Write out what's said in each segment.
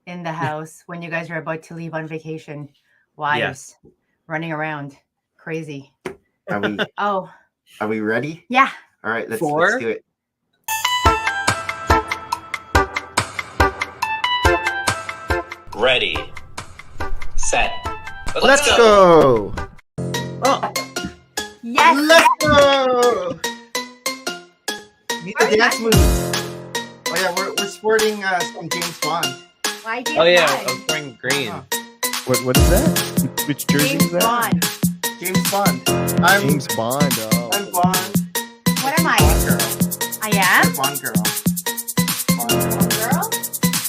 in the house when you guys are about to leave on vacation. Yes. Wives running around crazy. Are we Oh, are we ready? yeah. All right, let's Four. do it. Ready, set, Let's go. Oh, Yes. Let's go. Need the Very dance nice. moves. Oh yeah, we're sporting some James Bond. Why do oh yeah, that? I was wearing green. Uh-huh. What is that? Which jersey James is that? Bond. James Bond. I'm James Bond. Oh. I'm Bond. What am I? Bond girl. I am? You're Bond girl. Bond girl. Girl?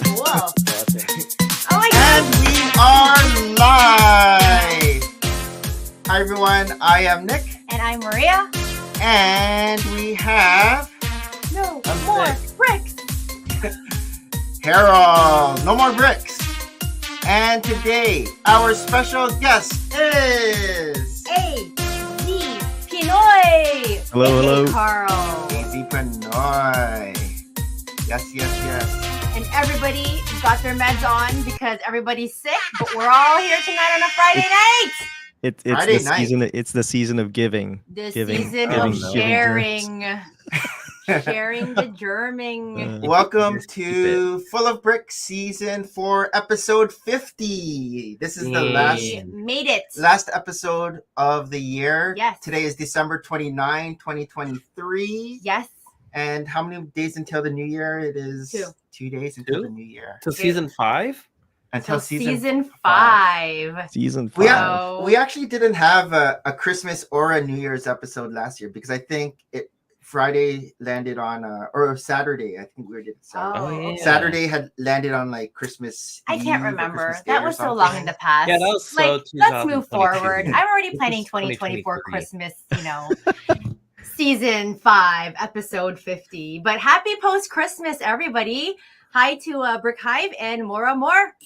Cool. Classic. Oh my And god. we are live. Hi everyone, I am Nick, And I'm Maria. and we have No I'm more sick. bricks. Harold. No more bricks. And today, our special guest is A.Z. Pinoy. Hello, aka hello. Carl. Easy Pinoy. Yes. And everybody got their meds on because everybody's sick, but we're all here tonight on a Friday night. It's Friday the night. season. It's the season of giving. The Giving- season giving- of giving sharing. Sharing the germing. Welcome Just keep to Full of Bricks Season 4, Episode 50. This is the Yay. We made it. last episode of the year. Yes. Today is December 29, 2023. Yes. And how many days until the new year? It is 2 days until Two? the new year. To season 5? Until So season season 5. Season We, 5. Oh. we actually didn't have a Christmas or a New Year's episode last year because I think Friday landed on or Saturday. I think we did it Saturday. Oh, yeah. okay. Saturday had landed on like Christmas. I can't Eve or remember. Christmas Day That or was so something. long in the past. Yeah, that was so like, let's move 2022. forward. I'm already This planning is 2024 2023. Christmas, season 5, episode 50. But happy post Christmas, everybody. Hi to Brick Hive and More.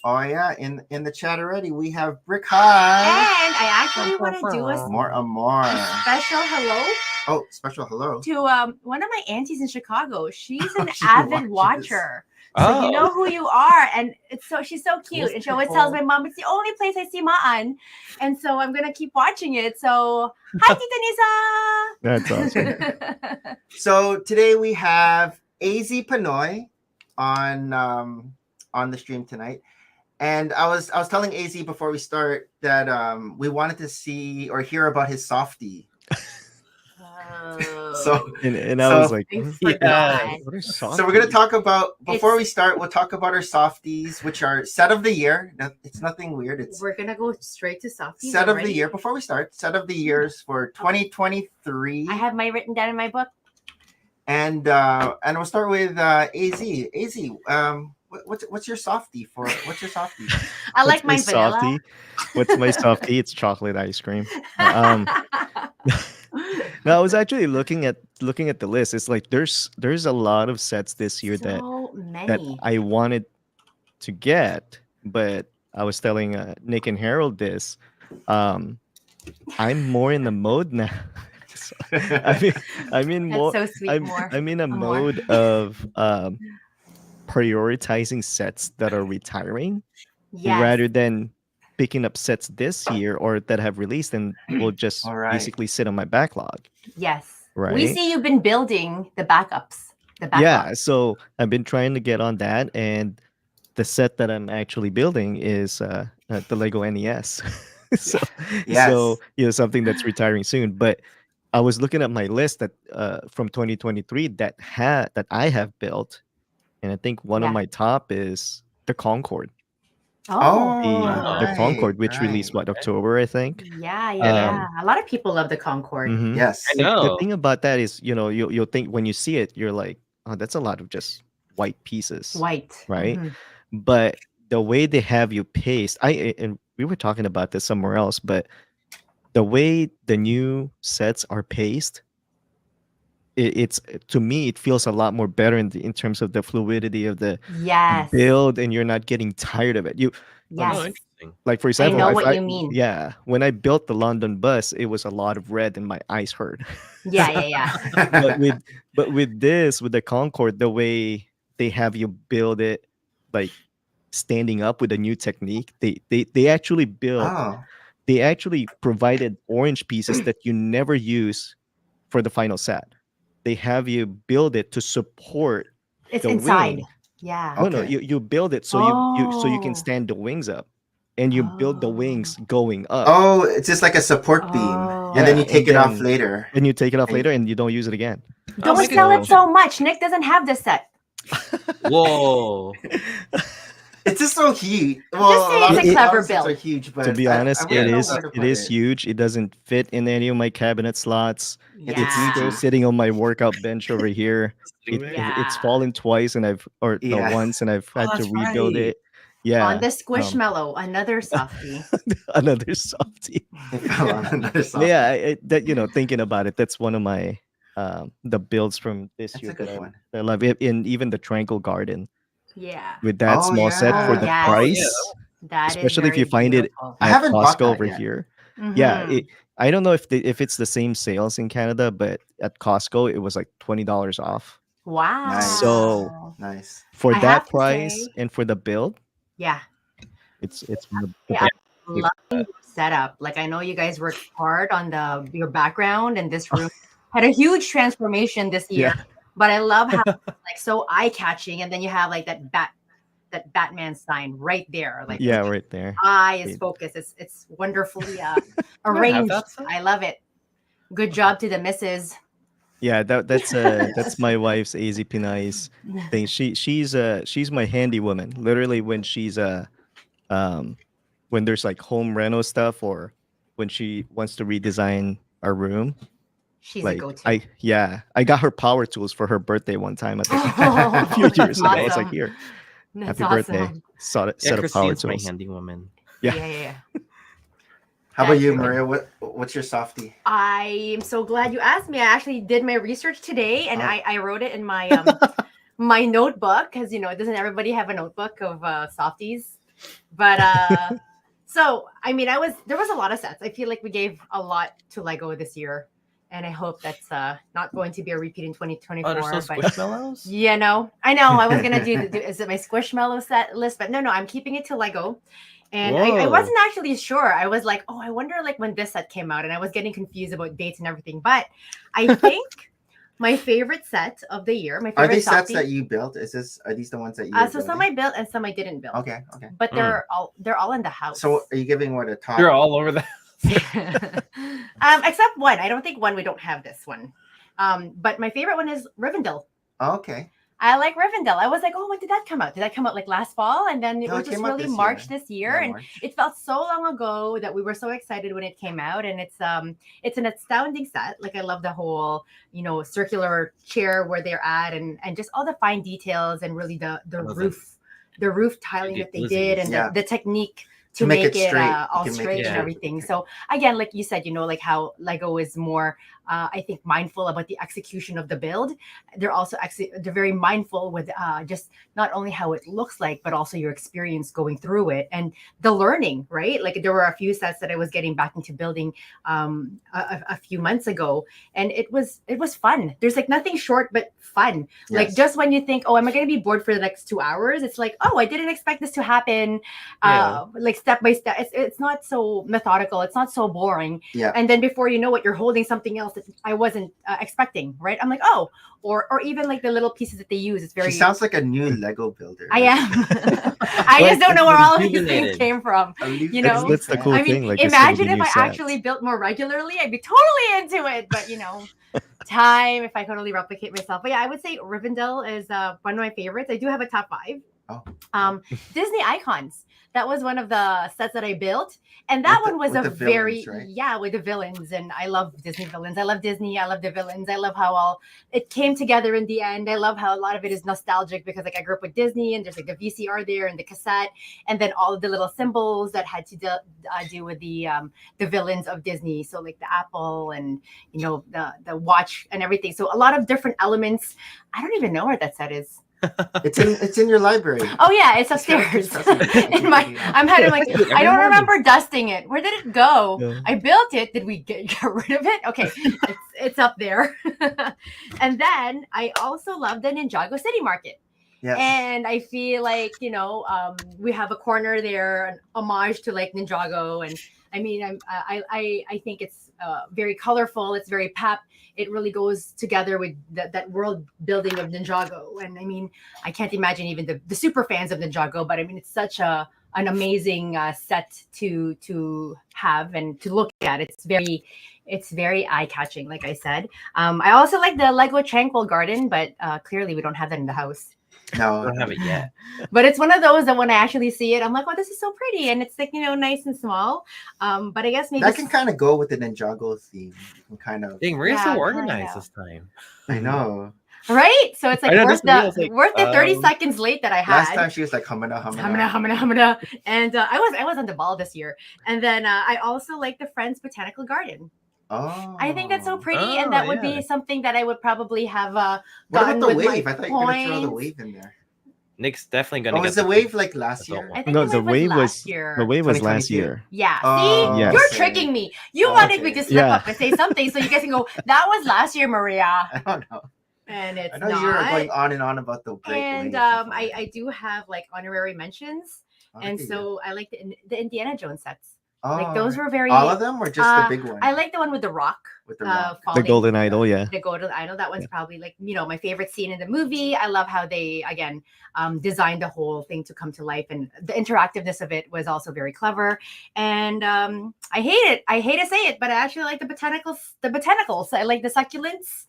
Oh yeah, in the chat already we have Brick High. And I actually want to do a More. special hello Oh, special hello. to one of my aunties in Chicago. She's an She avid watches. watcher. Oh, So you know who you are, and she's so cute, and she always tells my mom it's the only place I see Maan, and so I'm gonna keep watching it. So hi, That's awesome. Tita Nisa. So today we have AZ Pinoy on the stream tonight. And I was telling AZ before we start that we wanted to see or hear about his softie. So and I was So- like, I what forgot. are So we're gonna softies? talk about before It's- we start. We'll talk about our softies, which are set of the year. It's nothing weird. It's We're gonna go straight to softies. set of already? the year. Before we start, set of the years for 2023, I have my written down in my book. and we'll start with AZ. AZ, what's your softie for? What's your softie? I like What's my my vanilla. softie? What's my softie? It's chocolate ice cream. Um, No, I was actually looking at the list. It's like there's a lot of sets this year that so many. I wanted to get, but I was telling Nick and Harold this. I'm more in the mode now. So, I'm in That's more. so sweet. More. I'm in a More. mode of prioritizing sets that are retiring Yes. rather than picking up sets this year or that have released and will just All right. basically sit on my backlog. Yes. Right. We see you've been building the backups. The backup. Yeah, so I've been trying to get on that, and the set that I'm actually building is the Lego NES. so, Yes. so something that's retiring soon. But I was looking at my list that from 2023 that I have built, and I think one Yeah. of my top is the Concorde. Oh. The right, Concorde, which right. released October, I think. Yeah. A lot of people love the Concorde. Mhm. Yes. I know. The thing about that is, you'll think when you see it, you're like, oh, that's a lot of just white pieces, White. right? Mhm. But the way they have you paced, and we were talking about this somewhere else, but the way the new sets are paced, it's to me it feels a lot more better in terms of the fluidity of the Yes. build, and you're not getting tired of it. Yes. Oh, interesting. Like, for example, know if what you mean. Yeah, when I built the London bus, it was a lot of red and my eyes hurt. Yeah. but with the Concorde, the way they have you build it, like standing up with a new technique. They actually built. Oh, They actually provided orange pieces that you never use for the final set. They have you build it to support It's the inside. wing. Yeah. No, Okay. you build it so you can Oh. stand the wings up, and you build the wings going up. Oh, it's just like a support beam, Oh. and then you Yeah, take and it off then- later. And you take it off And- later, and you don't use it again. Don't make it sell it cool. so much. Nick doesn't have this set. Whoa. It's just so huge. say Well, it's a lot of clever sets are build. huge, but To be honest, I wouldn't it know is where to it put is huge. It doesn't fit in any of my cabinet slots. It's It's Yeah. still sitting on my workout bench over here. Sitting there? It's Yeah. fallen twice, and Yeah. once, and I've had to that's rebuild right. it. Yeah, On the Squishmallow, another softie. another softie. It fell on another side. Yeah, that thinking about it, that's one of my the builds from this That's year a good that one. I love it. In even the Tranquil Garden Yeah. with that Oh, small set for yeah. the Yes. price, That is especially if you very find it beautiful. I at haven't bought Costco that over yet. here. Yeah, Mhm. I don't know if it's the same sales in Canada, but at Costco it was like $20 off. Wow. Nice. So- Nice. For I have that to price say- and for the build, Yeah. it's the Yeah, best. I'm loving your setup. Like I know you guys worked hard on your background, and this room had a huge transformation this year. Yeah. But I love how it's like so eye catching, and then you have like that Batman sign right there. Like Yeah, right there. eye is It- focused. It's wonderfully have arranged. that set. I love it. Good job to the missus. Yeah, that's my wife's AZ Pinoy's thing. She's my handy woman. Literally, when she's when there's like home reno stuff, or when she wants to redesign our room, She's a like go-to. I got her power tools for her birthday one time a Oh, few years ago. I was awesome. like, here, That's happy birthday. awesome. Set of power Christine's my tools. handy woman. Yeah. Yeah. How about That's you, great. Maria? What's your softie? I am so glad you asked me. I actually did my research today, and Oh. I wrote it in my my notebook, because doesn't everybody have a notebook of softies? But so I mean, there was a lot of sets. I feel like we gave a lot to Lego this year, and I hope that's not going to be a repeat in 2024. Oh, there's no but squishmallows? I know I was gonna do is it my Squishmallow set list, but no, I'm keeping it to Lego. And I Whoa. wasn't actually sure. I was like, oh, I wonder like when this set came out, and I was getting confused about dates and everything. But I think my favorite set of the year, my Are favorite these sets softie- that you built? Are these the ones that you? so some I built and some I didn't build. Okay. But they're all in the house. So are you giving what a top? You're all over that. except one. I don't think one. We don't have this one. But my favorite one is Rivendell. Okay. I like Rivendell. I was like, oh, when did that come out? Did that come out like last fall? And then it No, was it just came out really this March year. this year. Yeah, And March. it felt so long ago that we were so excited when it came out. And it's an astounding set. Like I love the whole, circular chair where they're at, and just all the fine details, and really the love roof tiling that they did, and Yeah. the technique to To make make it it straight. all You can make it straight and straight. everything. So again, like you said, like how Lego is more, I think, mindful about the execution of the build. They're also they're very mindful with just not only how it looks like, but also your experience going through it and the learning, right? Like there were a few sets that I was getting back into building a few months ago, and it was fun. There's like nothing short but fun. Like Yes. just when you think, oh, am I going to be bored for the next 2 hours? It's like, oh, I didn't expect this to happen. Yeah. Like step by step. It's not so methodical. It's not so boring. Yeah. And then before you know it, you're holding something else that I wasn't expecting, right? I'm like, oh, or even like the little pieces that they use. It's very. She sounds like a new Lego builder. I am. I just don't know where all of these things Rejuvenated. came from. You know, That's the cool I mean, thing. Like, it's imagine gonna if be I new sets. actually built more regularly, I'd be totally into it. But time, if I could only replicate myself. But yeah, I would say Rivendell is one of my favorites. I do have a top 5. Oh. Disney Icons. That was one of the sets that I built, and that With one was the a villains, very right? with the villains. And I love Disney villains. I love Disney. I love the villains. I love how all it came together in the end. I love how a lot of it is nostalgic because like I grew up with Disney, and there's like the VCR there and the cassette, and then all of the little symbols that had to do with the villains of Disney. So like the apple and the watch and everything. So a lot of different elements. I don't even know where that set is. It's in your library. Oh yeah, it's Just gotta keep upstairs. pressing it. I'm having like Dude, I don't every morning. remember dusting it. Where did it go? Yeah. I built it. Did we get rid of it? Okay, it's up there. And then I also love the Ninjago City Market. Yes. And I feel like, we have a corner there, an homage to like Ninjago. And I mean, I think it's very colorful. It's very pep. It really goes together with that world building of Ninjago. And I mean, I can't imagine even the super fans of Ninjago, but I mean, it's such an amazing set to have and to look at. It's very eye catching, like I said. I also like the Lego Tranquil Garden, but clearly we don't have that in the house. I No, don't have it yet. But it's one of those that when I actually see it, I'm like, oh, this is so pretty, and it's like nice and small. But I guess maybe that can kind of go with the Ninjago theme. Kind of. Dang, we're Yeah, so kinda. organized this time. I know. right. So it's like I know, worth just me, I was like, worth the 30 seconds late that I had. Last time she was like humana. And I was on the ball this year. And then I also like the Friends Botanical Garden. Oh. I think that's so pretty, Oh, and that would yeah. be something that I would probably have What gotten about the with my wave? I thought you were gonna throw the points. wave in there. Nick's definitely gonna Oh, get was the wave like last adult year? one. I think No, the wave was last year. the wave was last 2022. year. Yeah. Oh, See, Yes. you're okay. tricking me. You Oh, wanted me okay. to slip Yeah. up and say something so you guys can go, that was last year, Maria. I don't know. And it's I know not. you were going on and on about the great And wave. I do have like honorary mentions. Oh, And look at you. so I like the Indiana Jones sets. Oh, Like those were very all of them, or just the big one I like the one with the rock. with the rock? The Falling. Golden Idol, yeah. The Golden Idol. That one's probably like, my favorite scene in the movie. I love how they, again, designed the whole thing to come to life. And the interactiveness of it was also very clever. And I hate it. I hate to say it, but I actually like the botanicals. I like the succulents.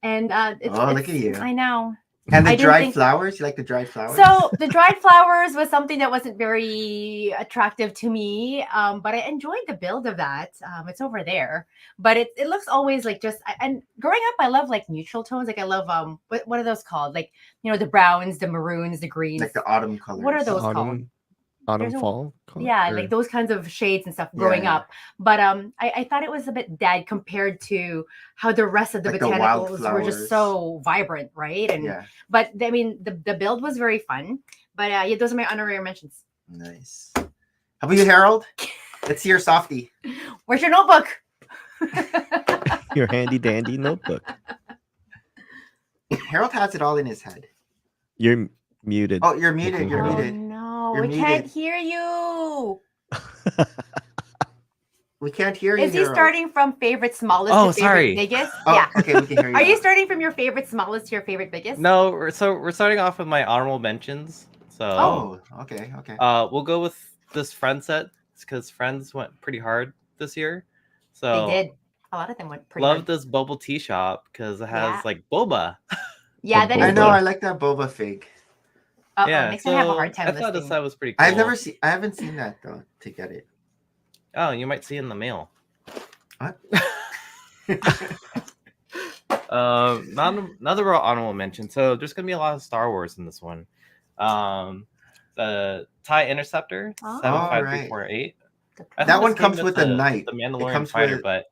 And Look at you. I know. And the I didn't dried think- flowers. You like the dried flowers? So the dried flowers was something that wasn't very attractive to me, but I enjoyed the build of that. It's over there, but it looks always like just. And growing up, I love like neutral tones. Like I love what are those called? Like the browns, the maroons, the greens. like the autumn colors. What are those called? Autumn, There's a- fall? color? Yeah, Or- like those kinds of shades and stuff growing Yeah. up. But I thought it was a bit dead compared to how the rest of the Like the botanicals were wildflowers. just so vibrant, right? And Yeah, but I mean, the build was very fun. But yeah, those are my honorary mentions. nice. How about you, Harold? Let's see your softie. Where's your notebook? Your handy dandy notebook. Harold has it all in his head. You're muted. Oh, you're muted. You're Oh muted. no, You're we can't muted. hear you. We can't hear you. Is he Harold. starting from favorite smallest Oh, to favorite sorry. biggest? Oh, Yeah. okay, we can hear you. Are you now. starting from your favorite smallest to your favorite biggest? No, we're starting off with my honorable mentions. So Oh, okay. we'll go with this Friends set because Friends went pretty hard this year. So They did. A lot of them went pretty love hard. this bubble tea shop because it has Yeah. like boba. Yeah, The that I is boba. know. good. I like that boba fig. Yeah, Next time I have a so hard time I thought this listening. set was pretty cool. I haven't seen that though. To get it. Oh, you might see it in the mail. What? Another real honorable mention. So there's gonna be a lot of Star Wars in this one. The TIE Interceptor Oh. 75348. I That think one this comes came with the knight. the It Mandalorian comes fighter, with- but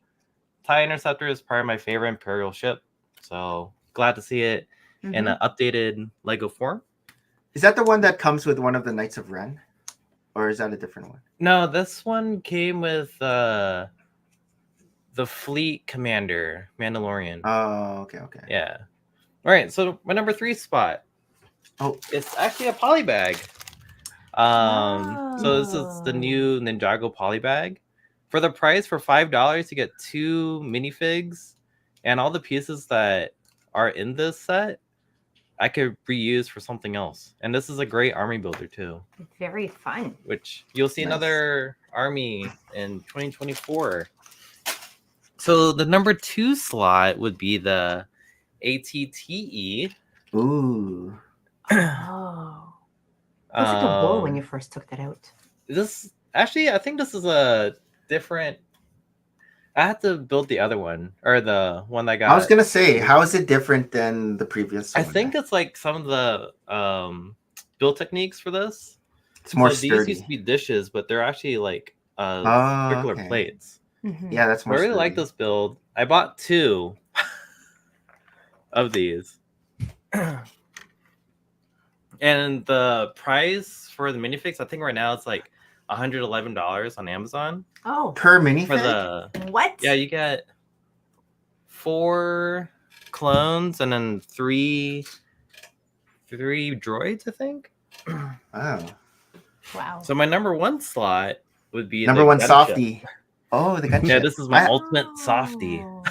TIE Interceptor is probably my favorite Imperial ship. So glad to see it in Mhm. an updated Lego form. Is that the one that comes with one of the Knights of Ren, or is that a different one? No, this one came with the Fleet Commander Mandalorian. Oh, okay. Yeah. All right. So my number 3 spot. Oh. It's actually a poly bag. So this is the new Ninjago poly bag. For the price, for $5, you get 2 minifigs, and all the pieces that are in this set, I could reuse for something else. And this is a great army builder too, Very fun. which you'll see Nice. another army in 2024. So the number 2 slot would be the ATTE. Ooh. Oh. It was like a bull when you first took that out. This actually, I think this is a different. I had to build the other one or the one that got. I was gonna say, how is it different than the previous I one? think it's like some of the build techniques for this. it's more So these sturdy. used to be dishes, but they're actually like Oh, circular okay. plates. Mhm. Yeah, that's I more. really like sturdy. this build. I bought 2 of these. And the price for the minifigs, I think right now it's like $111 on Amazon. Oh, per minifig. For the what? yeah, you get 4 clones and then 3 3 droids, I think. Oh, Wow. So my number 1 slot would be number the one gunship. softie. Oh, the gunship. Yeah, this is my I, ultimate softie. Oh.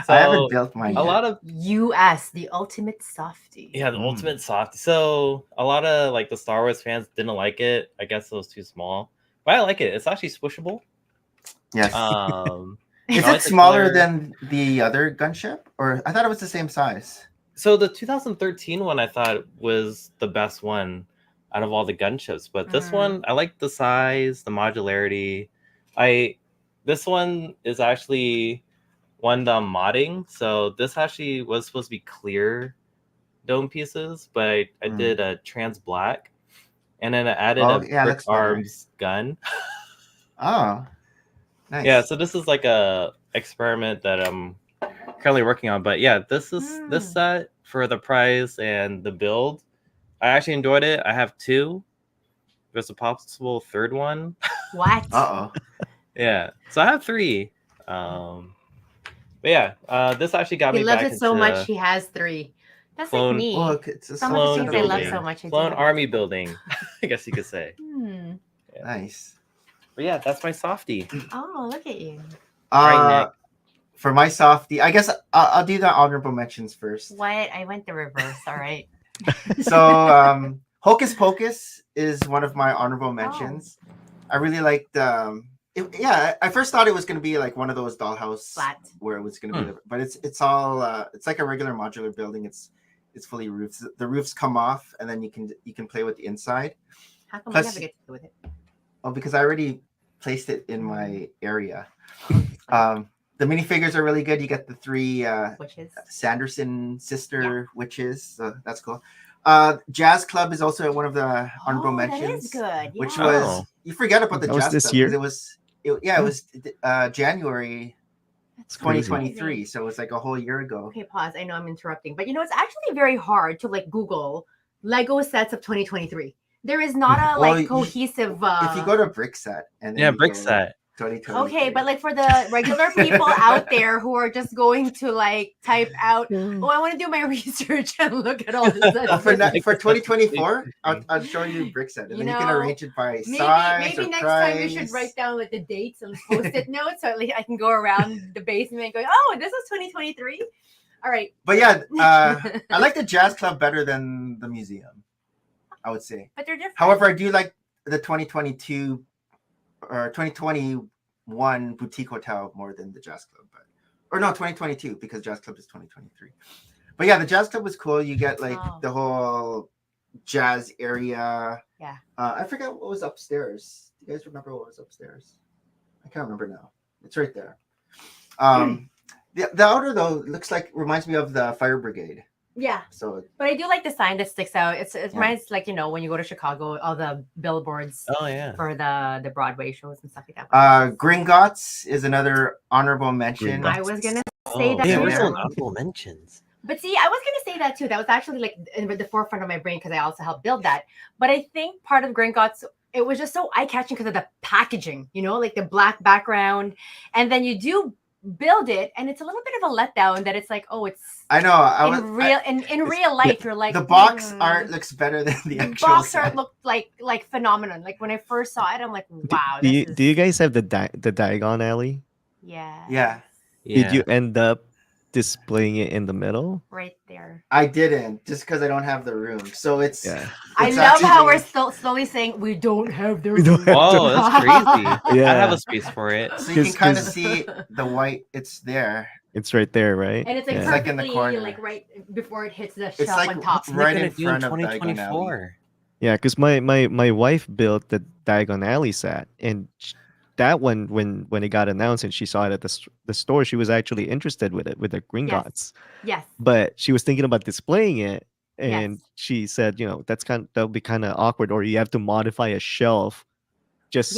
I haven't So built mine a yet. lot of US, the ultimate softie. yeah, the ultimate softie. So a lot of like the Star Wars fans didn't like it. I guess it was too small, but I like it. It's actually squishable. Yes. I Is like it the smaller color. than the other gunship, or I thought it was the same size? So the 2013 one I thought was the best one out of all the gunships, but this one I like the size, the modularity. This one is actually one that I'm modding. So this actually was supposed to be clear dome pieces, but I did a trans black, and then I added a yeah, brick that's better. arms gun. Oh, nice. Yeah, so this is like a experiment that I'm currently working on. But yeah, this set for the price and the build, I actually enjoyed it. I have 2. There's a possible 3rd one. What? Uh-oh. Yeah, so I have 3. But yeah, this actually got He me loves back it so into much, he has 3. That's like clone- me. Well, it's a Some of the clone things I love building. so much. I do Clone have army it. building, I guess you could say. Yeah. Nice. But yeah, that's my softie. Oh, look at you. Right, Nick. For my softie, I guess I'll do the honorable mentions first. What? I went the reverse. All right. So, Hocus Pocus is one of my honorable mentions. I really liked. I first thought it was going to be like one of those dollhouse Flat. where it was going to be, but it's all it's like a regular modular building. It's fully roofed. The roofs come off, and then you can play with the inside. How come Plus- I never get to play with it? Oh, because I already placed it in my area. The minifigures are really good. You get the 3 Witches. Sanderson sister witches, so that's cool. Jazz Club is also one of the honorable mentions. That is good. Yeah. Which was you forget about the That was Jazz this Club year? because it was January That's crazy. 2023, so it's like a whole year ago. Okay, pause. I know I'm interrupting, but it's actually very hard to like Google Lego sets of 2023. There is not a Well, like cohesive. If you go to Brick Set and then Yeah, you brick go set. 2023. Okay, but like for the regular people out there who are just going to like type out, oh, I want to do my research and look at all this. For 2024, I'll show you Brick Set, and then you can arrange it by size maybe or next price. time we should write down like the dates and post-it notes so like I can go around the basement going, oh, this was 2023. All right. But yeah, I like the Jazz Club better than the museum, I would say. But they're different. However, I do like the 2022 or 2021 Boutique Hotel more than the Jazz Club, or no, 2022 because Jazz Club is 2023. But yeah, the Jazz Club was cool. You get like the whole jazz area. Yeah. I forget what was upstairs. Do you guys remember what was upstairs? I can't remember now. It's right there. The outer though reminds me of the fire brigade. Yeah. So, but I do like the sign that sticks out. It reminds like when you go to Chicago, all the billboards. Oh yeah. For the Broadway shows and stuff like that. Gringotts is another honorable mention. I was gonna say that. Yeah, we're some honorable mentions. But see, I was gonna say that too. That was actually like in the forefront of my brain because I also helped build that. But I think part of Gringotts, it was just so eye-catching because of the packaging. Like the black background, and then you do build it and it's a little bit of a letdown that it's like, oh, it's I know in real life you're like the box art looks better than the actual box art looked like phenomenon. Like when I first saw it, I'm like, wow. Do you guys have the Diagon Alley? Yeah. Did you end up displaying it in the middle? Right there. I didn't, just because I don't have the room. So it's I love how we're still slowly saying we don't have the room. Oh, that's crazy. I have a space for it. So you can kind of see the white, it's there. It's right there, right? And it's like perfectly in the corner. Like right before it hits the shelf like on top. Right in front of 2024. Yeah, because my wife built the Diagon Alley set, and that one when it got announced and she saw it at the store, she was actually interested with it with the Gringotts. Yes. But she was thinking about displaying it, and she said, that'll be kind of awkward, or you have to modify a shelf just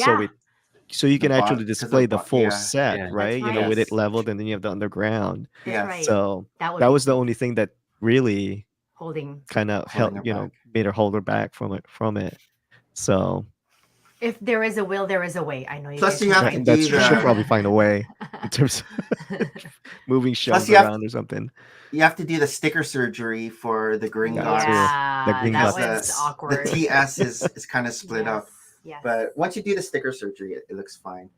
so you can actually display the full set, right? With it leveled, and then you have the underground. Yeah. So that was the only thing that really holding kind of helped, made her hold her back from it. So If there is a will, there is a way. I know you Plus guys you can have write to it. That's do true. She'll the- probably find a way in terms of moving shelves you have- around or something. You have to do the sticker surgery for the Gringotts. The Yeah, green that dots. was The awkward. TS is kind of split up. Yes. But once you do the sticker surgery, it looks fine.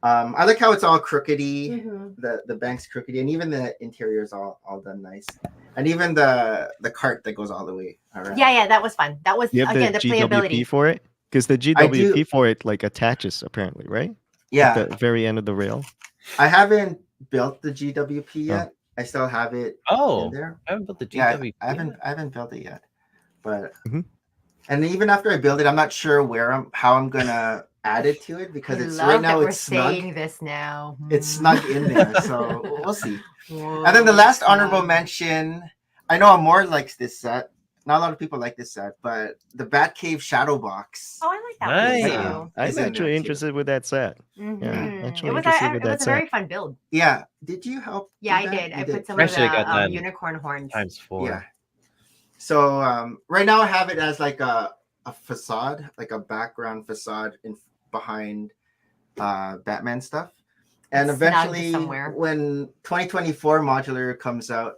I like how it's all crookedy. Mhm. The bank's crookedy, and even the interior is all done nice. And even the cart that goes all the way around. Yeah, that was fun. That was You have again the the GWP playability. for it? Because the I do. GWP for it like attaches apparently, right? Yeah, At the very end of the rail. I haven't built the GWP yet. I still have it in there. I haven't built the Yeah, GW. I haven't built it yet. But Mhm. and even after I build it, I'm not sure how I'm gonna add it to it because I it's love right now that we're it's snug. saying this now. It's snug in there, so we'll see. Whoa, And then the last honorable snug. mention, I know Amor likes this set. Not a lot of people like this set, but the Batcave Shadow Box. Oh, I like that Nice. one Yeah. too. I'm Is in there actually too. interested with that set. Mhm. actually it was interested a, with it that was a set. very fun build. Yeah. Did you help? Yeah, do I that? did. You I put some I of should've got the that unicorn horns. ×4. Yeah. So right now I have it as like a facade, like a background facade behind Batman stuff. And Snugged eventually somewhere. when 2024 modular comes out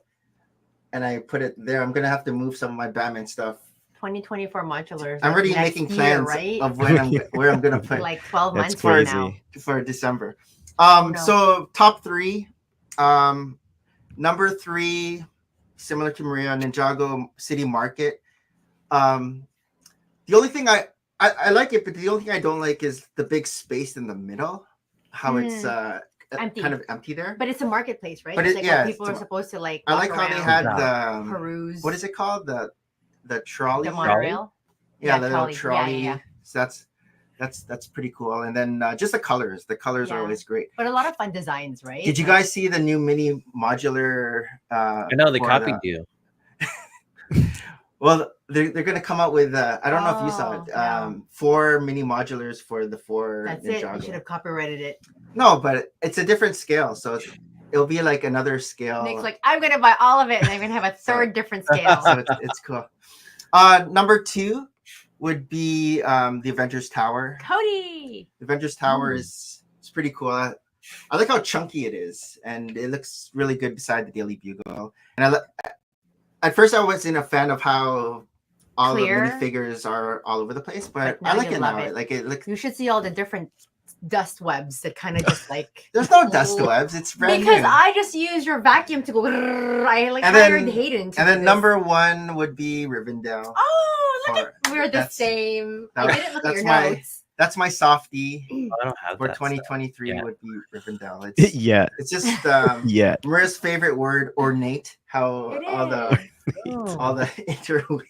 and I put it there, I'm gonna have to move some of my Batman stuff. 2024 modulars. I'm already next making year, plans right? of where I'm gonna put Like 12 That's months from crazy. now. for December. no. So top 3. Number 3, similar to Maria, Ninjago City Market. The only thing I like it, but the only thing I don't like is the big space in the middle. How it's Empty. kind of empty there. But it's a marketplace, right? But It's it- like yeah, where people it's are supposed to like I walk like how they around, had Yeah. the peruse. what is it called, the trolley? The monorail? Yeah, Yeah, the trolley. little Yeah, trolley. yeah. So that's pretty cool. And then just the colors. The colors are Yeah. always great. But a lot of fun designs, right? Did you Like- guys see the new mini modular? I know they for copied the- you. Well, they're gonna come out with I don't know if you saw it. Oh, no. 4 mini modulars for the 4 That's it. You Ninjago. should have copyrighted it. No, but it's a different scale, so it'll be like another scale. Nick's like, I'm gonna buy all of it, and I'm gonna have a third different scale. so it's cool. Number 2 would be the Avengers Tower. Cody. The Avengers Tower is pretty cool. I like how chunky it is, and it looks really good beside the Daily Bugle. And at first I wasn't a fan of how all Clear. the minifigures are all over the place, but But now I like you it love now. it. Like it looks. You should see all the different dust webs that kind of just like. There's no dust webs. It's brand Because new. I just use your vacuum to go. I like And hired then- Hayden. To And do then this. number 1 would be Rivendell. Oh, look for- at we're the that's- same. that- I didn't look at that's your my- notes. That's my softie I don't have for that 2023 Yeah. would be Rivendell. It's Yeah, it's just yeah. Maria's favorite word, ornate. How It all the stuff. all the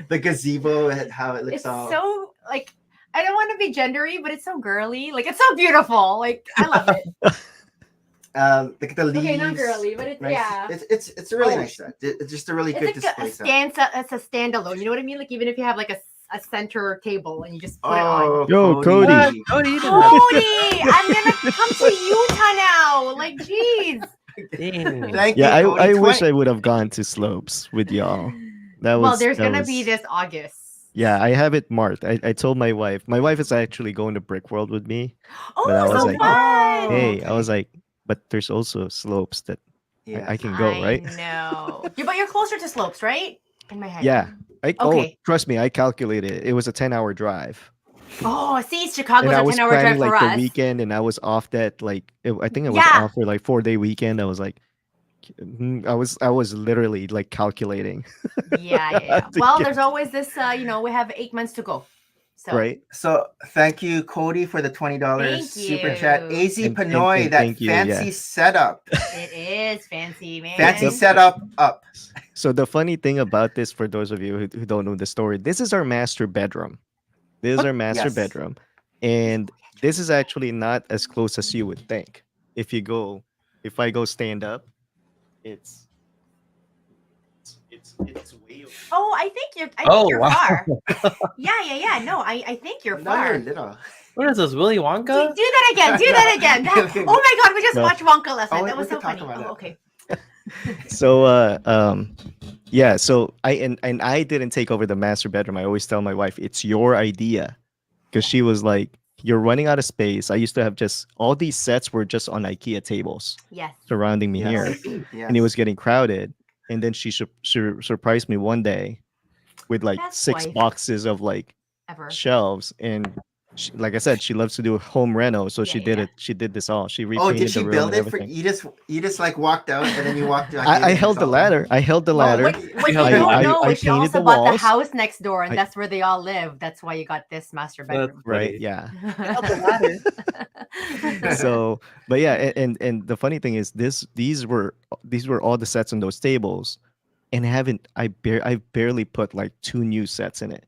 the gazebo and how it looks It's all. so like I don't want to be gendery, but it's so girly. Like it's so beautiful. Like I love it. Look at the leaves. Okay, not girly, but it's Nice. yeah. It's a really Oh. nice set. It's just a really good It's like display a set. it's a standalone. You know what I mean? Like even if you have like a center table and you just put it Oh, on. Yo, Cody. What? Cody, you didn't have Cody, I'm gonna come to Utah now. Like, jeez. Dang. Thank Yeah, you. I Cody. wish I would have gone to Slopes with y'all. That was Well, there's that gonna be was- this August. Yeah, I have it marked. I told my wife. My wife is actually going to Brick World with me. Oh, But I was so like, fun. Hey, I was like, but there's also slopes that Yeah. I can go, right? No. But you're closer to slopes, right? In my head. Yeah. Oh, Okay. trust me, I calculated it. It was a 10-hour drive. Oh, see, Chicago's And I a was 10-hour planning drive like for the us. weekend, and I was off that I think I was Yeah. off for like 4-day weekend. I was like, I was literally like calculating, Yeah. To Well, get- there's always this. We have 8 months to go. So right? So thank you, Cody, for the $20 Thank super chat. you. AZ And Pinoy, that thank you, fancy yeah. setup. it is fancy, man. Fancy Yep. setup up. So the funny thing about this, for those of you who don't know the story, this is our master bedroom. This is our master Yes. bedroom, and this is actually not as close as you would think. If I go stand up, it's way over. Oh, I think you're. I Oh, think you're wow. far. Yeah. No, I think you're Now you're far. little. What is this, Willy Do Wonka? that again. Do that again. Oh my God, we just No. watched Wonka last Oh, night. we That was could so talk funny. about that. Oh, okay. So yeah, so I didn't take over the master bedroom. I always tell my wife it's your idea. because she was like, "You're running out of space." I used to have just all these sets were just on IKEA tables Yes. surrounding me here, Yes. and Yes. it was getting crowded. And then she surprised me one day with like Best 6 wife boxes of like ever. shelves, and like I said, she loves to do home reno, so Yeah, she yeah, did yeah. it. She did this all. She Oh, did repainted she the room build and it for everything. you? Just like walked out and then you walked back in. I and held it's the all ladder. I held the Oh, ladder. What you held the don't ladder. know I is she painted also the bought the walls. house next door, and I- that's where they all live. That's why you got this master That's bedroom. Right? funny. Yeah. held the ladder. So, but yeah, and the funny thing is, these were all the sets on those tables, and I barely put like 2 new sets in it.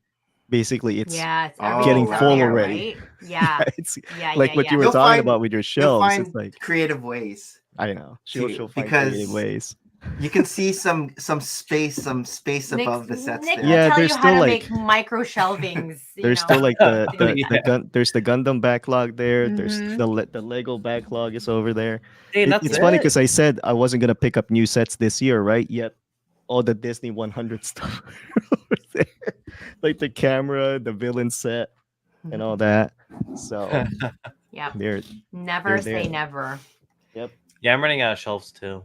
Basically, it's Yeah, it's Oh, everything's up full there, already. right? Yeah. it's Yeah, like yeah, what you yeah. were You'll talking find- about with your You'll shelves. find It's like, creative ways. I know she'll to- find creative because- ways. You can see some space above the sets Nick there. will Yeah, tell there's you how still, to like- make micro shelvings. There's still like the Yeah. there's the Gundam backlog there. There's Mhm. the Lego backlog is over there. Hey, that's It's funny it. because I said I wasn't gonna pick up new sets this year, right? Yet all the Disney 100 stuff over there, like the camera, the villain set, and all that. So Yep. they're Never they're say there. never. Yeah, I'm running out of shelves too.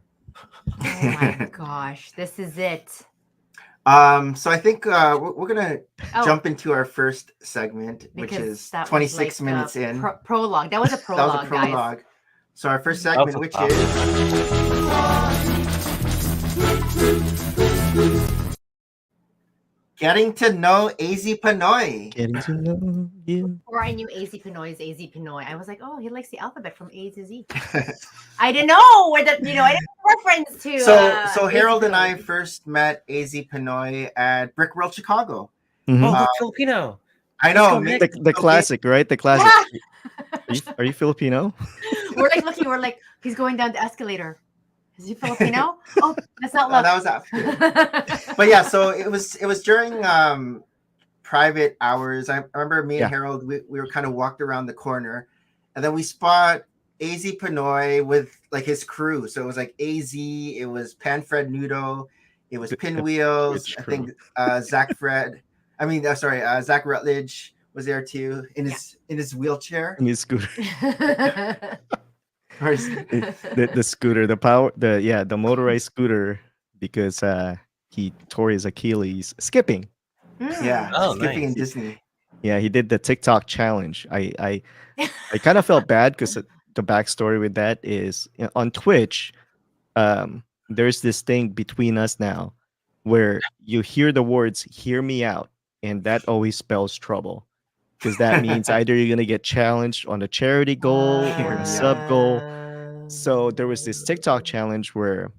Oh my gosh, this is it. So I think we're gonna Oh, jump into our first segment, which because is that was 26 like the minutes in. prologue. That was a That prologue, was a prologue. guys. So our first Mhm. segment, Oh, which stop. is getting to know AZ Pinoy. getting to know you. Before I knew AZ Pinoy is AZ Pinoy, I was like, oh, he likes the alphabet from A to Z. I didn't know where that, I didn't have reference to. So AZ Harold and I Pinoy. first met AZ Pinoy at Brick World Chicago. Mhm. Oh, look, Filipino. I know. go, Nick. the classic, right? The classic. Yeah. Are you Filipino? We're like looking, we're like, he's going down the escalator. Is he Filipino? Oh, let's not Oh, look. that was after. But yeah, so it was during private hours. I remember me and Yeah. Harold, we were kind of walked around the corner, and then we spot AZ Pinoy with like his crew. So it was like AZ, it was Panfred Nudo, it was The Pinwheels, Rich I crew. think Zach Rutledge was there too in his wheelchair. In his scooter. Or his- the scooter, the motorized scooter, because he tore his Achilles skipping. yeah, Oh, skipping in nice. Disney. Yeah, he did the TikTok challenge. I kind of felt bad because the backstory with that is, on Twitch, there's this thing between us now where you hear the words "hear me out," and that always spells trouble, because that means either you're gonna get challenged on a charity goal or a sub goal. So there was this TikTok challenge where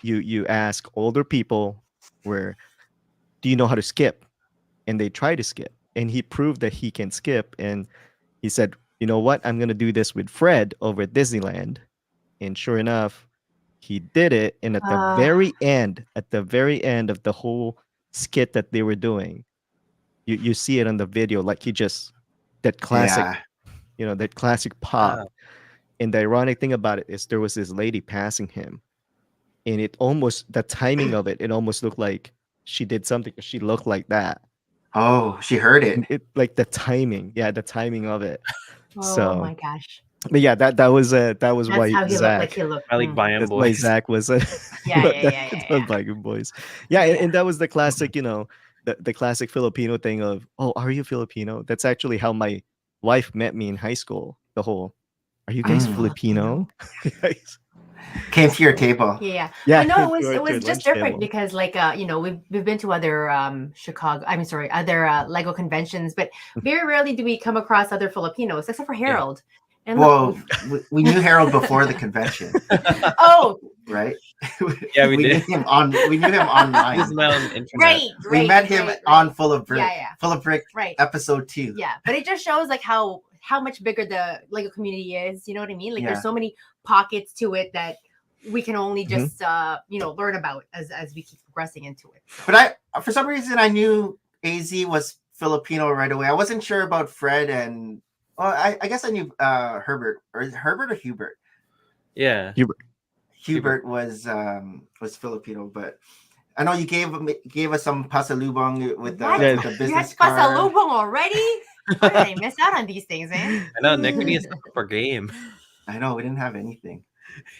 you ask older people, where, do you know how to skip? And they try to skip, and he proved that he can skip. And he said, you know what, I'm gonna do this with Fred over at Disneyland. And sure enough, he did it. And at the very end of the whole skit that they were doing, you see it on the video, like he just, that classic, Yeah. that classic pop. Wow. And the ironic thing about it is there was this lady passing him, and the timing of it almost looked like she did something. She looked like that. Oh, she heard it. Like the timing of it. Oh So, my gosh. but yeah, that was That's why how he looked Zach. like he looked. I like Mm. buying That's why boys. Zach was Yeah. that's what Biker Boys. Yeah, and that was the classic, the classic Filipino thing of, oh, are you Filipino? That's actually how my wife met me in high school. The whole, are you guys Mm. Filipino? Came to your table. Yeah. Yeah, But no, to it our was just lunch different table. because we've been to other other Lego conventions, but very rarely do we come across other Filipinos except for Harold. And Well, we knew Harold before the convention, oh, right? Yeah, we knew did. him online. Just met on internet. right. We met him on Full of Brick. Yeah. Full of Brick Right. episode 2. Yeah, but it just shows like how much bigger the Lego community is. You know what I mean? Like Yeah. there's so many pockets to it that we can only Mhm. just learn about as we keep progressing into it. But for some reason I knew AZ was Filipino right away. I wasn't sure about Fred and I guess I knew Herbert, or is it Herbert or Hubert? Yeah. Hubert was Filipino, but I know you gave us some pasalubong with the, What? with the You had business card. pasalubong already? How did I miss out on these things, man? I know Nick needs to step up our game. I know we didn't have anything.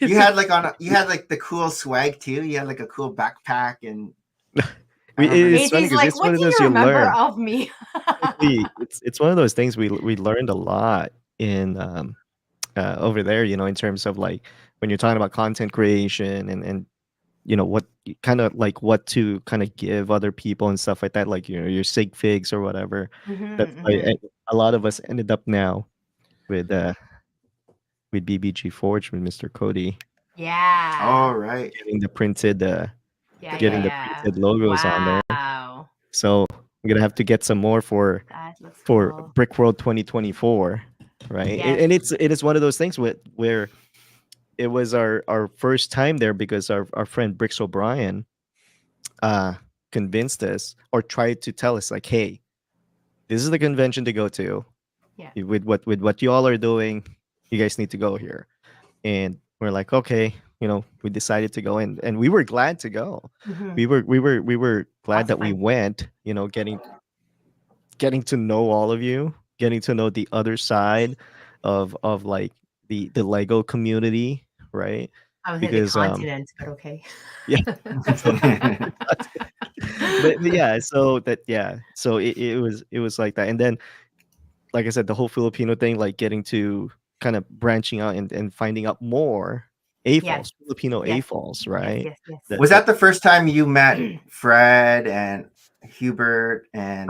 You had like you had like the cool swag too. You had like a cool backpack and I remember It's funny AC's because like, it's one what of do you those you remember learn. of me? It's one of those things we learned a lot in over there. In terms of like when you're talking about content creation and what kind of like what to kind of give other people and stuff like that, like your sig figs or whatever. That's why a lot of us ended up now with BBG Forge with Mr. Cody Yeah. all right. getting the printed Yeah, getting the yeah. printed logos on there. Wow. So I'm gonna have to get some more for That looks cool. Brick World 2024, right? Yes. And it is one of those things where it was our first time there because our friend Bricks O'Brien convinced us or tried to tell us like, hey, this is the convention to go to. Yeah. With what you all are doing, you guys need to go here. And we're like, okay, we decided to go in, and we were glad to go. Mhm. We were glad Lots that of we fun. went. Getting to know all of you, getting to know the other side of like the Lego community, right? I was in the Because continent, but okay. yeah. but yeah, so it was like that. And then like I said, the whole Filipino thing, like getting to kind of branching out and finding out more Yes. Filipino Yes. AFOLs, right? Yes. Was that the first time you met Fred and Hubert and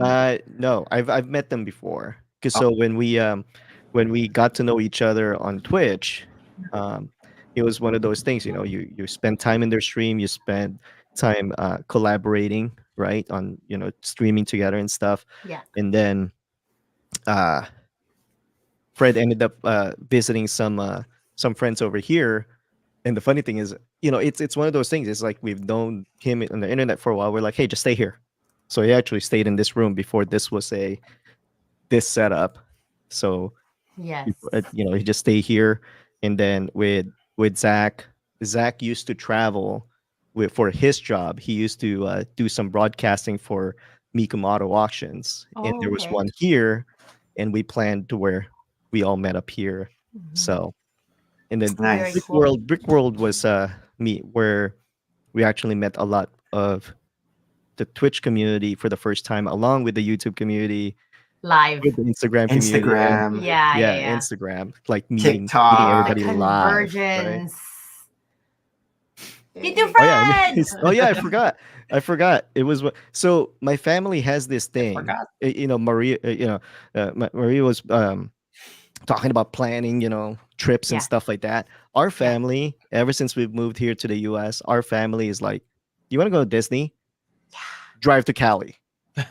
No, I've met them before. Because Oh. so when we got to know each other on Twitch, um it was one of those things, you spend time in their stream, you spend time collaborating, right? On streaming together and stuff. Yeah. And then uh Fred ended up visiting some friends over here. And the funny thing is, it's one of those things. It's like we've known him on the internet for a while. We're like, hey, just stay here. So he actually stayed in this room before this was this setup. So Yes. he just stayed here. And then with Zach used to travel for his job. He used to do some broadcasting for Mikum Auto Auctions, and there was Okay. one here, and we planned to where we all met up here. Mhm. So, and then Nice. Very Brick cool. World was where we actually met a lot of the Twitch community for the first time, along with the YouTube community, Live. with the Instagram community, and Instagram, Yeah. Instagram, like meeting TikTok. The everybody live, right? convergence. You do, Oh yeah, Fred. oh yeah, I forgot. It was so my family has this thing. forgot. Maria, Maria was talking about planning, trips and Yeah. stuff like that. Our family, ever since we've moved here to the US, our family is like, you want to go to Disney? Drive to Cali.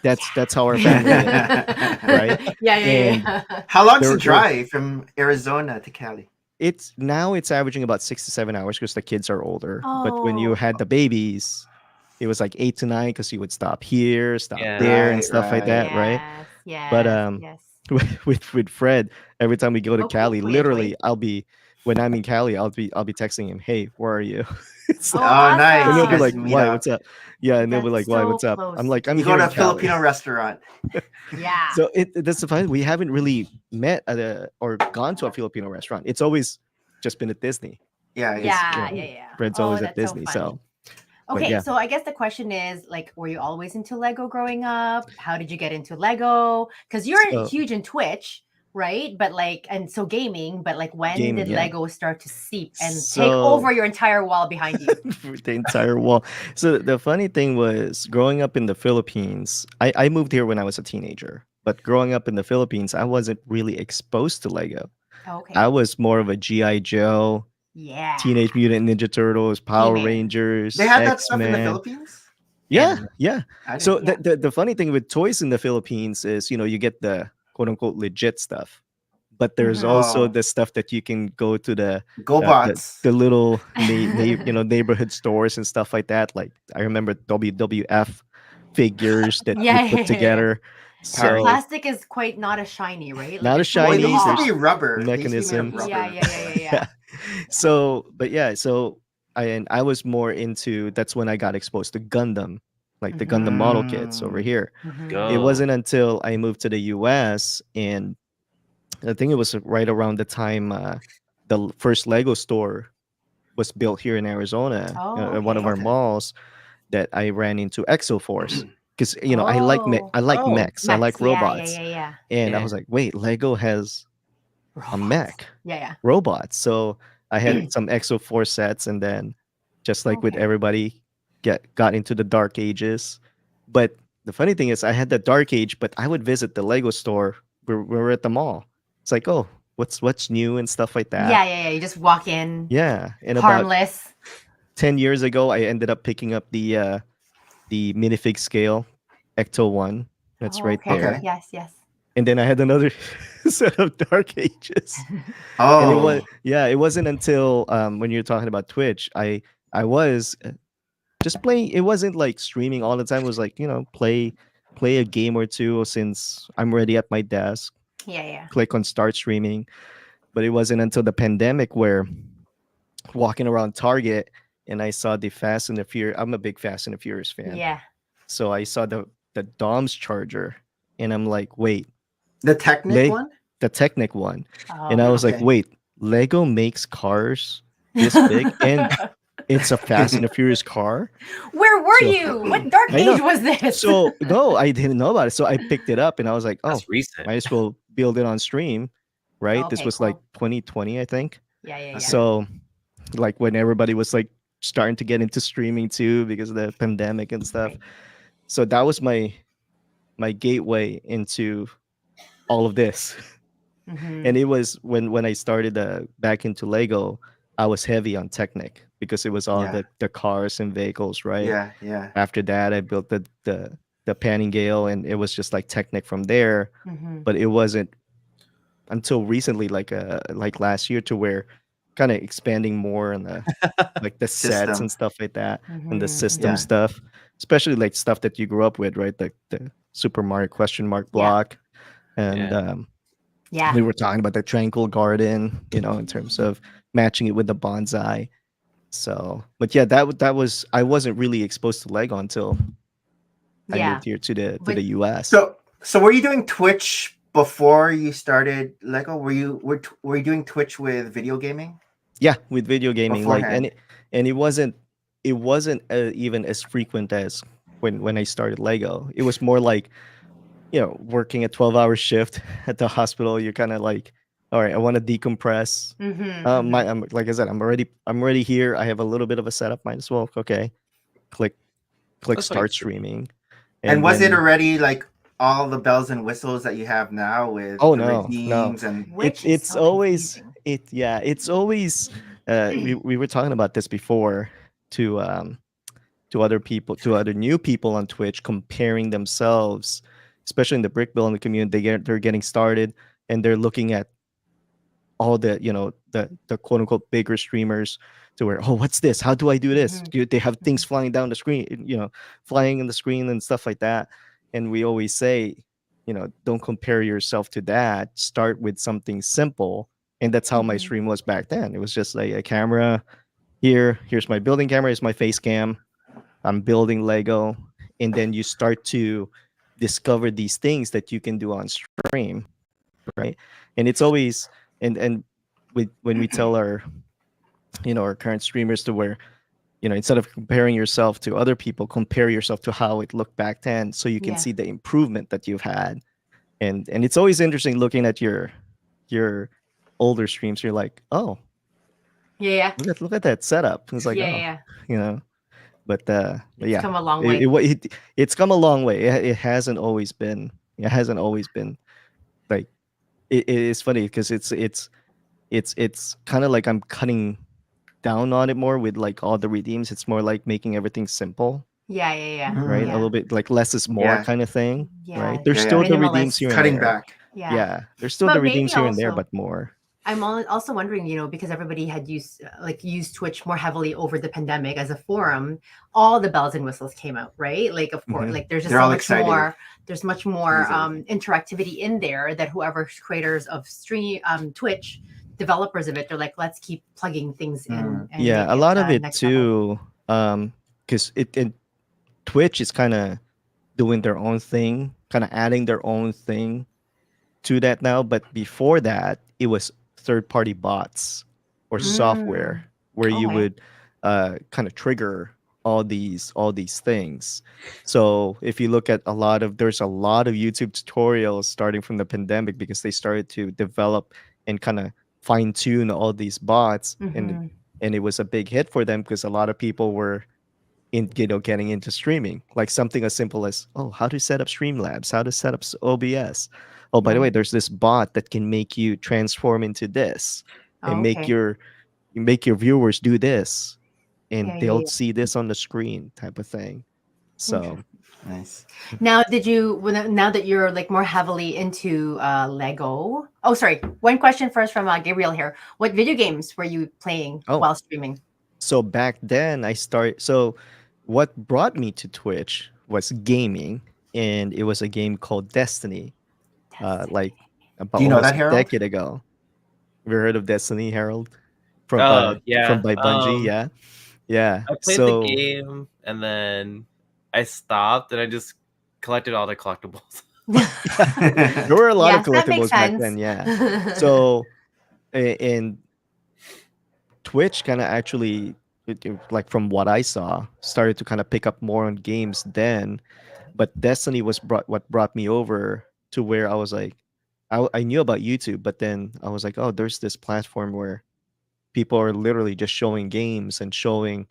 That's how our family is, right? Yeah. How long's There- the drive from Arizona to Cali? It's averaging about 6 to 7 hours because the kids are older. But when you Oh. had the babies, it was like 8 to 9 because you would stop here, stop Yeah. there, and Right, stuff like that, right? Yes. But yes. with Fred, every time we go to Oh, Cali, cool. literally, when I'm in Cali, I'll be texting him, "Hey, where are you?" It's Oh, like- Oh, nice. and they'll You be guys like, meet "Why? up. What's up?" Yeah, and they'll be That's like, "Why? so What's up?" close. I'm like, "I'm You here go to in a Cali." Filipino restaurant. Yeah. So that's the fun. We haven't really met or gone to a Filipino restaurant. It's always just been at Disney. Yeah. Yeah. Fred's Oh, always at that's so Disney. funny. So but Okay, yeah. so I guess the question is like, were you always into Lego growing up? How did you get into Lego? Because you're So- huge in Twitch, right? But like, and so gaming, but like, when Gaming, did yeah. Lego start to seep and take So- over your entire wall behind you? the entire wall. So the funny thing was, growing up in the Philippines, I moved here when I was a teenager. But growing up in the Philippines, I wasn't really exposed to Lego. Okay. I was more of a G.I. Joe, Yeah. Teenage Mutant Ninja Turtles, Power He-Man. Rangers. They had that stuff in the X-Men. Philippines? Yeah. I didn't So know. the funny thing with toys in the Philippines is, you get the quote unquote legit stuff, but there's Mhm. also Oh. the stuff that you can go to the GoBots. the little neighborhood stores and stuff like that. Like I remember WWF figures that Yeah, we put together. So Plastic is quite not as shiny, right? Not Like, as it's Oh, really they shiny, used to hard. be rubber. They used to be made of mechanisms. rubber. Yeah. So I was more into, that's when I got exposed to Gundam. like the Gundam model kits over Mm. here. Go. It wasn't until I moved to the US, and I think it was right around the time first Lego store was built here in Arizona, Oh, at one of okay. our Okay. malls, that I ran into Exoforce. Because Oh, I like Oh. mechs, I like Max. Yeah, yeah, robots, yeah, yeah. and I Yeah. was like, wait, Lego has a Robots. mech Yeah, yeah. robots. So I had some Exo 4 sets, and then just like with Okay. everybody, got into the Dark Ages. But the funny thing is, I had the Dark Age, but I would visit the Lego store. We were at the mall. It's like, oh, what's new and stuff like that. Yeah, yeah, yeah. You just walk in, Yeah, and about harmless. 10 years ago, I ended up picking up the minifig scale Ecto 1. That's Oh, right okay. there. Okay. Yes, yes. And then I had another set of Dark Ages. And Oh. it wasn't until when you're talking about Twitch, I was just playing. It wasn't like streaming all the time. It was like, play a game or two since I'm already at my desk, Yeah, yeah. click on start streaming. But it wasn't until the pandemic where walking around Target and I saw the Fast and the Furious. I'm a big Fast and the Furious fan. Yeah. So I saw the Dom's charger, and I'm like, wait, The Technic one? the Technic one. Oh, And I was like, Okay. wait, Lego makes cars this big, and it's a Fast and the Furious car. Where were So- you? What dark I know. age was this? So no, I didn't know about it. So I picked it up, and I was like, oh, That's recent. might as well build it on stream, right? This Okay, was cool. like 2020, I think. Yeah, yeah, yeah. Okay. So like when everybody was like starting to get into streaming too because of the pandemic and stuff. Right. So that was my gateway into all of this. Mhm. And it was when I started back into Lego, I was heavy on Technic because it was all Yeah. the cars and vehicles, right? Yeah, yeah. After that, I built the Panning Gale, and it was just like Technic from there. Mhm. But it wasn't until recently, like last year, to where kind of expanding more on the like the sets System. and stuff like that, and the Mhm, system Yeah. stuff, especially like stuff that you grew up with, right? Like the Super Mario question mark Yeah. block, and Yeah. Yeah. we were talking about the Tranquil Garden, in terms of matching it with the bonsai. So, but yeah, that was I wasn't really exposed to Lego until I Yeah. moved here to the But- US. So were you doing Twitch before you started Lego? Were you doing Twitch with video gaming? Yeah, with video gaming, like, Beforehand. and it wasn't even as frequent as when I started Lego. It was more like, working a 12-hour shift at the hospital. You're kind of like, all right, I want to decompress. Mhm, I'm like I said, I'm already here. I have a little bit of a setup. Might as well, okay, click That's start like- streaming. And was it then- already like all the bells and whistles that you have now with Oh, the no, redeems and Which is it's so always confusing. it's always we were talking about this before to other people, to other new people on Twitch, comparing themselves, especially in the brick building community. They're getting started, and they're looking at all the the quote unquote bigger streamers, to where, oh, what's this? How do I do this? They have things flying down the screen, flying in the screen and stuff like that. And we always say, don't compare yourself to that. Start with something simple. And that's how my Mhm. stream was back then. It was just like a camera here's my building camera, here's my face cam. I'm building Lego. And then you start to discover these things that you can do on stream, right? And it's always and when we tell our our current streamers, to where, instead of comparing yourself to other people, compare yourself to how it looked back then, so you can Yeah. see the improvement that you've had. And it's always interesting looking at your older streams. You're like, oh, Yeah, look at that setup. And it's like, yeah, oh, yeah. but It's yeah, come a long way. it's come a long way. It hasn't always been like it is funny because it's kind of like I'm cutting down on it more with like all the redeems. It's more like making everything simple, Yeah, yeah, yeah. right? Yeah. A little bit like less is more Yeah. kind of thing, Yeah. right? There's Yeah, still yeah. the redeems Minimalist. here and cutting there. back. Yeah. There's still But the maybe redeems here and there, also- but more. I'm also wondering, because everybody had used Twitch more heavily over the pandemic as a forum, all the bells and whistles came out, right? Like, of course, Mhm. like there's just They're so all much excited. more. There's much more Use everything. interactivity in there that whoever creators of Twitch, developers of it, they're like, let's keep plugging things in. Mm. And Yeah, make a lot of it next level. too, because Twitch is kind of doing their own thing, kind of adding their own thing to that now. But before that, it was third-party bots or software Mm. where you Okay. would kind of trigger all these things. So if you look at there's a lot of YouTube tutorials starting from the pandemic because they started to develop and kind of fine tune all these bots, Mm-hmm. and it was a big hit for them because a lot of people were getting into streaming, like something as simple as, oh, how to set up Streamlabs, how to set up OBS. Oh, by the way, Right. there's this bot that can make you transform into this and Oh, okay. make your viewers do this, and Yeah, yeah, they'll yeah. see this on the screen, type of thing. So Interesting. Nice. Now, now that you're like more heavily into Lego? Oh, sorry. One question first from Gabriel here. What video games were you playing oh, while streaming? so back then so what brought me to Twitch was gaming, and it was a game called Destiny, Destiny. like about Do you know almost that, a Harold? decade ago. Have you heard of Destiny, Harold? Oh From yeah. by Bungie, yeah. Yeah. I played the So game and then I stopped and I just collected all the collectibles. there were a lot of Yes, that makes collectibles back sense. then, yeah. So and Twitch kind of actually like from what I saw started to kind of pick up more on games then, but Destiny was what brought me over to where I was like I knew about YouTube, but then I was like, oh, there's this platform where people are literally just showing games and showing,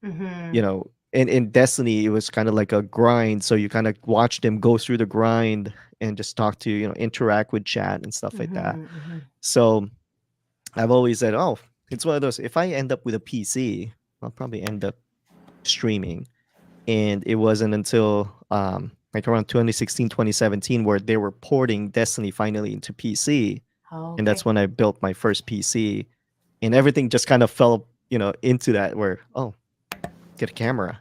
Mm-hmm. in Destiny, it was kind of like a grind. So you kind of watch them go through the grind and just talk to, interact with chat and stuff like that. Mm-hmm. Mm-hmm. So I've always said, oh, it's one of those. If I end up with a PC, I'll probably end up streaming. And it wasn't until like around 2016, 2017, where they were porting Destiny finally into PC. Oh, And that's okay. when I built my first PC. And everything just kind of fell, into that where, oh, get a camera.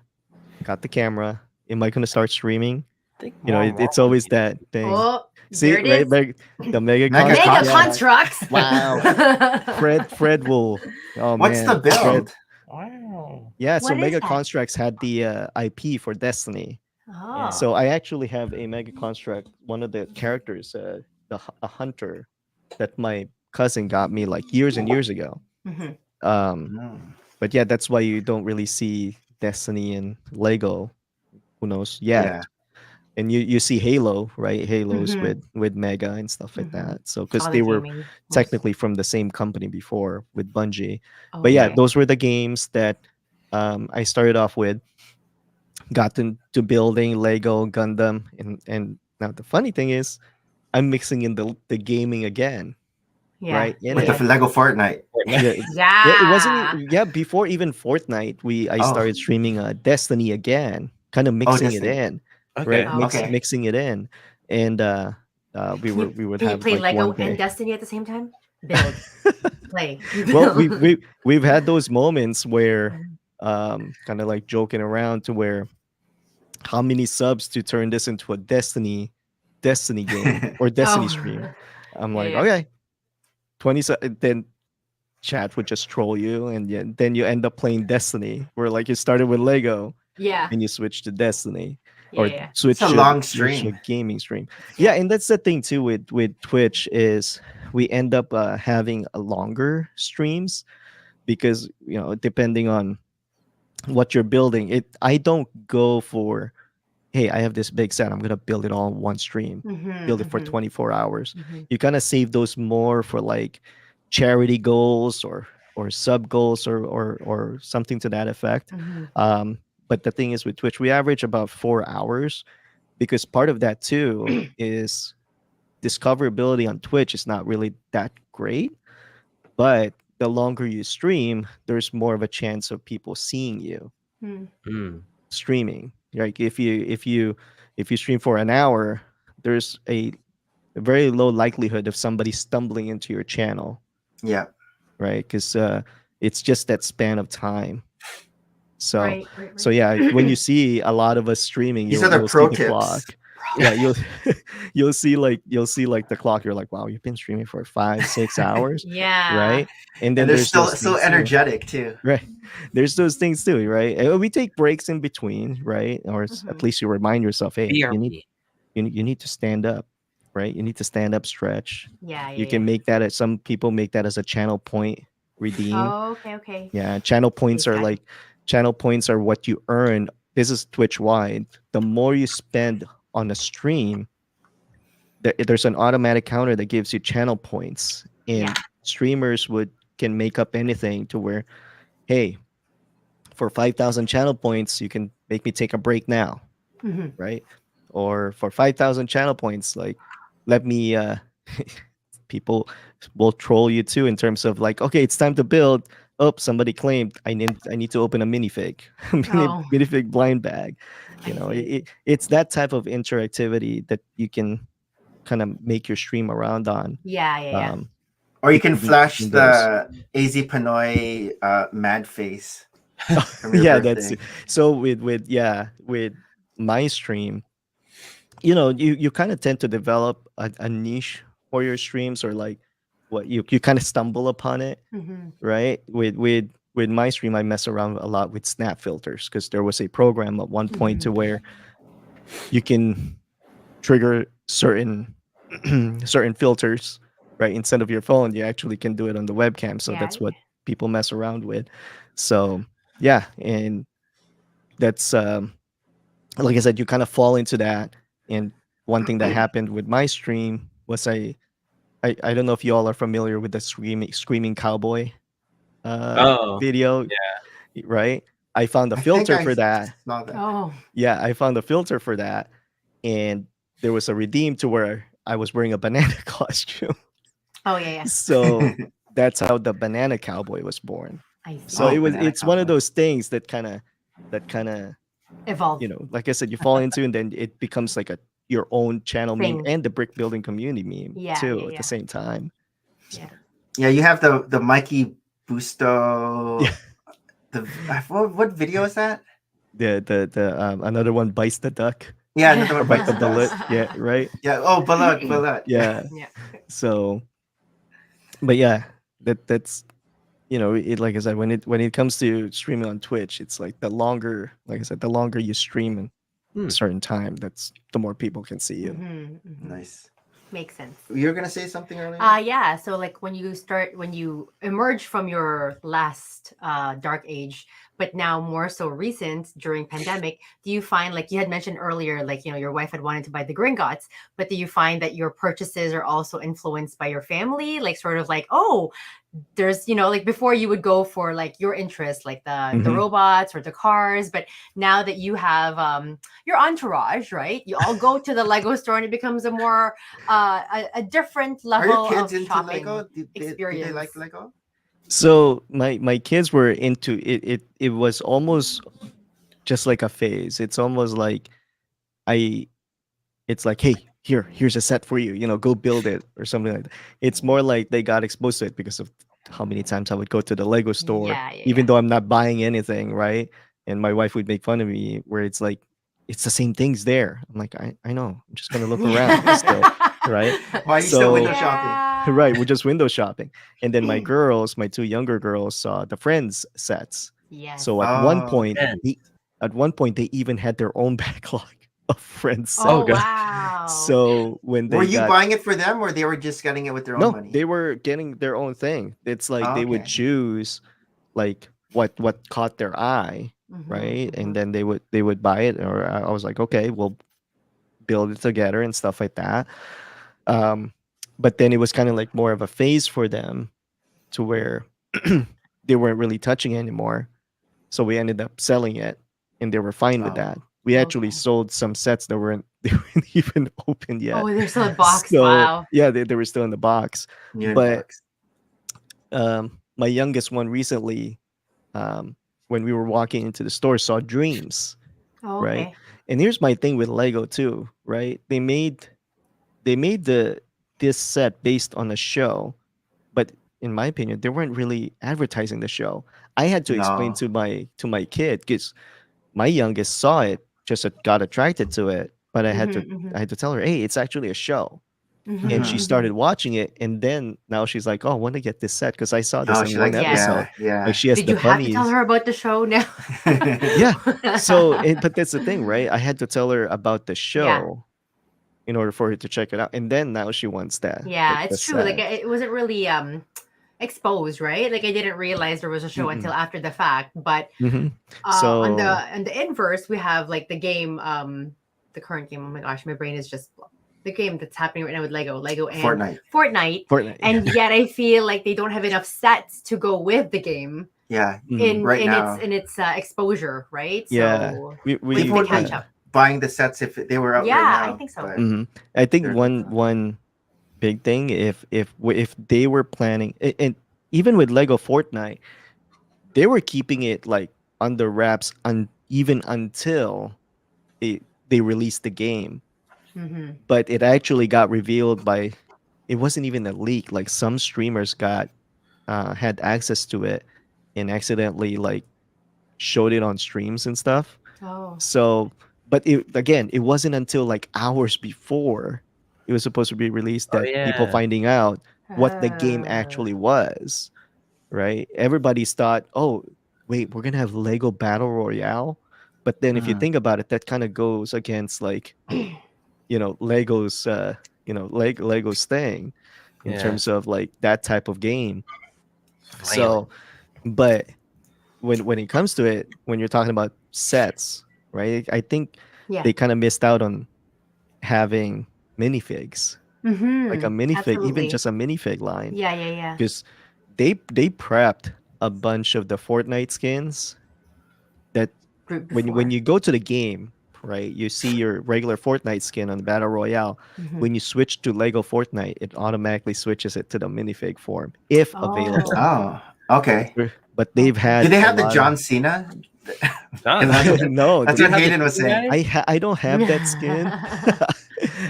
Got the camera. Am I going to start streaming? I think It's always that thing. Oh, See, there it right? is. The mega Mega Mega construct. Yeah. constructs. Wow. Fred will. Oh What's man. the build? Wow. Yeah. So What is Mega that? Constructs had the IP for Destiny. Oh. So I actually have a Mega Construct. One of the characters, a hunter, that my cousin got me like years and years ago. Mhm. Mm. But yeah, that's why you don't really see Destiny and Lego. Who knows yet? Yeah. And you see Halo, right? Halos Mhm. with Mega and stuff like Mhm. that. So because All they the were gaming. technically from the same company before with Bungie. Oh, But yeah, okay. those were the games that I started off with. Got into building Lego, Gundam, and now the funny thing is, I'm mixing in the gaming again, Yeah. right? In With it, the Lego Fortnite. yeah, it wasn't. Yeah, before even Fortnite, I Oh. started streaming Destiny again, kind of mixing it Destiny. in, Okay. right? Oh, okay. Mixing it in, and we would Can you have play like Lego one and day. Destiny at the same time? Build, play. Well, Build. we've had those moments where kind of like joking around to where how many subs to turn this into a Destiny game or Destiny Oh. stream. I'm Yeah, like, yeah. okay, 20 then chat would just troll you, and then you end up playing Destiny, where like you started with Lego Yeah. and you switch to Destiny, Yeah, or yeah. It's a long stream. gaming stream. Yeah. Yeah, and that's the thing too with Twitch is we end up having a longer streams because depending on what you're building, I don't go for, hey, I have this big set, I'm gonna build it all in one stream, build it for Mm-hmm. 24 hours. Mm-hmm. You kind of save those more for like charity goals or sub goals or something to that effect. Mm-hmm. But the thing is with Twitch, we average about 4 hours because part of that too is discoverability on Twitch is not really that great, but the longer you stream, there's more of a chance of people seeing you Mm. streaming. Like if you stream for an hour, there's a very low likelihood of somebody stumbling into your channel, Yeah. right? Because it's just that span of time. So Right. so yeah, when you see a lot of us streaming, These are the you'll see pro the tips. clock. yeah, you'll see like the clock. You're like, wow, you've been streaming for 5-6 hours, Yeah. right? And And then they're there's still those so things too, energetic too. right? There's those things too, right? And we take breaks in between, right? Or at Mhm. least you remind yourself, hey, BRB. you need to stand up, right? You need to stand up, stretch. Yeah, You yeah, can yeah. make that as some people make that as a channel point redeem. Oh, okay, okay. Yeah, channel points are Okay. like channel points are what you earn. This is Twitch wide. The more you spend on a stream, there's an automatic counter that gives you channel points, and Yeah. streamers would can make up anything to where, hey, for 5,000 channel points, you can make me take a break now, Hmm. right? Or for 5,000 channel points, like let me people will troll you too in terms of like, okay, it's time to build. Oh, somebody claimed I need to open a minifig, Oh, minifig blind bag. I You know, see. it's that type of interactivity that you can kind of make your stream around on. Yeah, yeah, yeah. Or you can flash between those. the AZ Pinoy mad face from your Yeah, that's birthday. so with my stream, you know, you kind of tend to develop a niche for your streams, or like what you kind of stumble upon it, Hmm. right? With my stream, I mess around a lot with snap filters because there was a program at one point to Hmm. where you can trigger certain certain filters, right? Instead of your phone, you actually can do it on the webcam. So Yeah. that's what people mess around with. So yeah, and that's like I said, you kind of fall into that. And one thing that happened with my stream was I don't know if you all are familiar with the screaming cowboy Oh, video, right? I found a I think filter I for that. saw that. Oh, Yeah, I found a filter for that, and there was a redeem to where I was wearing a banana costume. oh, yeah, yeah. So that's how the banana cowboy was born. I see. So Oh, banana it's one of cowboy. those things that kind of Evolve you know, like I said, you fall into, and then it becomes like a your own channel meme thing. and the brick building community meme Yeah, too yeah, at the yeah. same time. Yeah. Yeah, you have the Mikey Yeah. Busto. What video is that? The another one bites the duck Yeah, another or one bite bites the the dust. bullet. Yeah, right. Yeah. Oh, balut. Yeah. Yeah. So, but yeah, that's you know, it like I said, when it comes to streaming on Twitch, it's like the longer, like I said, the longer you stream in Hmm. a certain time, that's the more people can see you. Hmm. Hmm. Nice. Makes sense. You were gonna say something earlier? Yeah. So like when you emerge from your last dark age, but now more so recent during pandemic, do you find, like you had mentioned earlier, like, you know, your wife had wanted to buy the Gringotts, but do you find that your purchases are also influenced by your family? Like sort of like, oh, there's, you know, like before you would go for like your interest, like the Mhm. robots or the cars, but now that you have your entourage, right? You all go to the Lego store and it becomes a more a different Are your level kids of into shopping Lego? Do they experience. like Lego? So my kids were into it. It was almost just like a phase. It's almost like I it's like, hey, here's a set for you, you know, go build it or something like that. It's more like they got exposed to it because of how many times I would go to the Lego store, Yeah, yeah, even yeah. though I'm not buying anything, right? And my wife would make fun of me where it's like, it's the same things there. I'm like, I know, I'm just gonna look around still, right? Why are you still window So shopping? right, we're just window shopping. And then my two younger girls saw the Friends sets. Yes. So Oh, man. at one point they even had their own backlog of Friends sets. Oh, God. wow. So when were they you got buying it for them, or they were just getting it with their own no, money? they were getting their own thing. It's like Oh, they would okay. choose like what caught their eye, Mhm, right? mhm. And then they would buy it, or I was like, okay, we'll build it together and stuff like that. Um, but then it was kind of like more of a phase for them to where they weren't really touching anymore. So we ended up selling it, and they were fine with Oh. that. We actually Okay. sold some sets that weren't they weren't even opened yet. Oh, they're still boxed. So Wow. yeah, they were still in the box. New in But box. my youngest one recently, when we were walking into the store, saw Dreams, Oh, right? okay. And here's my thing with Lego too, right? They made this set based on a show, but in my opinion, they weren't really advertising the show. I had to explain No. to my kid because my youngest saw it, just got attracted to it, but Mhm, I had to tell her, hey, it's actually a show. mhm, And she Mhm. started watching it, and then now she's like, oh, I want to get this set because I saw this Oh, in she one likes. episode. Yeah, Like she has Did the you have to tell bunnies. her about the show now? yeah. Yeah. So, but that's the thing, right? I had to tell her about the Yeah. show in order for her to check it out, and then now she wants that. Yeah, The it's true. Like set. it wasn't really exposed, right? Like I didn't realize there was a show until Mm-mm. after the fact. But Mhm. on So the inverse, we have like the game, the current game. Oh my gosh, my brain is just the game that's happening right now with Lego and Fortnite. Fortnite. Fortnite. And yet I feel like they don't have enough sets to go with the game Yeah. Mhm. Right in now. its exposure, right? Yeah, So we when's People the would be catch up? buying the sets if they were out right Yeah, I now. think so. But I think they're one big thing, if they were planning, and even with Lego Fortnite, they were keeping it like under wraps even until they released the game. Mm-hmm. But it actually got revealed by, it wasn't even a leak. Like some streamers got had access to it and accidentally like showed it on streams and stuff. Oh. So, but it wasn't until like hours before it was supposed to be released Oh that people yeah. finding out what the game Uh, actually was, right? Everybody's thought, oh, wait, we're gonna have Lego Battle Royale. But then if you Mhm. think about it, that kind of goes against like, Lego's Lego's thing in Yeah. terms of like that type of game. Flailing. So, but when it comes to it, when you're talking about sets, right? I think yeah. they kind of missed out on having minifigs, like a Mm-hmm. minifig, even Absolutely. just a minifig line, Yeah. because they prepped a bunch of the Fortnite skins that when Before. you go to the game, right, you see your regular Fortnite skin on the Battle Royale. Mhm. When you switch to Lego Fortnite, it automatically switches it to the minifig form if available. Oh, okay. But they've Okay. Do had they a have the lot John of Cena? John, That's what, no. that's do you what have the Hayden was chicken saying. guy? I don't have that skin.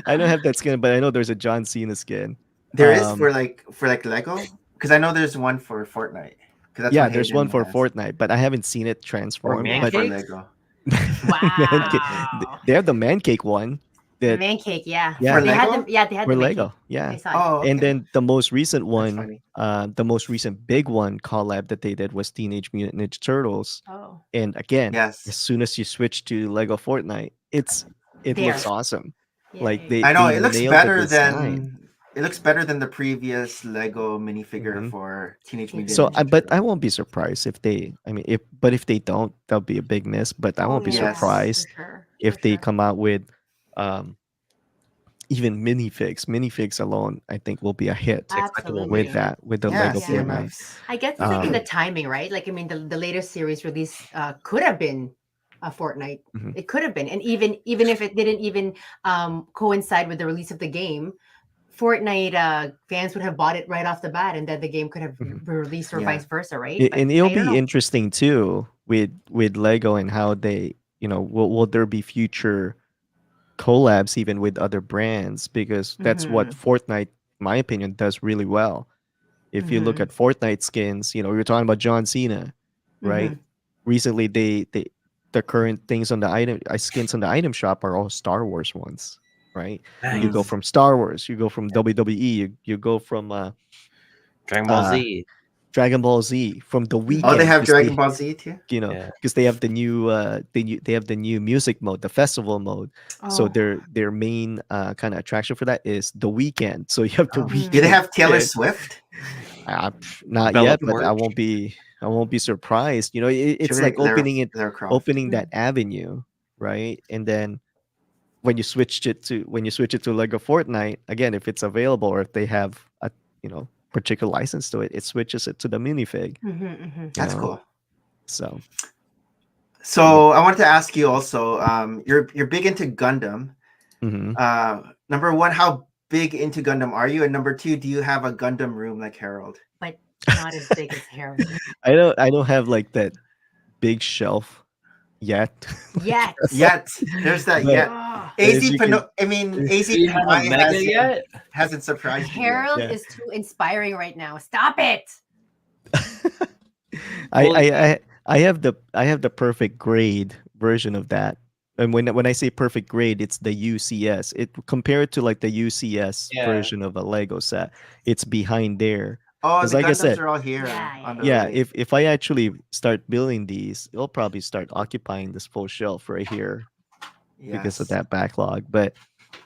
I don't have that skin, but I know there's a John Cena skin. There is Um, for Lego, because I know there's one for Fortnite. Because that's yeah, what there's one Hayden for has. Fortnite, but I haven't seen it Or transform. man one But for cakes? Lego. man cake, Wow. they have the man cake one The that man cake, yeah. Yeah. For They had Lego? them. Yeah, they had for the man cake. Lego. Yeah. I saw it. Oh, okay. And then the most recent That's one, funny. the most recent big one collab that they did was Teenage Mutant Ninja Turtles. Oh, And again, Yes. as soon as you switch to Lego Fortnite, it there. looks awesome. Yeah, Like yeah. I know they it looks nailed the better design. than the previous Lego minifigure Mhm. for Teenage So, Mutant So, Ninja but I Turtles. won't be surprised if if they don't, that'll be a big miss. But I Oh won't be yeah, Yes. surprised for sure. if For they sure. come out with, even minifigs. Minifigs alone, I think, will be a hit Absolutely. with that, with the Yeah, Lego Yeah. Fortnite. CMFs. I guess it's like in the Um, timing, right? Like I mean, the latest series release could have been a Fortnite. Mhm. It could have been, and even if it didn't even coincide with the release of the game, Fortnite fans would have bought it right off the bat, and then the game could have Mhm. been released or Yeah. vice versa, right? But And it'll I don't be know. interesting too with Lego and how they, will there be future collabs even with other brands, because that's what Mhm. Fortnite, in my opinion, does really well. If you look Mhm. at Fortnite skins, we were talking about John Cena, right? Mhm. Recently, the current things on the skins on the item shop are all Star Wars ones, right? You go Nice. from Star Wars, you go from WWE, you go from Dragon Ball uh, Z. Dragon Ball Z, from The Oh, they Weeknd, have 'cause Dragon Ball Z too? Yeah. because they have the new they have the new music mode, the festival mode. So Oh. their main kind of attraction for that is The Weeknd. So you have The Oh. Mm. Do they Weeknd have Taylor skin. Swift? Not Bella yet, but Poarch. I won't be surprised. It's Should like we Lara, opening Lara Croft? opening that avenue, right? And then when you switch it to Lego Fortnite, again, if it's available or if they have a particular license to it, it switches it to the minifig. Mhm. Mhm. That's know? cool. So So I wanted to ask you also, you're big into Gundam. mhm. Number one, how big into Gundam are you? And number two, do you have a Gundam room like Harold? But not as big as Harold. I don't have like that big shelf yet. Yet. Yet there's that But- yet. Oh, as AZ you can- Pino- I mean AZ Do you have a Pinoy mega yet? hasn't surprised you yet. Harold Yeah. is too inspiring right now. Stop it. I have the perfect grade version of that. And when I say perfect grade, it's the UCS. It compared to like the UCS Yeah. version of a Lego set. It's behind there. Oh, Because the like I Gundams said, are all here Yeah, on the yeah, yeah, right. if I actually start building these, it'll probably start occupying this full shelf right here because of Yes. that backlog. But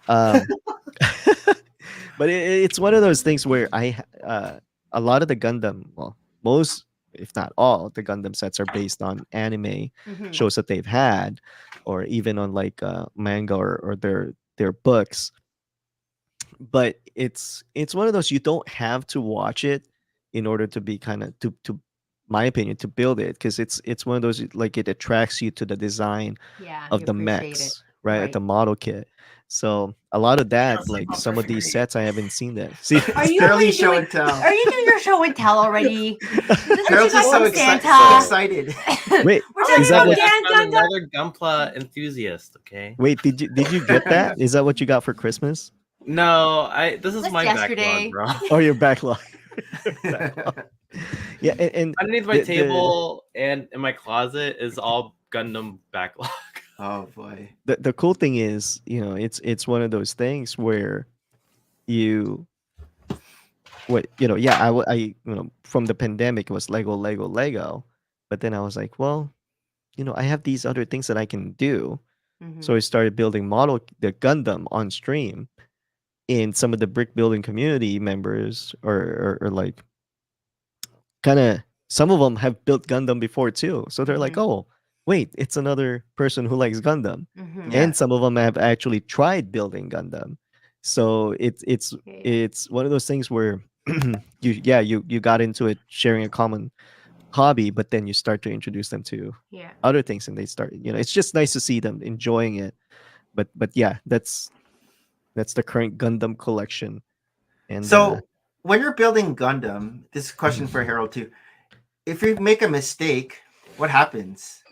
um but it's one of those things where a lot of the Gundam, well, most if not all the Gundam sets are based on anime Mhm. shows that they've had, or even on like manga or their books. But it's one of those you don't have to watch it in order to be kind of to my opinion to build it, because it's one of those like it attracts you to the design Yeah, you of the appreciate it. mechs, right? At Right. the model kit. So a lot of that, Feels like like some of perfect these grade. sets, I haven't seen that. See, Are It's you barely already show doing? and tell. Are you doing your show and tell already? Is this what you Harold's got just so from so Santa? excited. wait, We're Oh, is talking that about what? I found Gundam. another Gunpla enthusiast. Okay. Wait, did you get that? Is that what you got for Christmas? No, this is Just my yesterday. backlog, bro. Or your backlog? Backlog. Yeah, and Underneath my the table and in my closet is all Gundam backlog. Oh boy. the cool thing is, it's one of those things where you yeah, from the pandemic it was Lego, Lego, Lego, but then I was like, well, I have these other things that I can do. So I Mhm. started building the Gundam on stream, and some of the brick building community members or like kind of some of them have built Gundam before too. So they're like, Mhm. "Oh, wait, it's another person who likes Gundam." Mhm. Yeah. And some of them have actually tried building Gundam. So Okay. it's one of those things where you got into it sharing a common hobby, but then you start to introduce them to Yeah. other things, and they start, it's just nice to see them enjoying it. But yeah, that's the current Gundam collection. And So when you're building Gundam, this is a question for Harold too. If you make a mistake, what happens?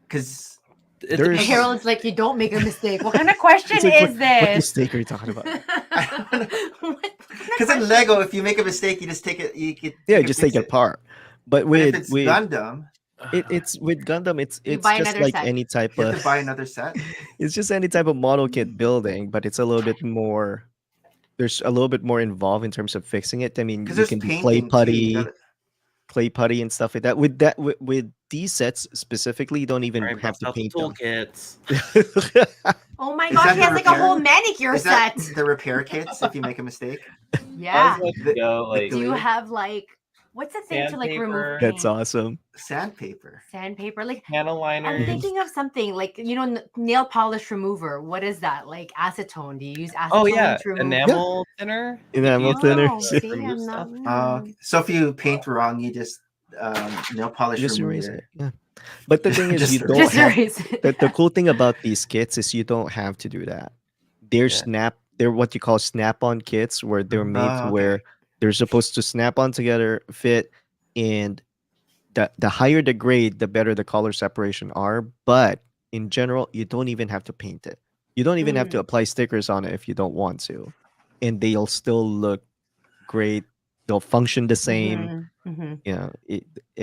Because It there's depends on Harold's like, you don't make a mistake. What kind of question it's like, is what this? mistake are you talking about? I don't know. What kind of Because in question? Lego, if you make a mistake, you just take it. You could Yeah, you could just take fix it it. apart. But But if with it's Gundam, it's with Gundam, You it's buy just another like set. any type you have of to buy another set. it's just any type of model kit building, but it's a little bit more there's a little bit more involved in terms of fixing it. I mean, Because you there's can do painting too. You got clay putty and stuff like that. With these sets specifically, you don't even All right, have bust to out the paint them. toolkits. Oh my Is gosh, that he the has like a whole repair? manicure Is that set. the repair kits if you make a mistake? Yeah. How's it The- go? the Like Do you glue? have like what's the thing to like remove Sandpaper. That's paint? awesome. Sandpaper. Sandpaper. Like Panel I'm liners. thinking of something like nail polish remover. What is that? Like acetone. Do you use acetone Oh yeah, to remove? enamel thinner. You can Enamel use that thinner. Oh, to see, remove I'm not. stuff. Okay. So if you paint wrong, you just nail polish Just erase remover. it. Yeah. But the thing is, Just you erase don't Just have erase it. the cool thing about these kits is you don't have to do that. Yeah. They're what you call snap-on kits, where they're made to Oh, okay. where they're supposed to snap on together, fit, and the higher the grade, the better the color separation are. But in general, you don't even have to paint it. You don't even have to Mm. apply stickers on it if you don't want to, and they'll still look great. They'll function the same. Mhm, mhm. You know,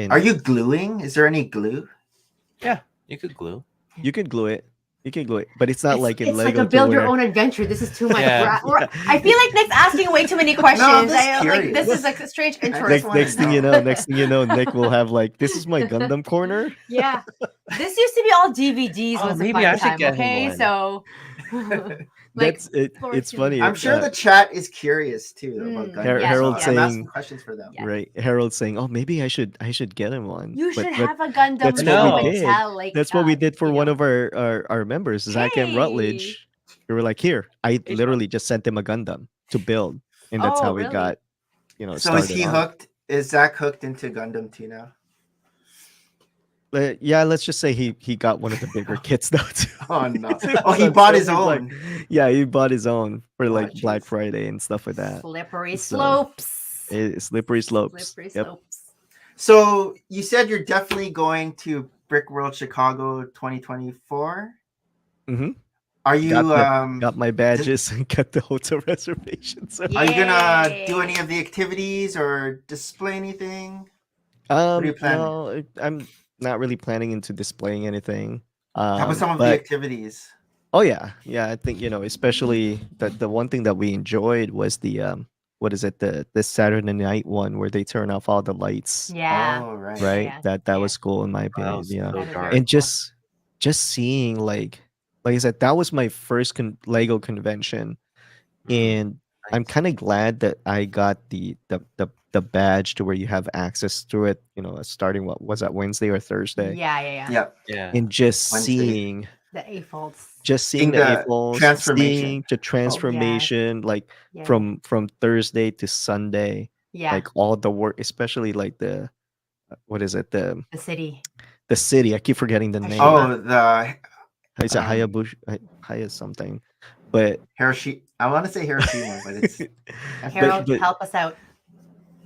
Are and you gluing? Is there any glue? Yeah, you could glue. you can glue it. You can glue it, but it's not like in It's like Lego a to build your where own adventure. This is too much. Yeah. I feel like Nick's asking way too many questions. I'm just I like this curious. is like a strange I interest just next one. wanna know. next thing you know, Nick will have like, this is my Gundam corner. Yeah. This used to be all DVDs Oh, once maybe upon I a should time, get him okay? one. So like That's it. floor It's ceiling. funny. I'm sure the chat is curious too about Mm, Gundam. yes, Harold yes. I'm saying, asking questions for them. Yeah. right? Harold saying, "Oh, maybe I should get him one." You should But have a Gundam that's what we show and did. tell, like that's what we did for you one know. of our members, Zach M. Hey. Rutledge. We were like, "Here, I Hey, literally just sent him a Gundam to build," and that's Oh, how we really? got So is started he on it. hooked? Is Zach hooked into Gundam too now? But yeah, let's just say he got one of the bigger kits now too. Oh no! So Oh, he I'm bought sure his he's like, own. yeah, he bought his own for Oh, like Black jeez. Friday and stuff like that. Slippery So, slopes. Slippery slopes. Slippery Yep. slopes. So you said you're definitely going to Brick World Chicago 2024. Mm-hmm. Are you Got my badges and got the hotel reservations. So. are you gonna do Yay. any of the activities or display anything? What are you planning? No, I'm not really planning into displaying anything. How about some of the But activities? oh yeah, yeah. I think especially the one thing that we enjoyed was the what is it, the Saturday night one where they turn off all the lights, Yeah. Oh, right. right? Yeah. That Yeah. was cool in my Wow, opinion. Yeah, so That is dark. very and cool. just seeing like I said, that was my first Lego convention, and I'm Nice. kind of glad that I got the badge to where you have access to it. Starting what was that, Wednesday or Thursday, Yeah. Yeah. Yeah. Yep. Yeah. and just Wednesday. seeing The A faults. Seeing the the AFOs, transformation. seeing the Yes. transformation, like Yeah. from Thursday to Sunday, Yeah. like all the work, especially like the what is it, The city. the city. I keep forgetting the name. Hashima. Oh, the Is it Hayabusa? Haya something, but Hiroshima. I want to say Hiroshima, but it's Harold, but help us out.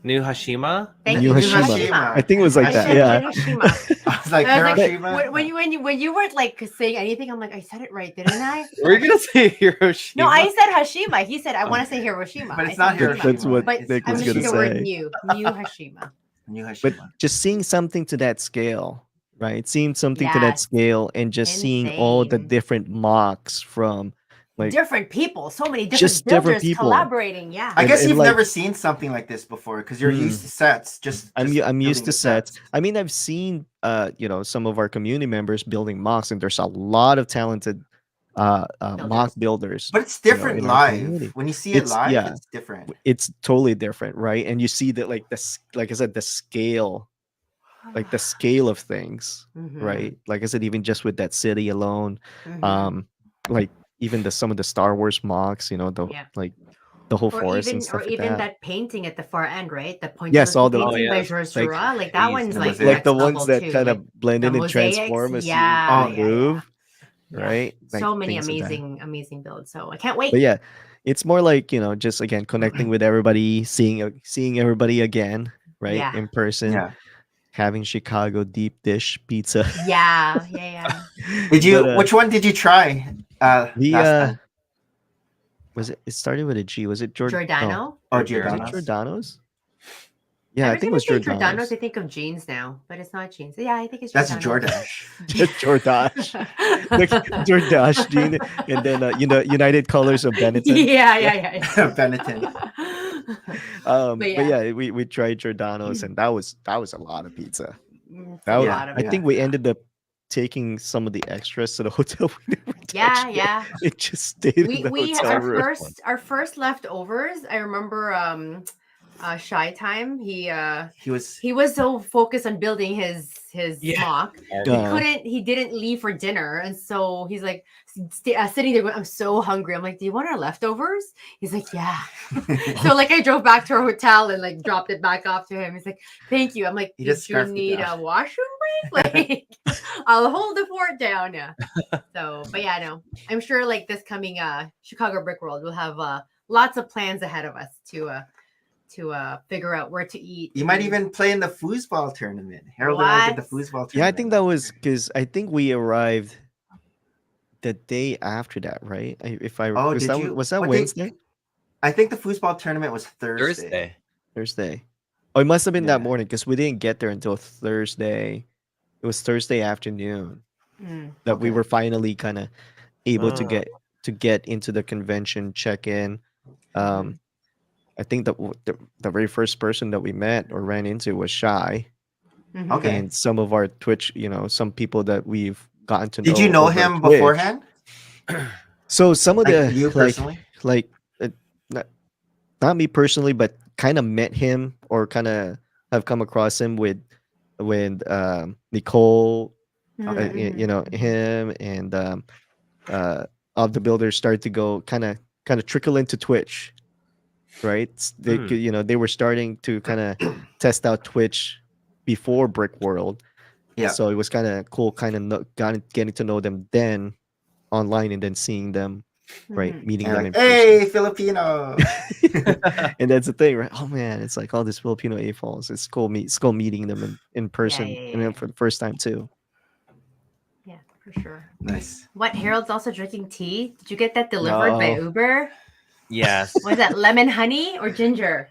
New Hashima? Thank New you. Hashima. I think it was like I that. said Yeah. Hiroshima. I was like I was like, Hiroshima. when you weren't like saying anything, I'm like, I said it right, didn't I? Were you gonna say Hiroshima? No, I said Hashima. He said I want to say Hiroshima. But it's I not said Hiroshima. That's what But It's Nick I'm was using gonna the word say. new Hashima. New But Hashima. just seeing something to that scale, right? Seeing something to that Yes. scale, and just seeing all the Insane. different mocks from like Different people, so many different just different builders people. collaborating. Yeah. I guess and you've like never seen something like this before because you're used to sets. Just I'm just I'm used building to the sets. I mean, I've seen some of our community members building mocks, and there's a lot of talented mock builders. But it's different in our live. community. When you see it It's live, it's different. it's totally different, right? And you see that like I said, the scale, like the scale of things, Mhm. right? Like I said, even just with that city alone, Mhm. like even some of the Star Wars mocks, Yeah. like the whole Or forest and even stuff like that. that painting at the far end, right? The Yes, all pointillistic the painting by yes. Georges like Seurat. Like that one's The like mosaic. like the next ones level that too. kind Like of blend the in and mosaics. transform as Yeah, you yeah, move, yeah. right? Like So many things like that. amazing builds. So I can't wait. But yeah, it's more like just again connecting with everybody, seeing everybody again, right, Yeah. in person, Yeah. having Chicago deep dish pizza. Yeah, yeah. Did you? But, Which one did you try? the Last time. was it? It started with a G. Was it Giordano? Oh, Was it Giordano's. Giordano's? Yeah, I Every think time it was I say Giordano's, Giordano's. I think of jeans now, but it's not jeans. Yeah, I think it's That's Giordano's. Jordache. Jordache. Like Jordache jean, and then United Colors of Benetton. Yeah. Benetton. But yeah, we tried Giordano's, and that was a lot of pizza. It's That a was, lot of I think we ended up taking some of the extras to the hotel. We never touched it. Yeah. It just stayed in the We hotel room. our first leftovers. I remember Shy Time. He was so focused on building his mock. He didn't leave for dinner, and so he's like sitting there going, I'm so hungry. I'm like, do you want our leftovers? He's like, yeah. So like I drove back to our hotel and like dropped it back off to him. He's like, thank you. I'm like, did you need a washroom break? Like I'll hold the fort down. Yeah. So but yeah, no, I'm sure like this coming Chicago Brick World we'll have lots of plans ahead of us to figure out where to eat. You might even play in the foosball tournament. Harold and I did the foosball tournament. Yeah, I think that was because I think we arrived the day after that, right? Was that Wednesday? I think the foosball tournament was Thursday. Oh, it must have been that morning because we didn't get there until Thursday. It was Thursday afternoon that we were finally kind of able to get into the convention, check in. I think the very first person that we met or ran into was Shy. Okay. And some of our Twitch, some people that we've gotten to know. Did you know him beforehand? So some of the you personally, not me personally, but kind of met him or kind of have come across him with Nicole, him and of the builders started to go kind of trickle into Twitch, right? They were starting to kind of test out Twitch before Brick World. Yeah. So it was kind of cool, getting to know them then online and then seeing them, right? Meeting them in person. Hey, Filipino. And that's the thing, right? Oh man, it's like all these Filipino AFOs. It's cool meeting them in person and then for the first time too. Yeah, for sure. Nice. What, Harold's also drinking tea? Did you get that delivered by Uber? Yes. Was that lemon honey or ginger?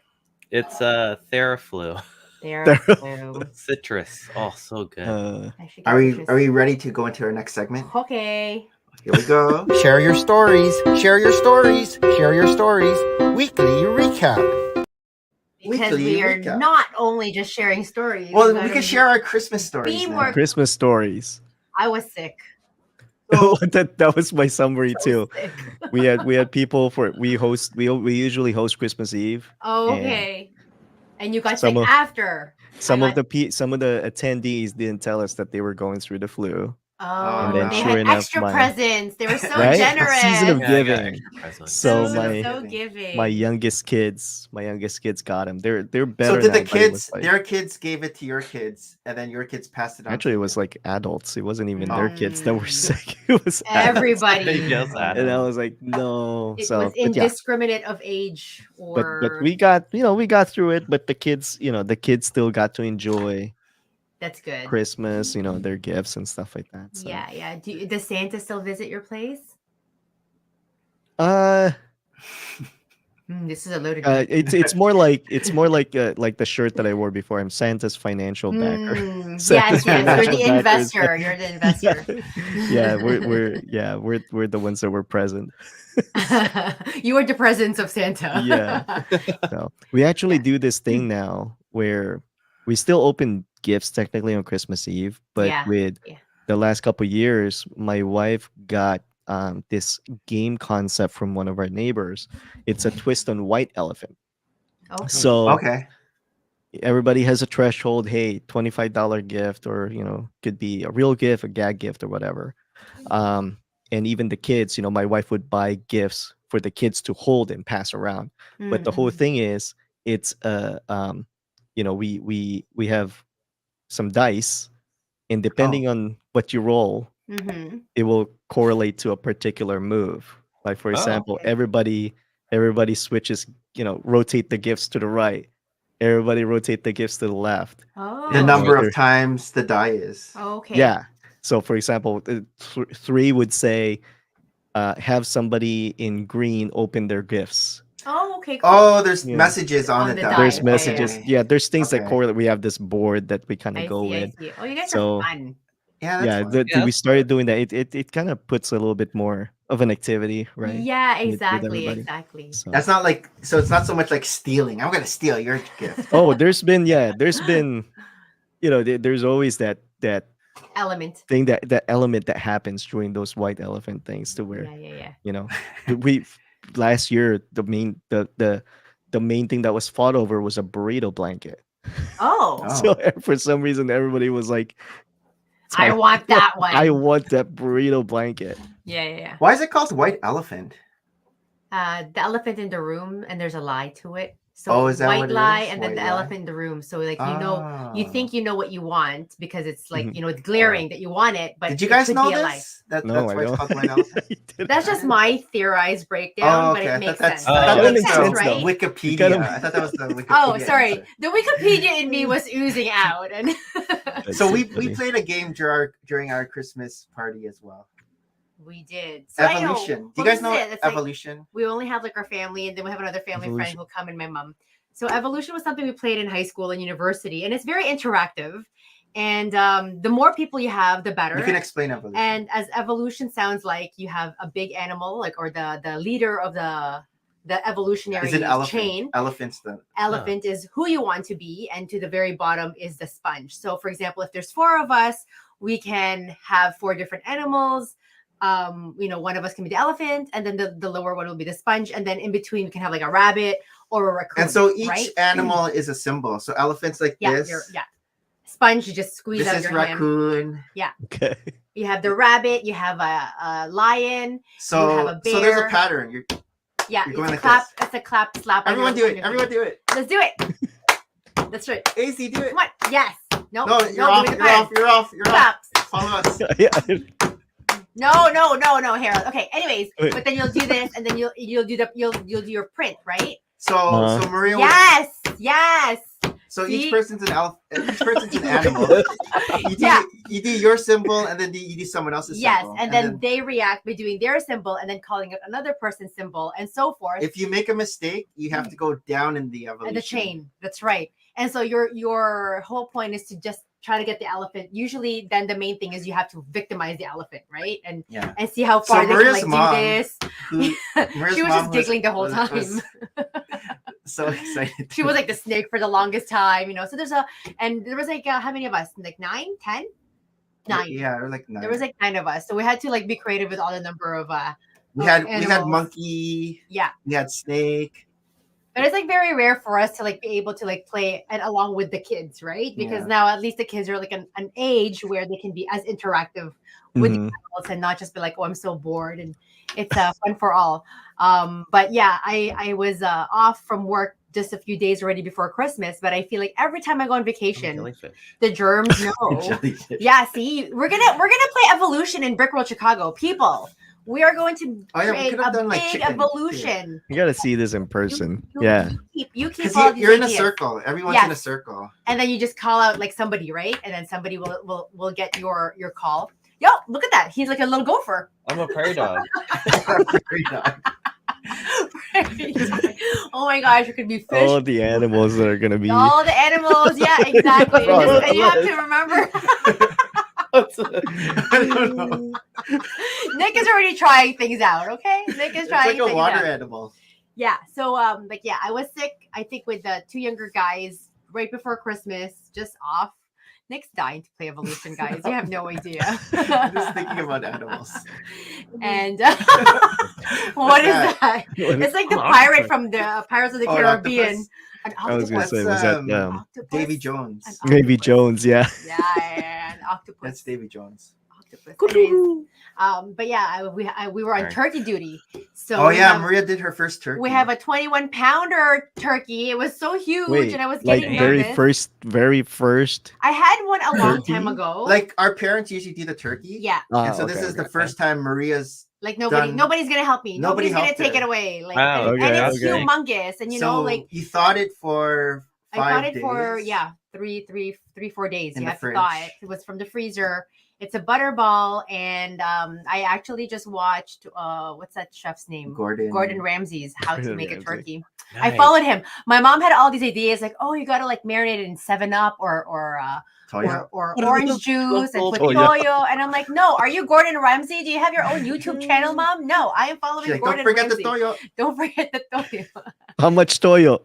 It's Theraflu. There. The citrus. Oh, so good. I should Are get we citrus. are we ready to go into our next segment? Okay. Here we go. Share your stories. Share your stories. Share your stories. Weekly recap. Because Weekly we are recap. not only just sharing stories. Well, we gotta can share our Christmas stories. Be now. more- Christmas stories. I was sick. So, that was my summary So too. sick. We had people we usually host Christmas Eve. Oh, okay. And you got Some sick of- after. Some I of the attendees didn't tell us that they were going through the flu. Oh, And then they sure had enough, extra my- presents. They were so Right? generous. Season of Yeah, I got giving. extra presents. So Season of my so giving. giving. my youngest kids got them. They're better so did now. the but it was kids? like- Their kids gave it to your kids, and then your kids passed it on. Actually, to it was you. like adults. It wasn't even their kids that were Mm. sick. It was adults. Everybody. Yes, And I Adam. was like, no. It So, was but yeah. indiscriminate of age or But we got through it. But the kids still got to enjoy that's good. Christmas, their gifts and stuff like that. So. Yeah. Does Santa still visit your place? This is a loaded It's more like the shirt that I wore before. I'm Santa's financial backer. Yes, Santa's you're financial the backers. investor. You're the investor. Yeah, we're the ones that were present. You are the presence of Santa. Yeah. So we actually do this thing now where we still open gifts technically on Christmas Eve, but Yeah, with yeah. the last couple years, my wife got this game concept from one of our neighbors. It's a twist on white elephant. Okay. So okay. everybody has a threshold. Hey, $25 gift, or could be a real gift, a gag gift, or whatever. And even the kids, my wife would buy gifts for the kids to hold and pass around. But the whole Mhm. thing is, it's we have some dice, and depending on what you roll, Mhm. it will correlate to a particular move. Like for Oh. example, Okay. everybody switches, rotate the gifts to the right. Everybody rotate the gifts to the left. Oh. The number There- of times the die is. Okay. Yeah. So for example, 3 would say, have somebody in green open their gifts. Oh, okay. Cool. Oh, there's Yeah. messages on, On the the die. die. There's Okay. messages. Yeah, there's things that Okay. correlate. We have this board that we kind I of go see. I with. see. Oh, you guys So- are fun. Yeah, that's Yeah, fun. Yeah, we that's started doing that. It kind of puts a little bit more of an activity, right? Yeah, with exactly. everybody. Exactly. So. That's not like, so it's not so much like stealing. I'm gonna steal your gift. Oh, there's been there's always that Element. thing, that element that happens during those white elephant things, to where Yeah. we last year the main thing that was fought over was a burrito blanket. Oh, So for some reason everybody was like, I want that one. I want that burrito blanket. Yeah. Why is it called white elephant? The elephant in the room, and there's a lie to it. So Is that white what it lie, is? and then White the lie? elephant in the room. So like you think Ah. you know what you want because it's like Mhm. it's glaring that you want it. But Did you it guys could know be a lie. this? That's No, why I it's don't. called white elephant. I didn't. That's just my theorized breakdown, but okay. it I makes thought that's, sense. Oh, I thought that that makes was sense, the right? Wikipedia. Kind of- I thought that was the Wikipedia. Oh, sorry. answer. The Wikipedia in me was oozing out, and That's So so we funny. played a game during our Christmas party as well. we did. So I know- Evolution. Do well, you guys this know is it. It's like- Evolution? we only have like our family, and then we have another family friend Evolution. who'll come, and my mom. So evolution was something we played in high school and university, and it's very interactive. And the more people you have, the better. You can explain evolution. And as evolution sounds like, you have a big animal, like or the leader of the evolutionary Is it elephant? chain. Elephant's the Elephant is who you want to be, and to the very bottom is the sponge. So, for example, if there's 4 of us, we can have 4 different animals. One of us can be the elephant, and then the lower one will be the sponge, and then in between we can have like a rabbit or a raccoon. and so each right? animal is a symbol. So elephant's like this. Sponge, you just squeeze This out is your hand. raccoon. Okay. You have the rabbit. You have a lion. So have a so there's a bear. pattern. You're Yeah, You're going it's a like clap. It's a clap, slap. on everyone your- do it. Everyone do it. Let's do it. That's right. AC, do it. Come on. Yes. No. No, you're off. do it You're off. You're off. You're off. Claps. Follow us. Yeah. No, Harold. Okay. Anyways, Wait. but then you'll do this, and then you'll do your print, right? So Uh-huh. so Maria. Yes. So See? each person's an animal. You do your symbol, and then you do someone else's symbol. and then they react by doing their symbol and then calling out another person's symbol and so forth. If you make a mistake, you have to go down in the evolution. The chain. That's right. And so your whole point is to just try to get the elephant. Usually, then the main thing is you have to victimize the elephant, right? And see how far they can like do this. She was just giggling the whole time. So excited. She was like the snake for the longest time, you know. So there was like how many of us? Like 9, 10? 9. Yeah, there were like 9. There was like 9 of us. So we had to like be creative with all the number of we had animals. monkey. Yeah. We had snake. But it's like very rare for us to like be able to like play and along with the kids, right? Because now at least the kids are like an age where they can be as interactive with the adults and not just be like, oh, I'm so bored. And it's fun for all. But yeah, I was off from work just a few days already before Christmas, but I feel like every time I go on vacation, the germs know. Yeah, see, we're gonna play Evolution in Brick World Chicago. People, we are going to create a big evolution. You gotta see this in person. You keep all these you're in a ideas. circle. Everyone's in a circle. And then you just call out like somebody, right? And then somebody will get your call. Yo, look at that. He's like a little gopher. I'm a prairie dog. Prairie dog. Oh my gosh, it could be fish. All the animals that are gonna be. All the animals, yeah, exactly. And you have to remember. I don't know. Nick is already trying things out. Okay, Nick is trying. It's like a water animal. Yeah. So I was sick. I think with the 2 younger guys right before Christmas, just off. Nick's dying to play Evolution, guys. You have no idea. I'm just thinking about animals. And what is that? It's like the pirate from the Pirates of the Caribbean. I was gonna say, was that Davy Jones? Davy Jones, yeah. Yeah, an octopus. That's Davy Jones. Anyways, but yeah, we were on turkey duty. So Maria did her first turkey. We have a 21-pounder turkey. It was so huge, and I was like getting nervous. very first. I had one a long time ago. Like our parents usually do the turkey. Yeah. And so this is the first time Maria's like nobody's gonna help me. Nobody's gonna take it away. Like and it's humongous. And so like you thought it for 5 days? I thought it for 3-4 days. You have to thaw it. It was from the freezer. It's a butterball, and I actually just watched what's that chef's name? Gordon Ramsay's How to Make a Turkey. Nice. I followed him. My mom had all these ideas like, oh, you gotta like marinate it in 7-Up or orange juice and put toyo. And I'm like, no, are you Gordon Ramsay? Do you have your own YouTube channel, Mom? No, I am following Gordon Ramsay. Don't forget the toyo. How much toyo?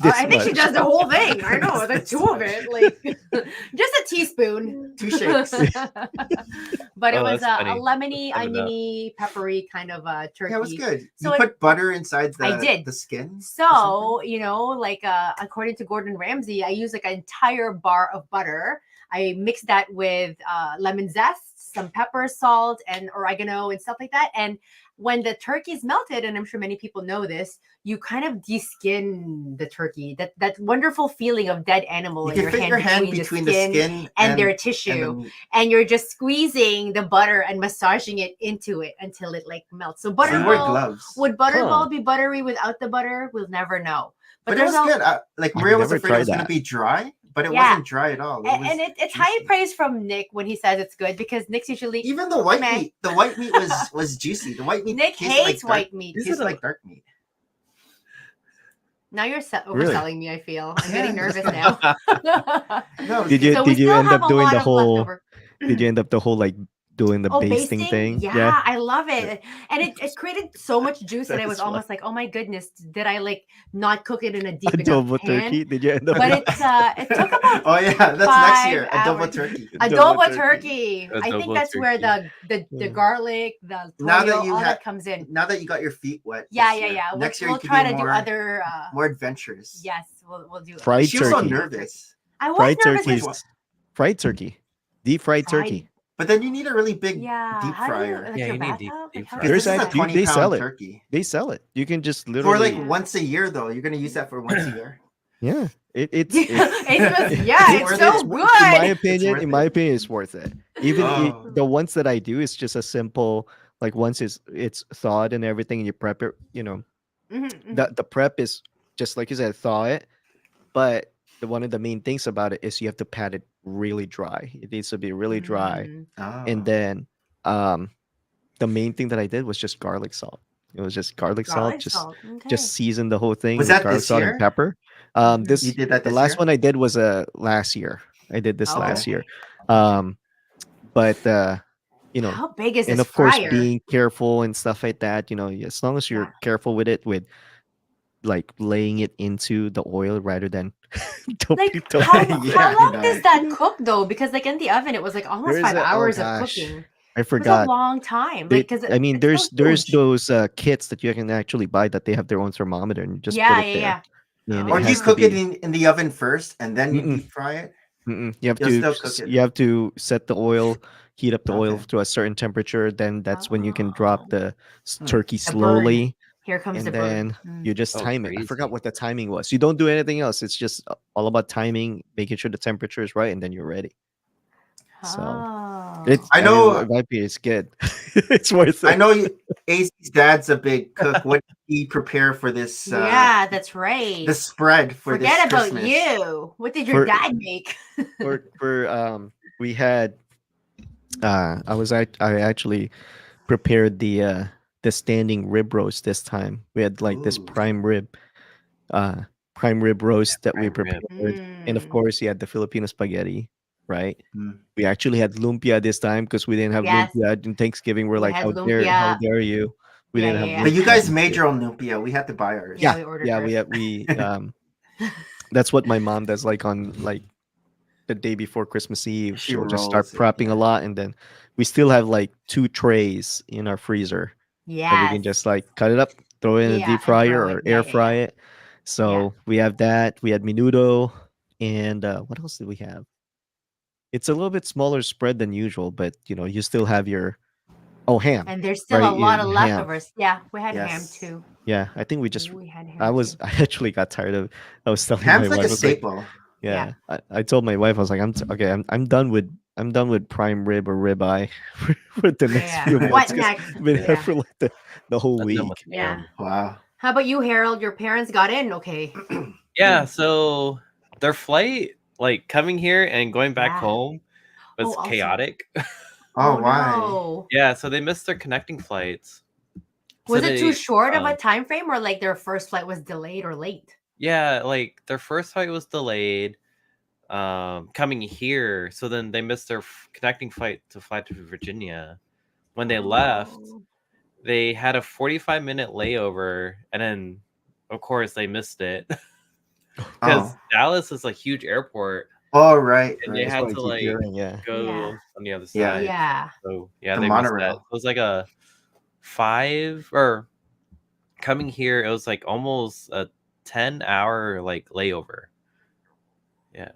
I think she does the whole thing. I know, the 2 of it, like just a teaspoon, 2 shakes. But it was a lemony, oniony, peppery kind of turkey. Yeah, it was good. So you put butter inside the skin. So like according to Gordon Ramsay, I use like an entire bar of butter. I mix that with lemon zest, some pepper, salt, and oregano and stuff like that. And when the turkey is melted, and I'm sure many people know this, you kind of de-skin the turkey. That wonderful feeling of dead animal in your hand between the skin and their tissue, and you're just squeezing the butter and massaging it into it until it like melts. So butterball, would butterball be buttery without the butter? We'll never know. But it was good. Like Maria was afraid it was going to be dry. But it wasn't dry at all. It's high praise from Nick when he says it's good, because Nick's usually even the white meat. The white meat was juicy. The white meat. Nick hates white meat. Tastes like dark meat. Now you're overselling me. I feel I'm getting nervous now. No, did you end up doing the whole? Did you end up the whole like doing the basting thing? Yeah, I love it. And it created so much juice that I was almost like, oh my goodness, did I like not cook it in a deep enough pan? Turkey? Did you end up? But it took about that's next year. Adobo turkey. Adobo turkey. I think that's where the garlic, the toyo, all that comes in. Now that you got your feet wet. Yeah. Next year we'll try to do other more adventures. Yes, we'll do it. Fried she turkey. was so nervous. I was nervous. Fried turkey. Deep fried turkey. But then you need a really big deep fryer. You need deep fryer. There's actually they sell it. Turkey. They sell it. You can just literally for like once a year though. You're gonna use that for once a year. Yeah, it's so good. In my opinion, it's worth it. Even the ones that I do, it's just a simple like once it's thawed and everything, and you prep it. The prep is just like you said, thaw it, but one of the main things about it is you have to pat it really dry. It needs to be really dry. Mm. And Oh. then the main thing that I did was just garlic salt. It was just garlic salt, Garlic salt. Okay. just season the whole thing Was with that garlic this salt and year? pepper. Mhm. This You did that the this last year? one I did was last year. I did this Oh, last Okay. year. okay. But you know, How big is and this of course fryer? being careful and stuff like that, as long as Yeah. you're careful with it, with like laying it into the oil rather than dumping Like the how oil. Yeah, how I long know. does that cook though? Because like in the oven, it was like almost There's 5 hours of gosh, cooking. I It was a forgot. long time. Like because I mean, it's so there's huge. those kits that you can actually buy that they have their own thermometer and you just put Yeah, it yeah, there, yeah. and Or it do you has to Oh, cook it be. in the oven first and then you Mm-mm, deep fry it? you have You'll to still cook it. you have to set the oil, heat up the oil Okay. to a certain temperature. Then that's when you can drop oh, the Hmm. turkey the burn. slowly, Here comes the and burn. then Mm. you just Oh, time it. I forgot crazy. what the timing was. You don't do anything else. It's just all about timing, making sure the temperature is right, and then you're ready. So Oh. I I mean, know in my opinion, it's good. It's worth I it. know AC's dad's a big cook. What did he prepare for this Yeah, that's right. the spread for this Forget about Christmas? you. What did your For dad make? we had I actually prepared the standing rib roast this time. We had like this Ooh, uh prime rib roast that we Prime rib. prepared, and of Mm. course you had the Filipino spaghetti, right? mm. We actually had lumpia this time because we didn't have Yes, lumpia in Thanksgiving. We're we like, had how lumpia. dare you? We Yeah, didn't yeah, have yeah. But you lumpia guys this made year. your own lumpia. We had to buy ours. Yeah, Yeah, we ordered yeah, ours. we that's what my mom does. Like on like the day before Christmas Eve, She she'll just start rolls it. prepping a Yeah. lot, and then we still have like 2 trays in our freezer that we Yes. can just like cut it up, throw it in a Yeah, deep and fryer throw it. or Yeah, air yeah, yeah. fry it. Yeah. So we have that. We had menudo, and what else did we have? It's a little bit smaller spread than usual, but you still have your ham, And there's still a right? lot of Ham. leftovers. Yeah, we had ham Yes. too. Yeah, I think we just. We had I ham was. too. I actually got tired of. I was telling my Ham's like wife. a I was like, staple. yeah. I told my wife I was like, okay. I'm done with. I'm done with prime rib or ribeye for the next Yeah. few Right. months What because next? I've been there Yeah. for like the whole I'm done with week. Yeah. ham. Wow. How about you, Harold? Your parents got in, okay? Yeah, so their flight, like coming here and going back Yeah. home, was Oh, also. chaotic. Oh, why? No. Yeah, so they missed their connecting flights. Was So it too they, short of a time frame, or like their first flight was delayed or late? yeah, like their first flight was delayed, coming here. So then they missed their connecting flight to fly to Virginia. When they left, Oh. they had a 45-minute layover, and then, of course, they missed it because Oh. Dallas is a huge airport, Oh, right. and they Right. That's what had I to keep like hearing. Yeah. go Yeah. on the other Yeah. side. Yeah. So yeah, The they missed that. monorail. It was like a 5 or coming here. It was like almost a 10-hour like layover. Yeah.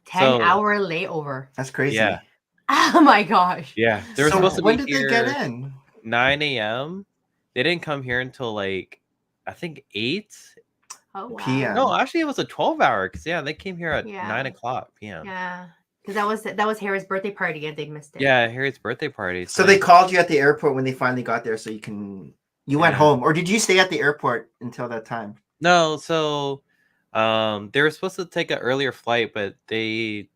10-hour layover. That's crazy. Yeah. Oh my gosh. Yeah, they were So supposed to when be did they get here in? 9 a.m. They didn't come here until like I think 8. Oh wow. PM. No, actually it was a 12-hour because they came here at Yeah. 9 o'clock p.m. Yeah. Because that was Harry's birthday party and they missed it. Yeah, Harry's birthday party. So they called you at the airport when they finally got there, so you went Yeah. home, or did you stay at the airport until that time? No, so they were supposed to take an earlier flight, but they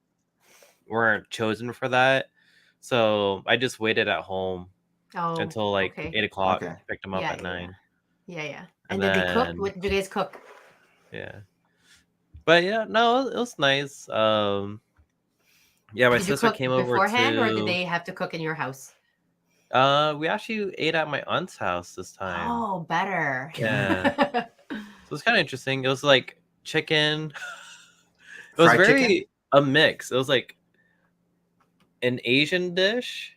weren't chosen for that. So I just waited at home Oh. until like okay. 8 o'clock. Okay. Picked them up Yeah, at yeah, 9. Yeah, yeah. And And then they cooked. then- What did you guys cook? Yeah. But yeah, no, it was nice. Yeah, my Did you sister cook came over beforehand, or to. did they have to cook in your house? We actually ate at my aunt's house this time. Oh, better. Yeah. So it's kind of interesting. It was like chicken. It was Fried very chicken? a mix. It was like an Asian dish.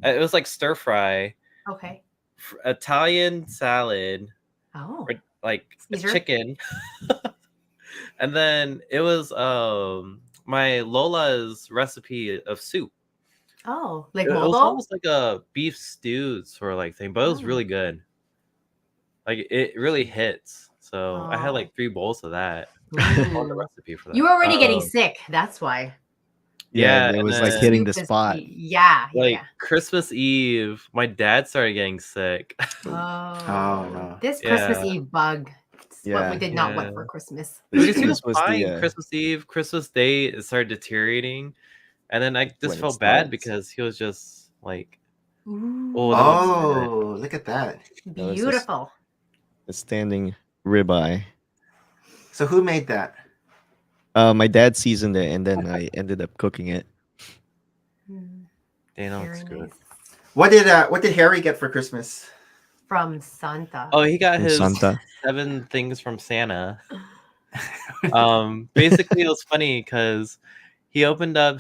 It was like stir fry, Okay. Italian salad, Oh. or like Caesar? chicken, and then it was my Lola's recipe of soup. Oh, like It was Mobo? almost like a beef stew sort of like thing, but it was Oh. really good. Like it really hits. So I had Oh. like 3 bowls of that on the Ooh. recipe for that. You were already getting Um, sick. That's why. Yeah, it and was like then- hitting the Soup is spot. key. Yeah, yeah, like yeah. Christmas Eve, my dad started getting sick. Oh, Oh, no. This Christmas Yeah. Eve bug. It's What we Yeah. did not want Yeah. for Christmas. Because he was This was fine. the Christmas Eve, Christmas Day, it started deteriorating, and then I just When it felt bad starts. because he was just like, Ooh, that looks good. Oh, look at that. That was beautiful. a standing ribeye. So who made that? My dad seasoned it, and then I ended up cooking it. Damn, Very it's good. nice. What did Harry get for Christmas? From Santa. Oh, he got From his Santa. 7 things from Santa. Basically, it was funny because he opened up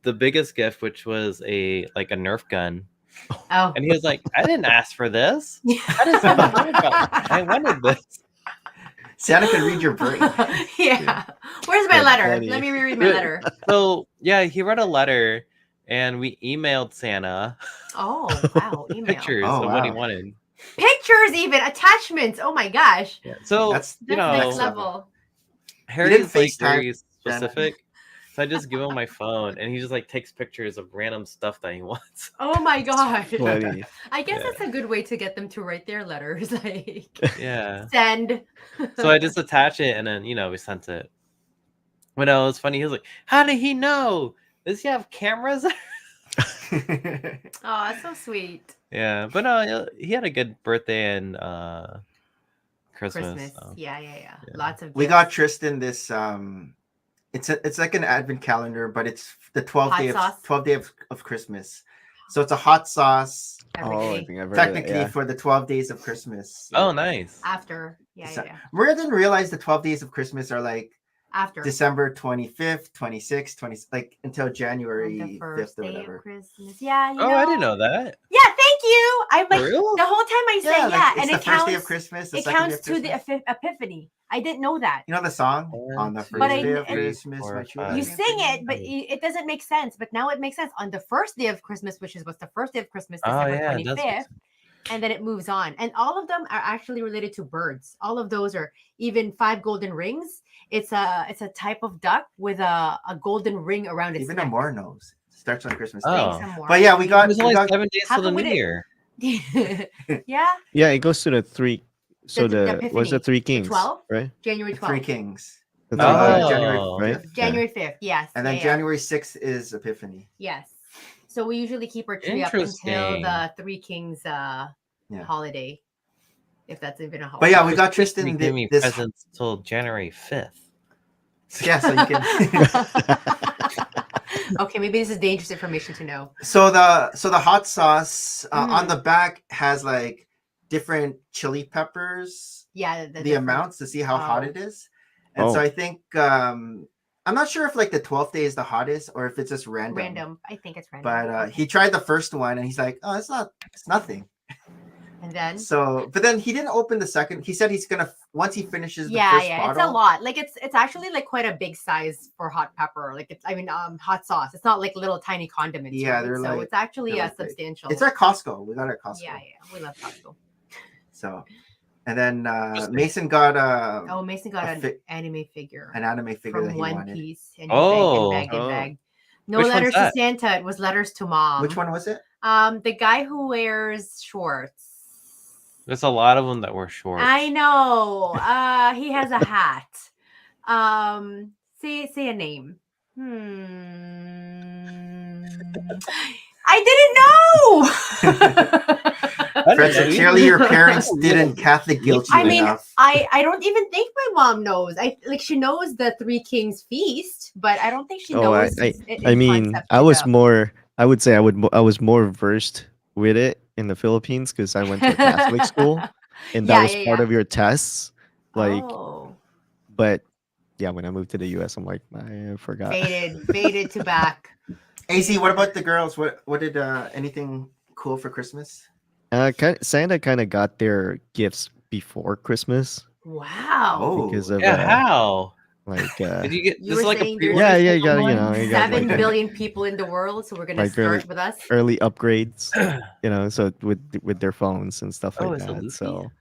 the biggest gift, which was a Nerf gun, Oh. and he was like, "I didn't ask for this. I just haven't heard about it. I wanted this." Santa can read your brain. Yeah. Where's my That's letter? funny. Let me reread my Yeah. letter. So yeah, he wrote a letter, and we emailed Santa Oh, wow. Email. pictures Oh, of what he wow. wanted. Pictures, even attachments. Oh my gosh. Yeah. So That's That's know, next level. Harry's like FaceTime very Santa? specific. So I just give him my phone, and he just like takes pictures of random stuff that he wants. Oh my gosh. Funny. I guess Yeah. that's a good way to get them to write their letters. Like Yeah. send. So I just attach it, and then we sent it. But no, it was funny. He was like, "How did he know? Does he have cameras?" Oh, that's so sweet. Yeah, but no, he had a good birthday and Christmas. Christmas. so. Yeah. Yeah. Lots of We gifts. got Tristan this it's like an advent calendar, but it's the 12th Hot day sauce? of Christmas. So it's a hot sauce every Oh, I day think I've heard of that, technically yeah. for the 12 days of Christmas. Oh, nice. after. Yeah. So- Maria didn't realize the 12 days of Christmas are like After. December 25th, 26th, 20 like until On January the 5th first or day whatever. of Christmas. Yeah. You Oh, know. I didn't know that. Yeah. Thank you. I'm like For real? the whole time I say Yeah, yeah, like, it's and the it first counts. day of Christmas, the It second day counts of to the Christmas. epiphany. I didn't know that. You know the song? One, On the two, first But I- day of it- Christmas, four, my true five. You love sing it, came. but it doesn't make sense. But now it makes sense. On the first day of Christmas, which is what's the first day of Christmas, Oh, December yeah, it does make 25th, and then it moves on. And all of them are actually related to birds. All of those are even 5 golden rings. It's a type of duck with a golden ring around its Even neck. Amor knows. Starts on Christmas Day. Oh. Thanks, Amor. But yeah, we got There's we only got 7 days How till the come we new didn't- year. Yeah, Yeah, it goes to the three. So The what's the Epiphany. Three The Kings, 12? right? January the Three 12th. Kings. The Three Oh. January right? 5th. January 5th, yes. And then yeah. January 6th is Epiphany. Yes. So we usually keep our tree up until Interesting. the Three Kings holiday. If that's even a holiday. But yeah, we got You Tristan give me this. presents till January 5th. Yeah, so you can. Okay, maybe this is dangerous information to know. So the hot sauce on Mhm. the back has like different chili peppers, Yeah, the different- amounts to see how hot Oh. it is. And so Oh. I think I'm not sure if like the 12th day is the hottest or if it's just random. Random. I think it's random. But Okay. he tried the first one and he's like, oh, it's nothing. And then So, but then he didn't open the second. He said he's gonna once he finishes the yeah, first it's bottle. a lot. Like it's actually like quite a big size for hot pepper. Like it's hot sauce. It's not like little tiny condiments. Yeah, right? they're so like- it's actually they're like big. substantial. It's at Costco. We got it at Costco. yeah, we love Costco. So, and then Interesting. Mason got Oh, Mason got a an anime figure an anime figure that from he One wanted. Piece, and he Oh. begged and Oh. begged. No Which one's letters to that? Santa. It was letters to mom. Which one was it? The guy who wears shorts. There's a lot of them that were short. I know. He has a hat. Say a name. I didn't know. Fred, clearly your parents didn't Catholic guilt you I mean, enough. I don't even think my mom knows. She knows the Three Kings feast, but I don't think she Oh, knows. I mean, I was more. I would say I was more versed with it in the Philippines because I went to a Catholic school, and that Yeah, was yeah, part yeah. of your tests. Like, oh, but yeah, when I moved to the U.S., I'm like, I forgot. faded to back. AC, what about the girls? What did anything cool for Christmas? Santa kind of got their gifts before Christmas Wow. Oh, because of Yeah, how? like Did you get You this were is like a saying there's pre-order? yeah, you got Among you got 7 like billion people in the world, so we're gonna like start really- with us. early upgrades, so with their phones and stuff Oh, like is it that. Luffy? So,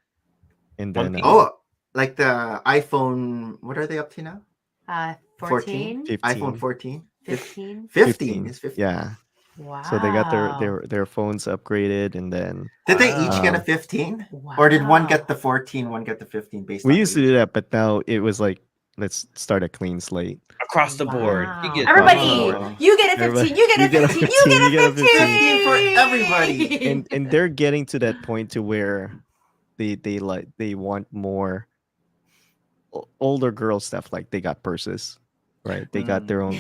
and One then Piece? oh, like the iPhone. What are they up to now? 14, 15. iPhone 14, 15. 15 is 15. Yeah, Wow. So they got their phones upgraded, and then Did they each get a Um, 15? Or did one get the 14, one get the 15 based we on used to age? do that, but now it was like, let's start a clean slate. Across the board. You Wow. get Everybody, Oh. you get a 15, Everybody- you get a you get a 15, you 15, get you get a a 15. 15 for everybody. And they're getting to that point to where they want more older girl stuff. Like they got purses, right? They got their own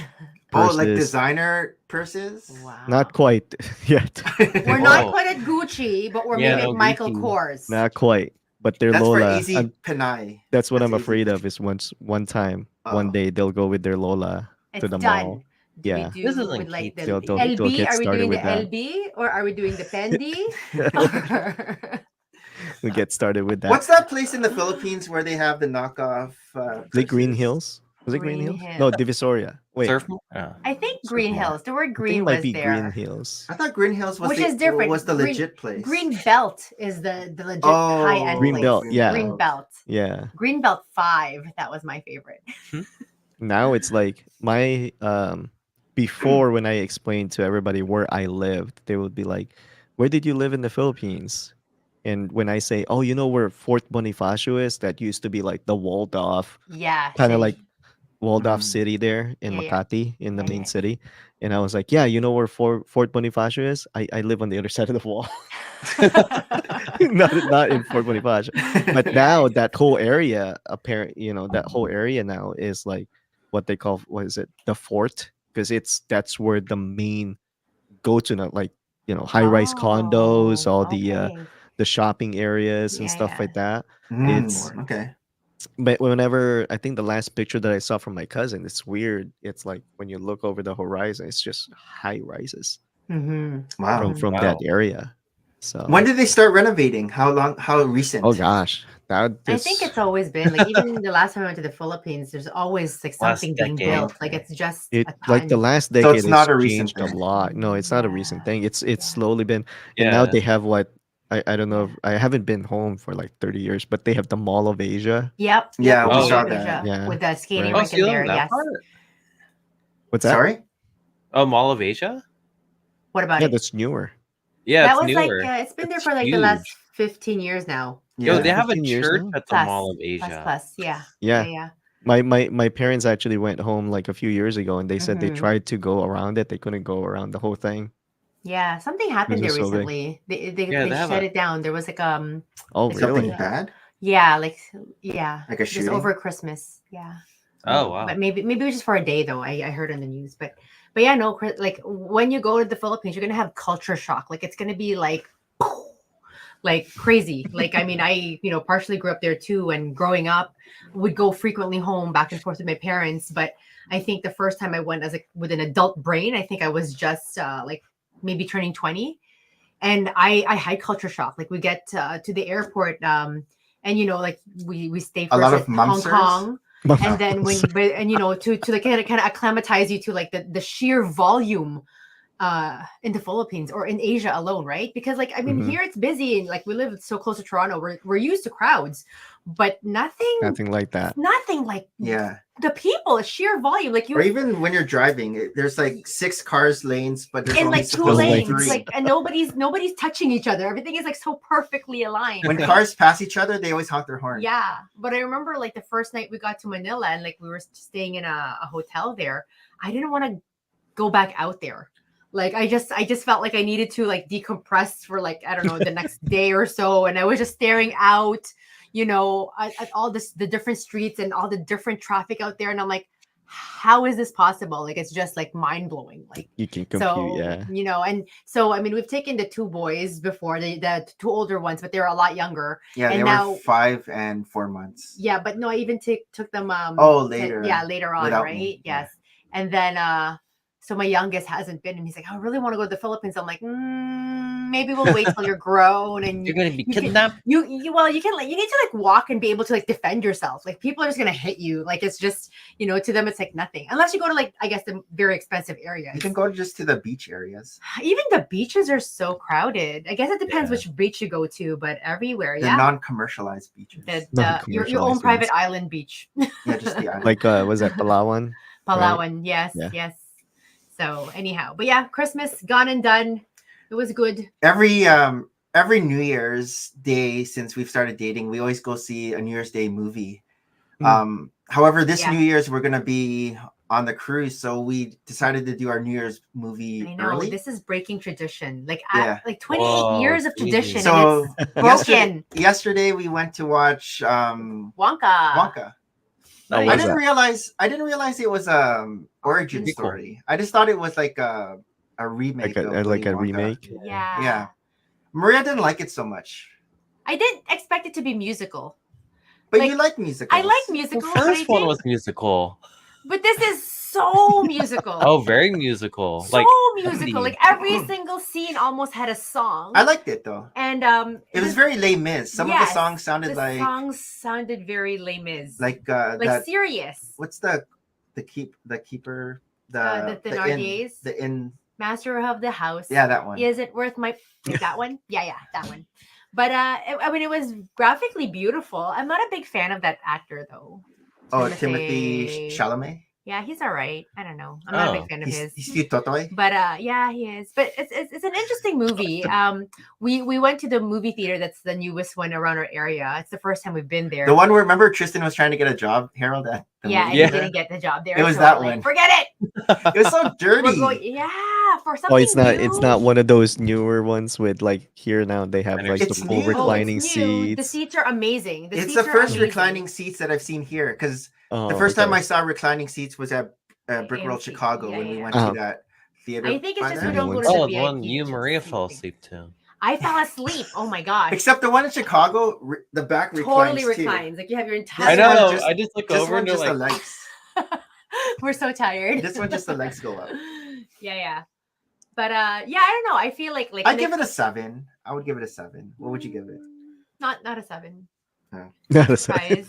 Oh, purses. like designer purses? Wow. Not quite yet. We're not Whoa. quite at Gucci, but we're Yeah, maybe no at Michael Gucci. Kors. Not quite. But their That's for Lola. easy Pinoy. That's what That's I'm easy. afraid of. Is one Oh. day they'll go with their Lola to It's the done. mall. Do Yeah. we This do isn't with like the Kate's They'll LB? get Are we started doing the with that. LB or are we doing the Fendi? We'll get started with that. What's that place in the Philippines where they have the knockoff? Is it Green purses? Hills? Was it Green Green Hills? Hills. No, Divisoria. Wait, Surf? Yeah. I think Green Yeah. Hills. The word I think green it might was be there. Green Hills. I thought Green Hills was Which the, is different. was the Green- legit place. Green Belt is the legit Oh, high end Green place. Belt, yeah. Green Belt. Yeah. Green Belt 5. That was my favorite. Now it's like my before when I explained to everybody where I lived, they would be like, "Where did you live in the Philippines?" And when I say, "Oh, you know where Fort Bonifacio is? That used to be like the walled off, Yeah. kind of city. like walled off Mm. city there in Yeah, yeah. Makati, in the Yeah, main yeah. city." And I was like, "Yeah, you know where Fort Bonifacio is? I live on the other side of the wall." not in Fort Bonifacio. But Yeah. now that whole area, that whole area now is like what they call, what is it, the fort, because that's where the main go to, not like high-rise condos, Oh, all okay. the shopping areas and Yeah, stuff yeah. like that. Mm, It's okay. But whenever I think the last picture that I saw from my cousin, it's weird. It's like when you look over the horizon, it's just high rises Mm-hmm. Wow. from Wow. that area. So When did they start renovating? How long? How recent? oh gosh, I think it's always been like even the last time I went to the Philippines, there's always like Last something being decade. built. Like Okay. it's just it a like the ton. last So decade it's not has a recent changed a thing. lot. No, it's not a recent Yeah. thing. It's Yeah. slowly been, and now Yeah. they have what I don't know. Yeah. If, I haven't been home for like 30 years, but they have the Mall of Asia. Yep. Yeah, yep, we Mall saw of that. Asia, Yeah, with the skating right. Oh, rink so in you there. live in that Yes. part? What's that? Sorry. Oh, Mall of Asia? What about Yeah, it? that's newer. Yeah, That it's was like newer. it's been there It's for like the last huge. 15 years now. Yo, Yeah. they have a 15 years church now? at the Mall of Asia. Plus. Yeah. Yeah. Yeah. My parents actually went home like a few years ago, and they said they Mhm. tried to go around it. They couldn't go around the whole thing. Yeah. Something happened there This is so big. recently. Yeah, They they have shut a it down. There was like Oh, Like Something really? bad? yeah, Like a just shooting? over Christmas. Yeah. Oh wow. But maybe it was just for a day though. I heard on the news, but yeah, no, like when you go to the Philippines, you're gonna have culture shock. Like it's gonna be like crazy. Like I mean, I partially grew up there too, and growing up, would go frequently home back and forth with my parents. But I think the first time I went with an adult brain, I think I was just like maybe turning 20, and I had culture shock. Like we get to the airport, and like we stay A lot first of at Hong mumsters? Kong. And then to like kind of acclimatize you to like the sheer volume in the Philippines or in Asia alone, right? Because like I mean Mhm. here it's busy and like we live so close to Toronto, we're used to crowds, but nothing like that. like Yeah. the people, sheer volume, like Or you even when you're driving, there's like 6 cars lanes, but there's in only like 2 supposed to be lanes, 3. like and nobody's touching each other. Everything is like so perfectly aligned. When right? cars pass each other, they always honk their horn. Yeah, but I remember like the first night we got to Manila and like we were staying in a hotel there. I didn't want to go back out there. Like I just felt like I needed to like decompress for like I don't know the next day or so, and I was just staring out, at all the different streets and all the different traffic out there, and I'm like, how is this possible? Like it's just like mind blowing. Like You can compute, so yeah. and so I mean we've taken the 2 boys before, the 2 older ones, but they're a lot younger. Yeah, And they now- were 5 and 4 months. Yeah, but no, I even took them Later. later on, Without right? me, yeah. Yes. And then so my youngest hasn't been, and he's like, I really want to go to the Philippines. I'm like, maybe we'll wait till you're grown and You're gonna be you can- kidnapped. you can like you need to like walk and be able to like defend yourself. Like people are just gonna hit you. Like it's just to them it's like nothing unless you go to like I guess the very expensive areas. You can go just to the beach areas. Even the beaches are so crowded. I guess it depends Yeah. which beach you go to, but everywhere, The yeah. non-commercialized beaches. Your own Non-commercialized private ones. island beach. Yeah, just the island. Like was that Palawan? Palawan, yes, Yeah. yes. So anyhow, but yeah, Christmas gone and done. It was good. Every New Year's Day since we've started dating, we always go see a New Year's Day movie. However, this Yeah. New Year's we're gonna be on the cruise, so we decided to do our New Year's movie I know early. this is breaking tradition. Like Yeah. like 28 Whoa, years of crazy. tradition, So and it's broken. yesterday we went to watch Wonka. Wonka. How Nice. I was didn't that? realize it was origin Prequel. story. I just thought it was like a remake Like of a Willy Wonka. remake? Yeah. Yeah. Maria didn't like it so much, I didn't expect it to be musical. but Like, you like musicals. I like The musicals, but, first one was musical. but this is so musical. Oh, very musical. so Like musical. 70s. Like every single scene almost had a song. I liked it though. And It was very Les Mis. Some of the songs sounded the like songs sounded very Les Mis. like like serious. what's the keeper The Thénardiers? the inn. Master of the house. Yeah, that one. Is it worth my like that one? Yeah, that one. But I mean, it was graphically beautiful. I'm not a big fan of that actor though. Oh, Timothy Chalamet. Yeah, he's all right. I don't know. I'm not a Oh. big fan of his. He's cute, Totoy. But yeah, he is. But it's an interesting movie. We went to the movie theater. That's the newest one around our area. It's the first time we've been there. The one where remember Tristan was trying to get a job, Harold. At the yeah, movie and theater? he didn't get the job there. It was so that we're like, one. Forget it. It was so dirty. We're going, yeah, for something. Oh, it's new. not one of those newer ones with like here now they have like It's the full new. Oh, reclining it's new. The seats. seats are amazing. It's seats the are first amazing. reclining seats that I've seen here because Oh, the first time okay. I saw reclining seats was at Brick World AMC. Chicago Yeah, when we yeah. went Uh-huh. to that theater. I think it's by just there. we don't go to Oh, the the one VIP you and Maria seats. fell asleep to. I fell asleep. Oh my gosh. Except the one in Chicago, the back reclines totally too. reclines. Like you have your This entire. I know. just- I just look This over one and they're just the like, legs. We're so tired. This one just the legs go up. Yeah. But yeah, I don't know. I feel like I give it a 7. I would give it a 7. What would you give it? not a 7. Not a Surprised.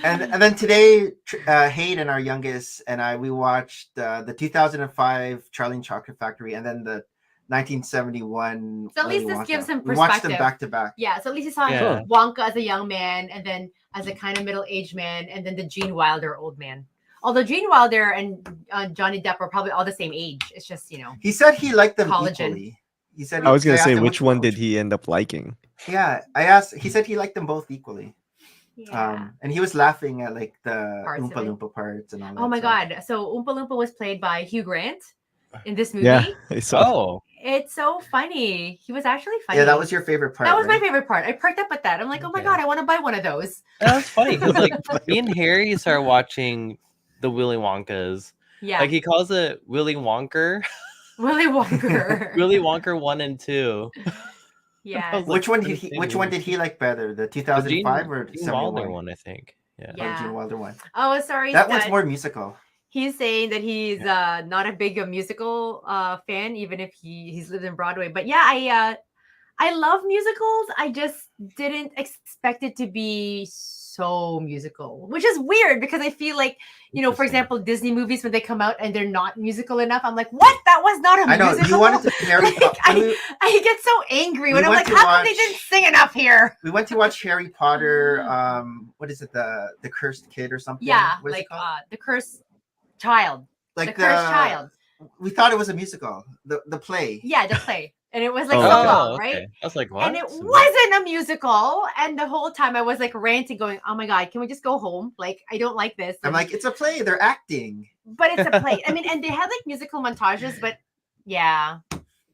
And then today, Hayden, our youngest, and we watched the 2005 Charlie and Chocolate Factory, and then the 1971. So at least Willy this Wonka. gives him We watched them perspective. back to back. Yeah, so at least you saw Yeah. Wonka as a young man, and then as a kind of middle-aged man, and then the Gene Wilder old man. Although Gene Wilder and Johnny Depp are probably all the same age. It's just, He said he liked them Collagen. equally. He said I was gonna asked say him which one did he end up liking? Yeah, I asked. He said he liked them both equally. yeah. And he was laughing at like the Parts of Oompa it. Loompa parts and all that. Oh my stuff. God! So Oompa Loompa was played by Hugh Grant in this movie. Yeah, I saw. oh, It's so funny. He was actually funny. Yeah, that was your favorite part. That was my right? favorite part. I perked up at that. I'm like, oh my Okay. God, I want to buy one of those. that's funny because like me and Harry started watching the Willy Wonkas. Yeah. Like he calls it Willy Wonker. Willy Wonka. Willy Wonker 1 and 2. Yeah. I was Which like, one did he? Which one did he like better? The The 2005 or Gene Wilder 71? one, I think. Yeah. Yeah. Or Gene Wilder one. Oh, sorry. That one's Stud. more musical. He's saying that he's not a big musical fan, even if he's lived in Broadway. But yeah, I love musicals. I just didn't expect it to be so musical, which is weird because I feel like, for Interesting. example, Disney movies, when they come out and they're not musical enough, I'm like, what? That was not a I know musical. you wanted to Harry. Like, Potter. I get so angry when We I'm went like, to how come they watch- didn't sing enough here? We went to watch Harry Potter. What is it? The Cursed Kid or something? Yeah, What is like it called? the cursed child. Like the cursed child. We thought it was a musical. The play. Yeah, the play. And it was like Oh, so okay. long, Oh, right? okay. I was like, what? And it wasn't a musical. And the whole time I was like ranting, going, oh my God, can we just go home? Like, I don't like this. I'm And- like, it's a play. They're acting. but it's a play. I mean, and they had like musical montages, but yeah,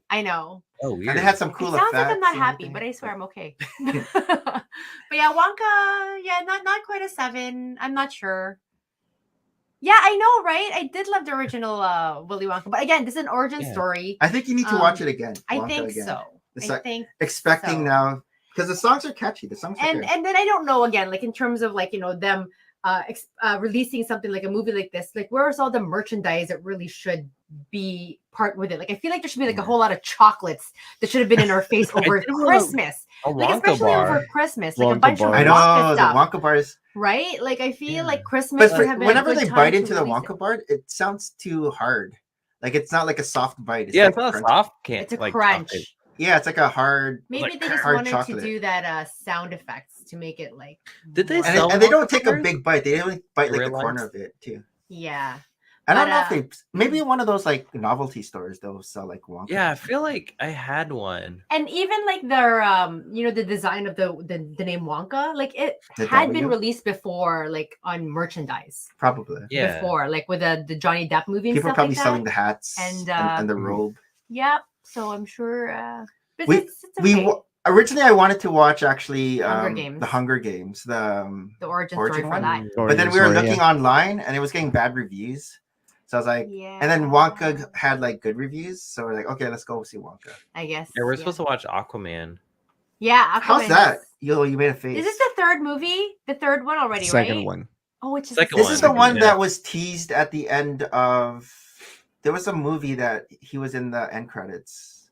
I know. Oh, And weird. they had some It cool sounds effects. like I'm not and happy, everything. but I swear I'm okay. But yeah, Wonka, yeah, not quite a 7. I'm not sure. Yeah, I know, right? I did love the original Willy Wonka, but again, this is an origin Yeah. story. I think you need to watch it again. I Wonka think again. so. It's I like think expecting so. now because the songs are catchy. The songs are and good. and then I don't know, again, like in terms of like them releasing something like a movie like this, like where's all the merchandise that really should be part with it? Like I feel like there should be like a whole lot of chocolates that should have been in our face over did wanna- Christmas, A like Wonka especially bar. over Christmas, like a Wonka bunch bar. of I know Wonka the stuff, Wonka bars, right? Like I feel Yeah. like Christmas but would have been whenever a good they time bite to into the release Wonka it. bar, it sounds too hard. Like it's not like a soft bite. It's Yeah, like it's not crunchy. soft. Can't It's a like crunch. chocolate. Yeah, it's like a hard. Maybe like they just hard wanted chocolate. to do that sound effects to make it like Did they more- And, sell and they don't Wonka take a bars? big bite. They only bite like the Real corner life? of it too. Yeah. I don't know But, if they maybe one of those like novelty stores they'll sell like Wonka. Yeah, I feel like I had one. And even like their the design of the name Wonka, like it The had been W? released before, like on merchandise Probably. Yeah. before, like with the Johnny Depp movie and People are stuff probably like selling that. the hats And, and the Mhm. robe. Yep. So I'm sure but We it's okay. Originally I wanted to watch actually Hunger Games. the Hunger Games, the The origin origin story for one? that. but then Origin we were story, looking online and it was getting bad reviews. So I was like, Yeah. and then Wonka had like good reviews, so we're like, okay, let's go see Wonka. I guess. Yeah, we're yeah. supposed to watch Aquaman. Yeah. How's Aquaman that? is- You made a face. Is this the third movie? The third one already, Second right? one. Oh, it's just Second This is the one, one yeah. that was teased at the end of. There was a movie that he was in the end credits.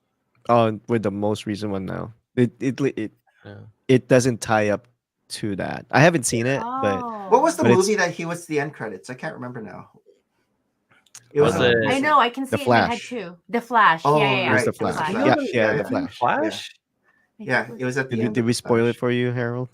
Oh, with the most recent one now. It Yeah. it doesn't tie up to that. I haven't seen it, but Oh. What was the But it's- movie that he was the end credits? I can't remember now. Was it- I know, I can see The it in my head Flash. too. The Flash. Oh, yeah, yeah, it yeah. was right, the it was Flash. the Yeah, Flash. yeah, Yeah, the yeah. Flash. Flash? Yeah, it was at the end. Did we of spoil it Flash. for you, Harold?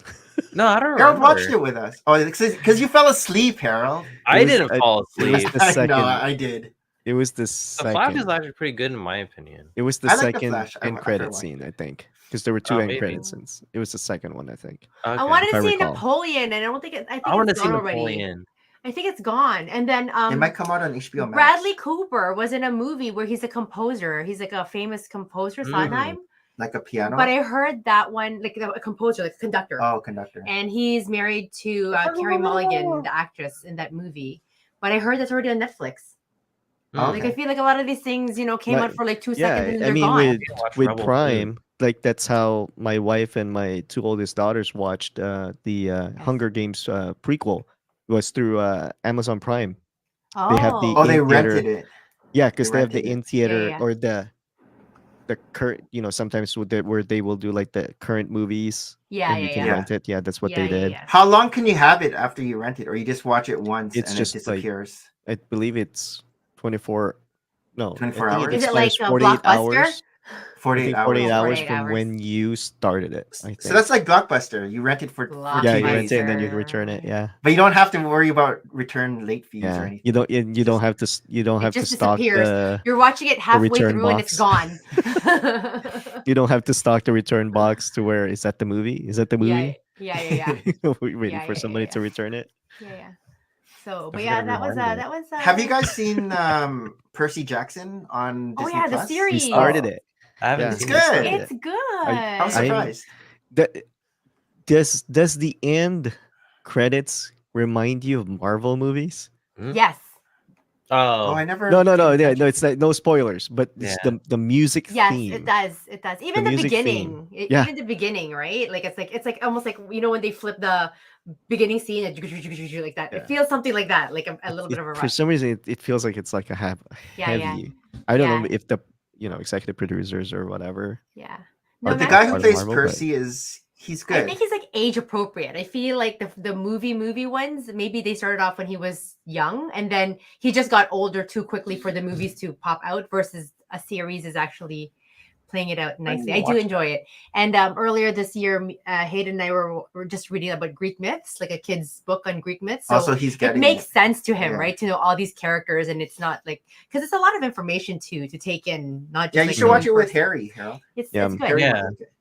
No, I don't remember. Harold watched it with us. Oh, because you fell asleep, Harold. I It was- didn't fall It was asleep. the I second. know, I did. It was the The Flash is second. actually pretty good in my opinion. It was the I like The second Flash. end I credit watched scene, it. I think, because there were two Oh, end maybe. credit scenes. It was the second one, I think. Okay. I wanted If to I see recall. Napoleon, and I don't think I think I want to it's see gone already. Napoleon. I think it's gone. And then It might come out on HBO Max. Bradley Cooper was in a movie where he's a composer. He's like a famous composer, Sondheim. Like a piano. But I heard that one, like a composer, like a conductor. Oh, conductor. And he's married to Carey Mulligan, the actress in that movie. But I heard that's already on Netflix. Oh, Like okay. I feel like a lot of these things, came Like, out for like 2 Yeah, seconds and I they're mean, gone. Watch with Rebel Prime, like that's how my wife and my two oldest daughters watched the Hunger Games prequel. Was through Amazon Prime. They have the Oh, they in theater. rented it. Yeah, because They they have the rented it. in theater yeah. or the current. Sometimes where they will do like the current movies. Yeah, and you yeah, can yeah. rent it. Yeah, that's what Yeah, they yeah, did. yeah. How long can you have it after you rent it, or you just watch it once It's and just it like- disappears? I believe it's 24. No, 24 I think hours? Is it expires like a 48 Blockbuster? hours. I 48 think hours. 48 hours 48 from hours. when you started it. I think. So that's like Blockbuster. You rent it for yeah, 2 you rent days, it and then you return it. Yeah, but you don't have to worry about return late fees or yeah. anything. You don't. You don't have to. You don't It have to just stock disappears. the. You're watching it halfway return through and it's gone. You don't have to stock the return box to where is that the movie? Is that the movie? Yeah. We're waiting Yeah, for yeah, somebody yeah. to return it. Yeah. So, but I yeah, forgot that was everyone that was. Have you guys seen Percy Jackson on Oh, Disney yeah, the Plus? series. We started it. I haven't Yeah. It's seen good. it. started It's it. good. I'm surprised. That does the end credits remind you of Marvel movies? Yes. Oh, Oh, I never. No, paid yeah, attention. no, it's like no spoilers, but it's Yeah. the music Yes, theme. it does. It does. Even the music beginning. theme. Yeah. Even the beginning, right? Like it's like almost like when they flip the beginning scene and like that. Yeah. It feels something like that, like a little bit of a For rush. some reason, it feels like it's like a Yeah, heavy. yeah. I don't know Yeah. if the executive producers or whatever. Yeah. Or No, The man, guy who Part of plays Marvel, but- Percy he's I good. think he's like age appropriate. I feel like the movie ones, maybe they started off when he was young and then he just got older too quickly for the movies to pop out versus a series is actually playing it out nicely. I do enjoy it. And earlier this year, Hayden and I were just reading about Greek myths, like a kid's book on Greek myths. So Also, he's it getting makes sense to him, Yeah. right? To know all these characters and it's not like, because it's a lot of information too to take in, not just Yeah, you like should watch one it with person. Harry. Harold. It's Yeah, good. Harry Yeah. might like it.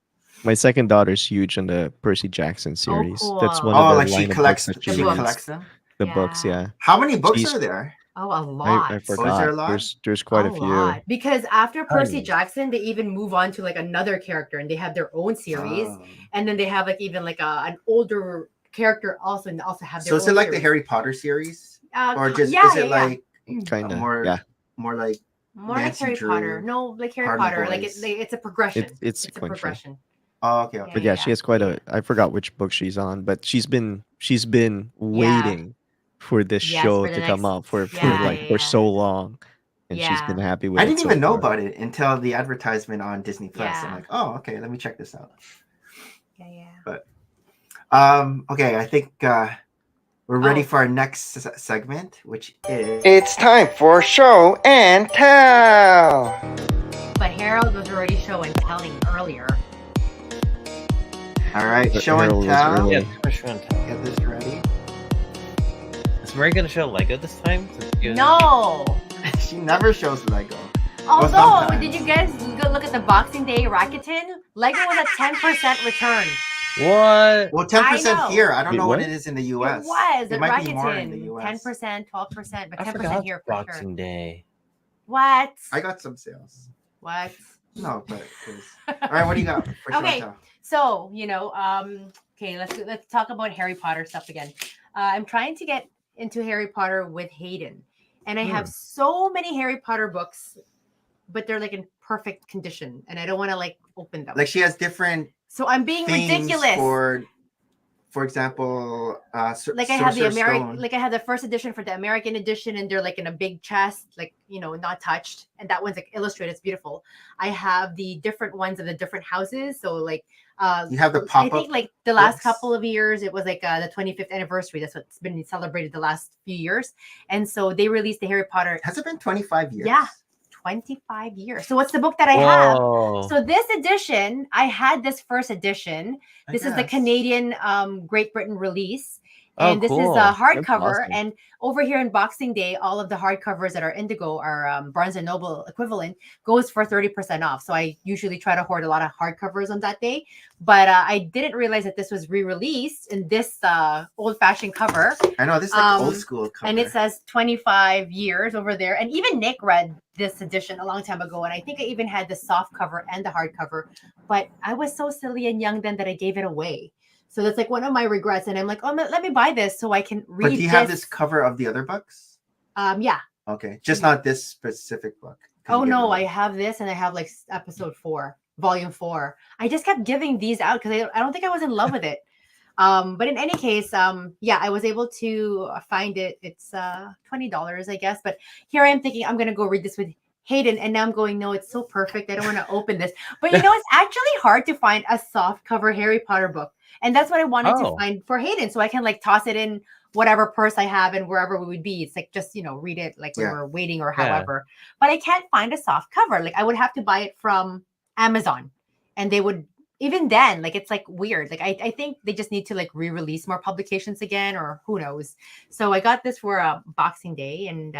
My second daughter's huge on the Percy Jackson series. That's cool. one Oh, of the like she line of collects. books that She she books. reads. collects them. The books, Yeah. yeah. How many books She's- are there? Oh, a lot. I is there forgot. a lot? There's quite a few. Lot. Because after Percy Tons. Jackson, they even move on to like another character and they have their own series. Oh. And then they have like even like an older character also and they also have their So own is it like the series. Harry Potter series, or just yeah, is it yeah, like Kind of. more Yeah. more like more like Nancy Harry Drew, Potter? No, like Harry Hardy Potter. Like Boys? it's a progression. It's a sequential. progression. oh okay okay But Yeah, yeah, she has quite a. I forgot which book she's on, but she's been waiting for this Yes, show for the to come next- out for yeah, for so long, and she's Yeah. been happy with I it. didn't so even know far. about it until the advertisement on Disney Plus. I'm Yeah. like, oh okay, let me check this out. Yeah. Okay, I think we're ready Oh. for our next segment, which is It's time for show and tell. But Harold was already show and telling earlier. all right. But Show and Harold was tell. early. yeah, for sure. Get this ready. Is Mary gonna show Lego this time? No. She never shows Lego. Although, sometimes. did you guys go look at the Boxing Day Rakuten? Lego was a 10% return. What? Well, 10% here. I don't Wait, know what what? it is in the US. It was at might be more in the Rakuten. US. 10%, 12%, but I 10% forgot here it's for sure. Boxing Day. What? I got some sales. What? No, but it was... All right, what do you got for Okay. Chantal? So, okay, let's talk about Harry Potter stuff again. I'm trying to get into Harry Potter with Hayden, and I have so many Harry Potter books, but they're like in perfect condition, and I don't want to like open them. Like she has different So I'm being themes ridiculous. For example, Like I have the Sorcerer's American, Stone. like I have the first edition for the American edition, and they're like in a big chest, like not touched, and that one's like illustrated. It's beautiful. I have the different ones of the different houses. So like, You have the I pop-up think like the last books? couple of years, it was like the 25th anniversary. That's what's been celebrated the last few years, and so they released the Harry Potter. Has it been 25 years? Yeah. 25 years. So what's the book that I have? Whoa. So this edition, I had this first edition. This is the Canadian Great Britain release. Oh, And this is cool. a hardcover. That's awesome. And over here in Boxing Day, all of the hardcovers that are Indigo, our Barnes and Noble equivalent, goes for 30% off. So I usually try to hoard a lot of hardcovers on that day. But I didn't realize that this was re-released in this old-fashioned cover. I know, this is like old school cover. And it says 25 years over there. And even Nick read this edition a long time ago. And I think I even had the soft cover and the hardcover. But I was so silly and young then that I gave it away. So that's like one of my regrets. And I'm like, oh, let me buy this so I can read But do you have this cover of the other books? Yeah. Okay. Just not this specific book. Oh, no. I have this and I have like episode 4, volume 4. I just kept giving these out because I don't think I was in love with it. But in any case, I was able to find it. It's $20, I guess. But here I am thinking I'm going to go read this with Hayden. And now I'm going, no, it's so perfect. I don't want to open this. But it's actually hard to find a soft cover Harry Potter book. And that's what I wanted to find for Hayden. So I can like toss it in whatever purse I have and wherever we would be. It's like just, read it like when we're waiting or however. But I can't find a soft cover. Like I would have to buy it from Amazon. And they would, even then, like it's like weird. Like I think they just need to like re-release more publications again or who knows. So I got this for Boxing Day and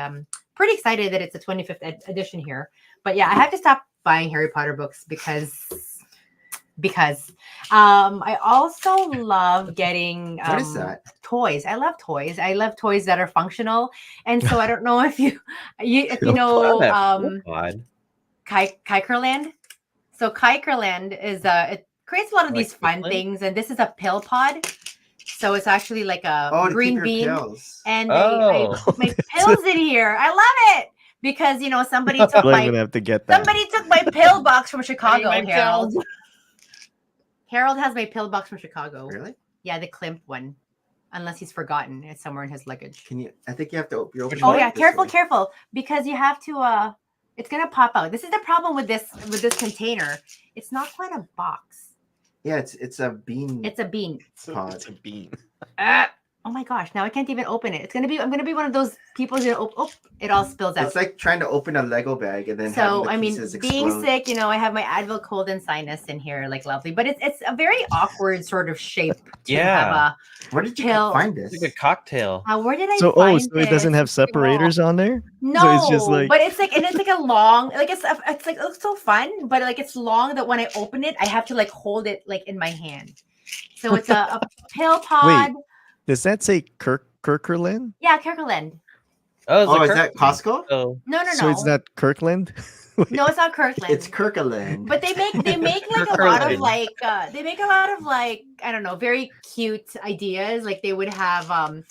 pretty excited that it's a 25th edition here. But yeah, I have to stop buying Harry Potter books because I also love getting what is that? Toys. I love toys. I love toys that are functional. And so I don't know if you know Kikerland. So Kikerland is it creates a lot of these fun things, and this is a pill pod. So it's actually like a green bean, and I put my pills in here. I love it because somebody took somebody took my pill box from Chicago. Harold. Harold has my pill box from Chicago. Really? Yeah, the Klimt one. Unless he's forgotten. It's somewhere in his luggage. I think you have to open it. Oh yeah, careful. Because you have to it's gonna pop out. This is the problem with this container. It's not quite a box. Yeah, it's a bean. It's a bean. Pod. It's a bean. Oh my gosh, now I can't even open it. I'm gonna be one of those people who it all spills out. It's like trying to open a Lego bag and then pieces being explode. sick, I have my Advil cold and sinus in here, like lovely. But it's a very awkward sort of shape to have a Where did you pill. find this? It's like a cocktail. Where did I So find so it doesn't have separators on there? No, so it's just like... but it's like a long, like it's like it looks so fun, but like it's long that when I open it, I have to like hold it like in my hand. So it's a pill pod. Wait, does that say Kirkland? Yeah, Kirkland. Oh, is that Costco? Oh. No. So it's not Kirkland? No, it's not Kirkland. It's Kirkland. But they make like a lot of like I don't know, very cute ideas. Like they would have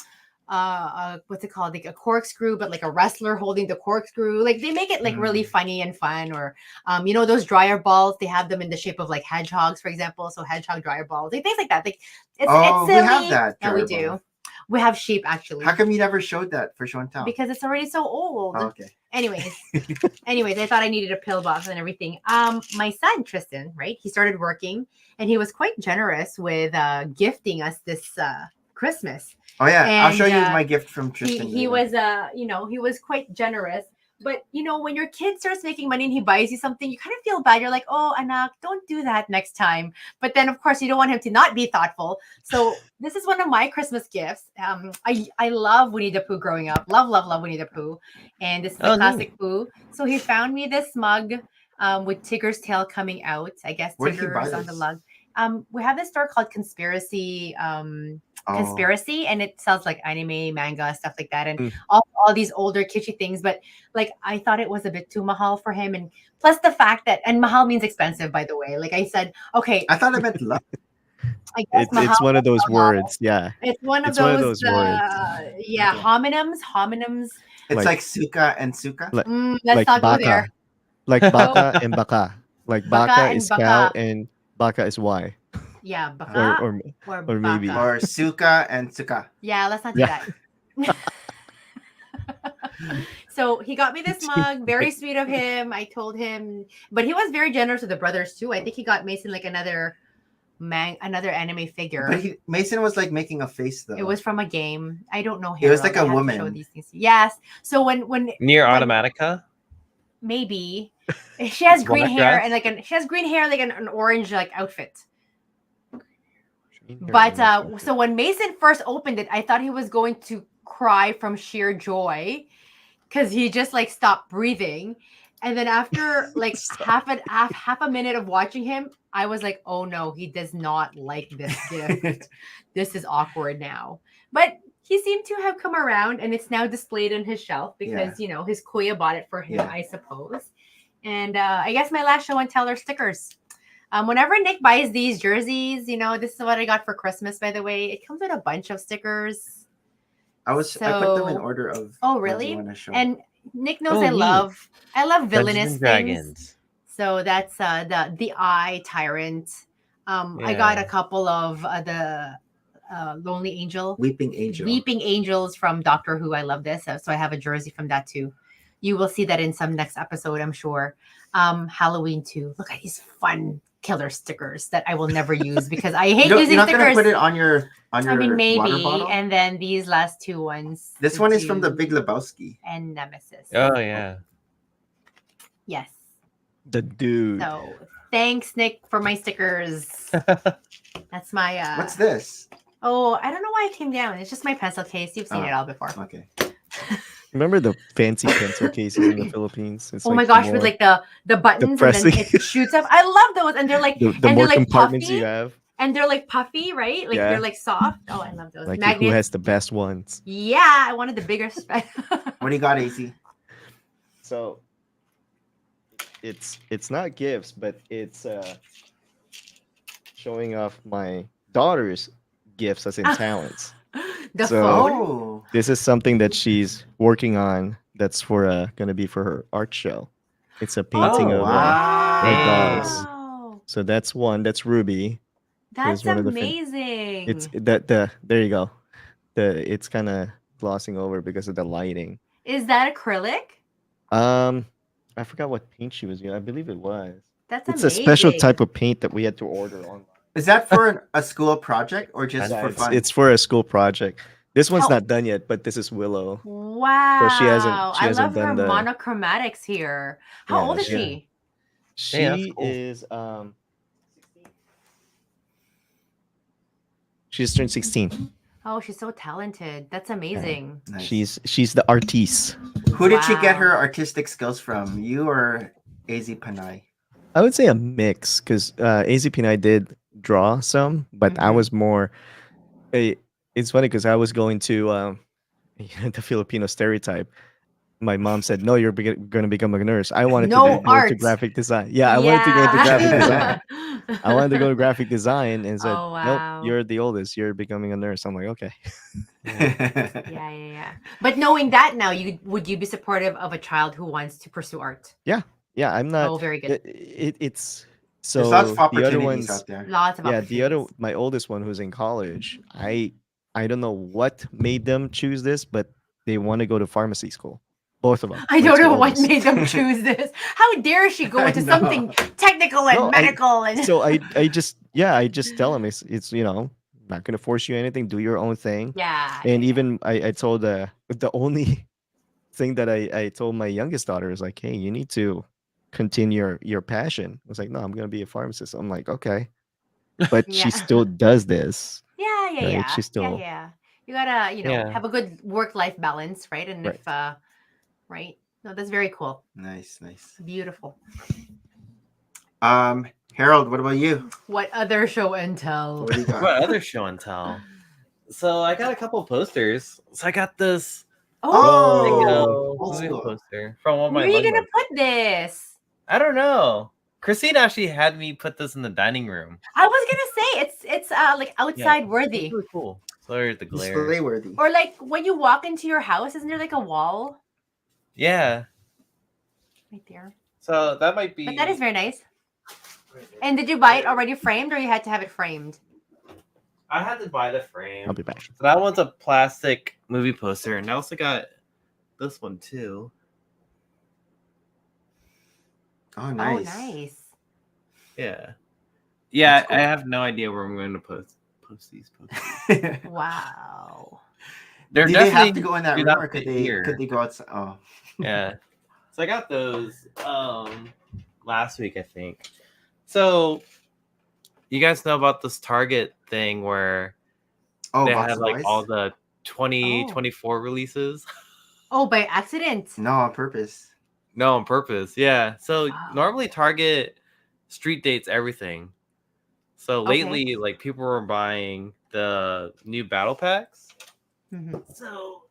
what's it called, like a corkscrew, but like a wrestler holding the corkscrew. Like they make it like really funny and fun. Or those dryer balls, they have them in the shape of like hedgehogs, for example. So hedgehog dryer balls, like things like that. Like it's silly. We have that. Yeah, we do. Ball. We have sheep actually. How come you never showed that for Chantal? Because it's already so old. Oh, okay. Anyways, I thought I needed a pill box and everything. My son Tristan, right? He started working, and he was quite generous with gifting us this Christmas. Oh yeah, And, I'll show you my gift from Tristan. He was he was quite generous But when your kid starts making money and he buys you something, you kind of feel bad. You're like, oh, anak, don't do that next time. But then, of course, you don't want him to not be thoughtful. So this is one of my Christmas gifts. I love Winnie the Pooh growing up. Love, love, love Winnie the Pooh. And this is a Oh, classic Pooh. So he found me this mug with Tigger's tail coming out. I guess Where did he buy Tigger's on the this? lug. We have this store called Conspiracy. Oh. Conspiracy, and it sells like anime, manga, stuff like that, and Mm. all these older kitschy things. But like I thought it was a bit too mahal for him, and plus the fact that mahal means expensive, by the way. Like I said, okay, I thought I meant love. I guess mahal. It's one of those mahal. words. Yeah. It's one of It's one of those. those words. Yeah, homonyms. It's Like- like Suka and Suka. Like- Let's like not go baka. there. Like baka and baka. Like Baka baka and is baka. cow and baka is Y. Yeah, baka Or or maybe- baka. Or Suka and Suka. Yeah, let's not do Yeah. that. So he got me this mug, very sweet of him. I told him, but he was very generous with the brothers too. I think he got Mason like another anime figure. But Mason was like making a face though. It was from a game. I don't know. It was Harold. like I a have to woman. Show these things. Yes. So when Near When- Automatica. maybe she has green Black hair dress? and like an orange like outfit. But so when Mason first opened it, I thought he was going to cry from sheer joy because he just like stopped breathing. And then after like half a minute of watching him, I was like, oh no, he does not like this gift. This is awkward now. But he seemed to have come around, and it's now displayed on his shelf because his kuya bought it for him, Yeah. I suppose. And I guess my last show and tell are stickers. Whenever Nick buys these jerseys, this is what I got for Christmas, by the way. It comes with a bunch of stickers. I put them in order of. Oh, what really? you wanna show. And Nick knows Oh, I neat. love Dungeons villainous and things. Dragons. So that's the Eye Tyrant. I got Yeah. a couple of the Lonely Angel, Weeping Angel. Weeping Angels from Doctor Who. I love this, so I have a jersey from that too. You will see that in some next episode, I'm sure. Halloween too. Look at these fun killer stickers that I will never use because I hate You're using not gonna stickers. put it on your I mean, water maybe. bottle. And then these last two ones. This to one is from the do- Big Lebowski. and Nemesis. Oh yeah. Yes. The dude. So thanks, Nick, for my stickers. That's my What's this? Oh, I don't know why it came down. It's just my pencil case. You've seen Oh. it all before. Okay. Remember the fancy pencil cases in the Philippines? It's Oh like my gosh, more- with like the buttons and pressing. then it shoots up. I love those. And they're like the and they're more like compartments puffy. you have, And they're like puffy, right? Like Yeah. they're like soft. Oh, I love those. like who Magnets. has the best ones. Yeah, I wanted the bigger spec. What do you got, AC? So it's not gifts, but it's showing off my daughter's gifts as in talents. the So- phone. Oh. This is something that she's working on. That's for gonna be for her art show. It's a painting Oh, of. wow. dogs. Wow. So that's one. That's Ruby. That's one of the amazing. It's the there you go. It's kind of glossing over because of the lighting. Is that acrylic? I forgot what paint she was using. I believe it was. That's It's amazing. a special type of paint that we had to order online. Is that for a school project or just Yeah, for it's, fun? it's for a school project. This one's How- not done yet, but this is Willow. Wow. she hasn't I love her done the- monochromatics here. How Yeah, old is she- she? Yeah, that's She cool. is she's turned 16. Oh, she's so talented. That's amazing. Nice. She's the artiste. Who did she get Wow. her artistic skills from? You or AZ Panay? I would say a mix because AZP and I did draw some, but I Mhm. was more. It's funny because I was going to the Filipino stereotype. My mom said, "No, you're going to become a nurse." I wanted No to go into art. graphic design. Yeah, I wanted to go into graphic design. design. I wanted to go to graphic design and said, Oh, wow. "Nope, you're the oldest. You're becoming a nurse." I'm like, "Okay." Yeah. But knowing that now, would you be supportive of a child who wants to pursue art? Yeah, I'm not. Oh, very good. It's so There's lots of the other opportunities ones. out there. Lots of Yeah, the other opportunities. my oldest one who's in college. I don't know what made them choose this, but they want to go to pharmacy school. Both of them. I my don't two know what oldest. made them choose this. How dare she go I into know. something technical and No, medical and So I just tell them it's not gonna force you anything. Do your own thing. yeah. And even I told the only thing that I told my youngest daughter is like, hey, you need to continue your passion. I was like, no, I'm gonna be a pharmacist. I'm like, okay, but she Yeah. still does this, Yeah, right? yeah. She still Yeah. You gotta, Yeah. have a good work-life balance, right? And right. if right. No, that's very cool. Nice, nice. Beautiful. Harold, what about you? What other show and tell? What do you got? What other show and tell? So I got a couple posters. So I got this Oh, Oh, old movie school. poster from one of where my are you Lego. gonna put this? I don't know. Christine actually had me put this in the dining room. I was gonna say it's like outside It's worthy, really cool. So there's the glare. Display worthy. or like when you walk into your house, isn't there like a wall Yeah. right there? So that might be. But that is very nice. And did you buy it already framed, or you had to have it framed? I had to buy the frame. I'll be back. So that one's a plastic movie poster, and I also got this one too. Oh, nice. Oh, nice. Yeah. Yeah, That's cool. I have no idea where I'm going to post these posters. Wow. They're Do they have definitely to go in that do room, not or could fit they here. go outside? Oh, Yeah. So I got those last week, I think. So you guys know about this Target thing where oh, they Box had of like Boys? all the 2024 Oh. releases? Oh, by accident. No, on purpose. No, on purpose. Yeah. So Wow. normally Target street dates everything. So Okay. lately, like people were buying the new battle packs. Mhm. So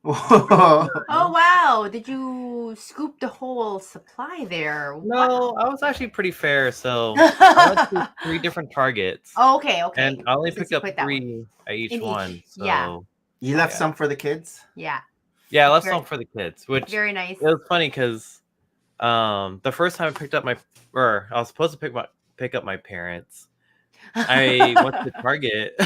Whoa. Oh wow! Did you scoop the whole supply there? no, I was actually pretty fair. So I went to 3 different Targets, Oh, okay. and I only Since picked you up put that one 3 at each in one. each, So yeah, You left Yeah. some for the kids? yeah. yeah, It's let's very- some for the kids. Which Very nice. it was funny because the first time I picked up I was supposed to pick up my parents. I went to Target.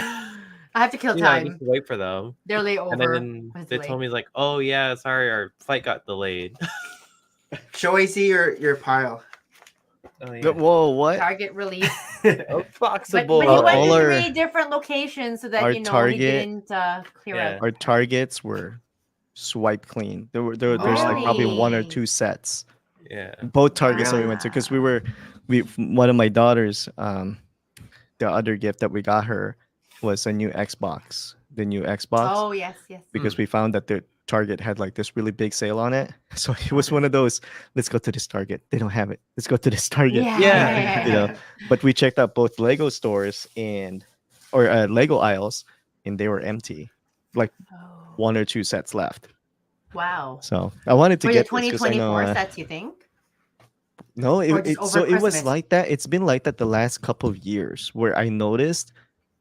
I have to kill Just time. to wait for them. They're And layover. then Was they delayed. told me like, "Oh yeah, sorry, our flight got delayed." Show AC your pile. Oh yeah, Whoa, what? Target release. a box But of you bull. All went to our- 3 different locations so that our he Target- didn't clear Yeah. out. Our Targets were swipe clean. There's like probably 1 or Really? 2 sets. Yeah. Both Targets that we went to, because one of my daughters, the other gift that we got her was a new Xbox. The new Xbox. Oh yes, yes. Because we found that the Target had like this really big sale on it. So it was one of those, let's go to this Target. They don't have it. Let's go to this Target. Yeah. You know, but we checked out both Lego stores or Lego aisles, and they were empty. Like Oh. 1 or 2 sets left. Wow. So I wanted to For the get this because I know. 2024 sets, you think? No, Or just over it was Christmas? like that. It's been like that the last couple of years where I noticed,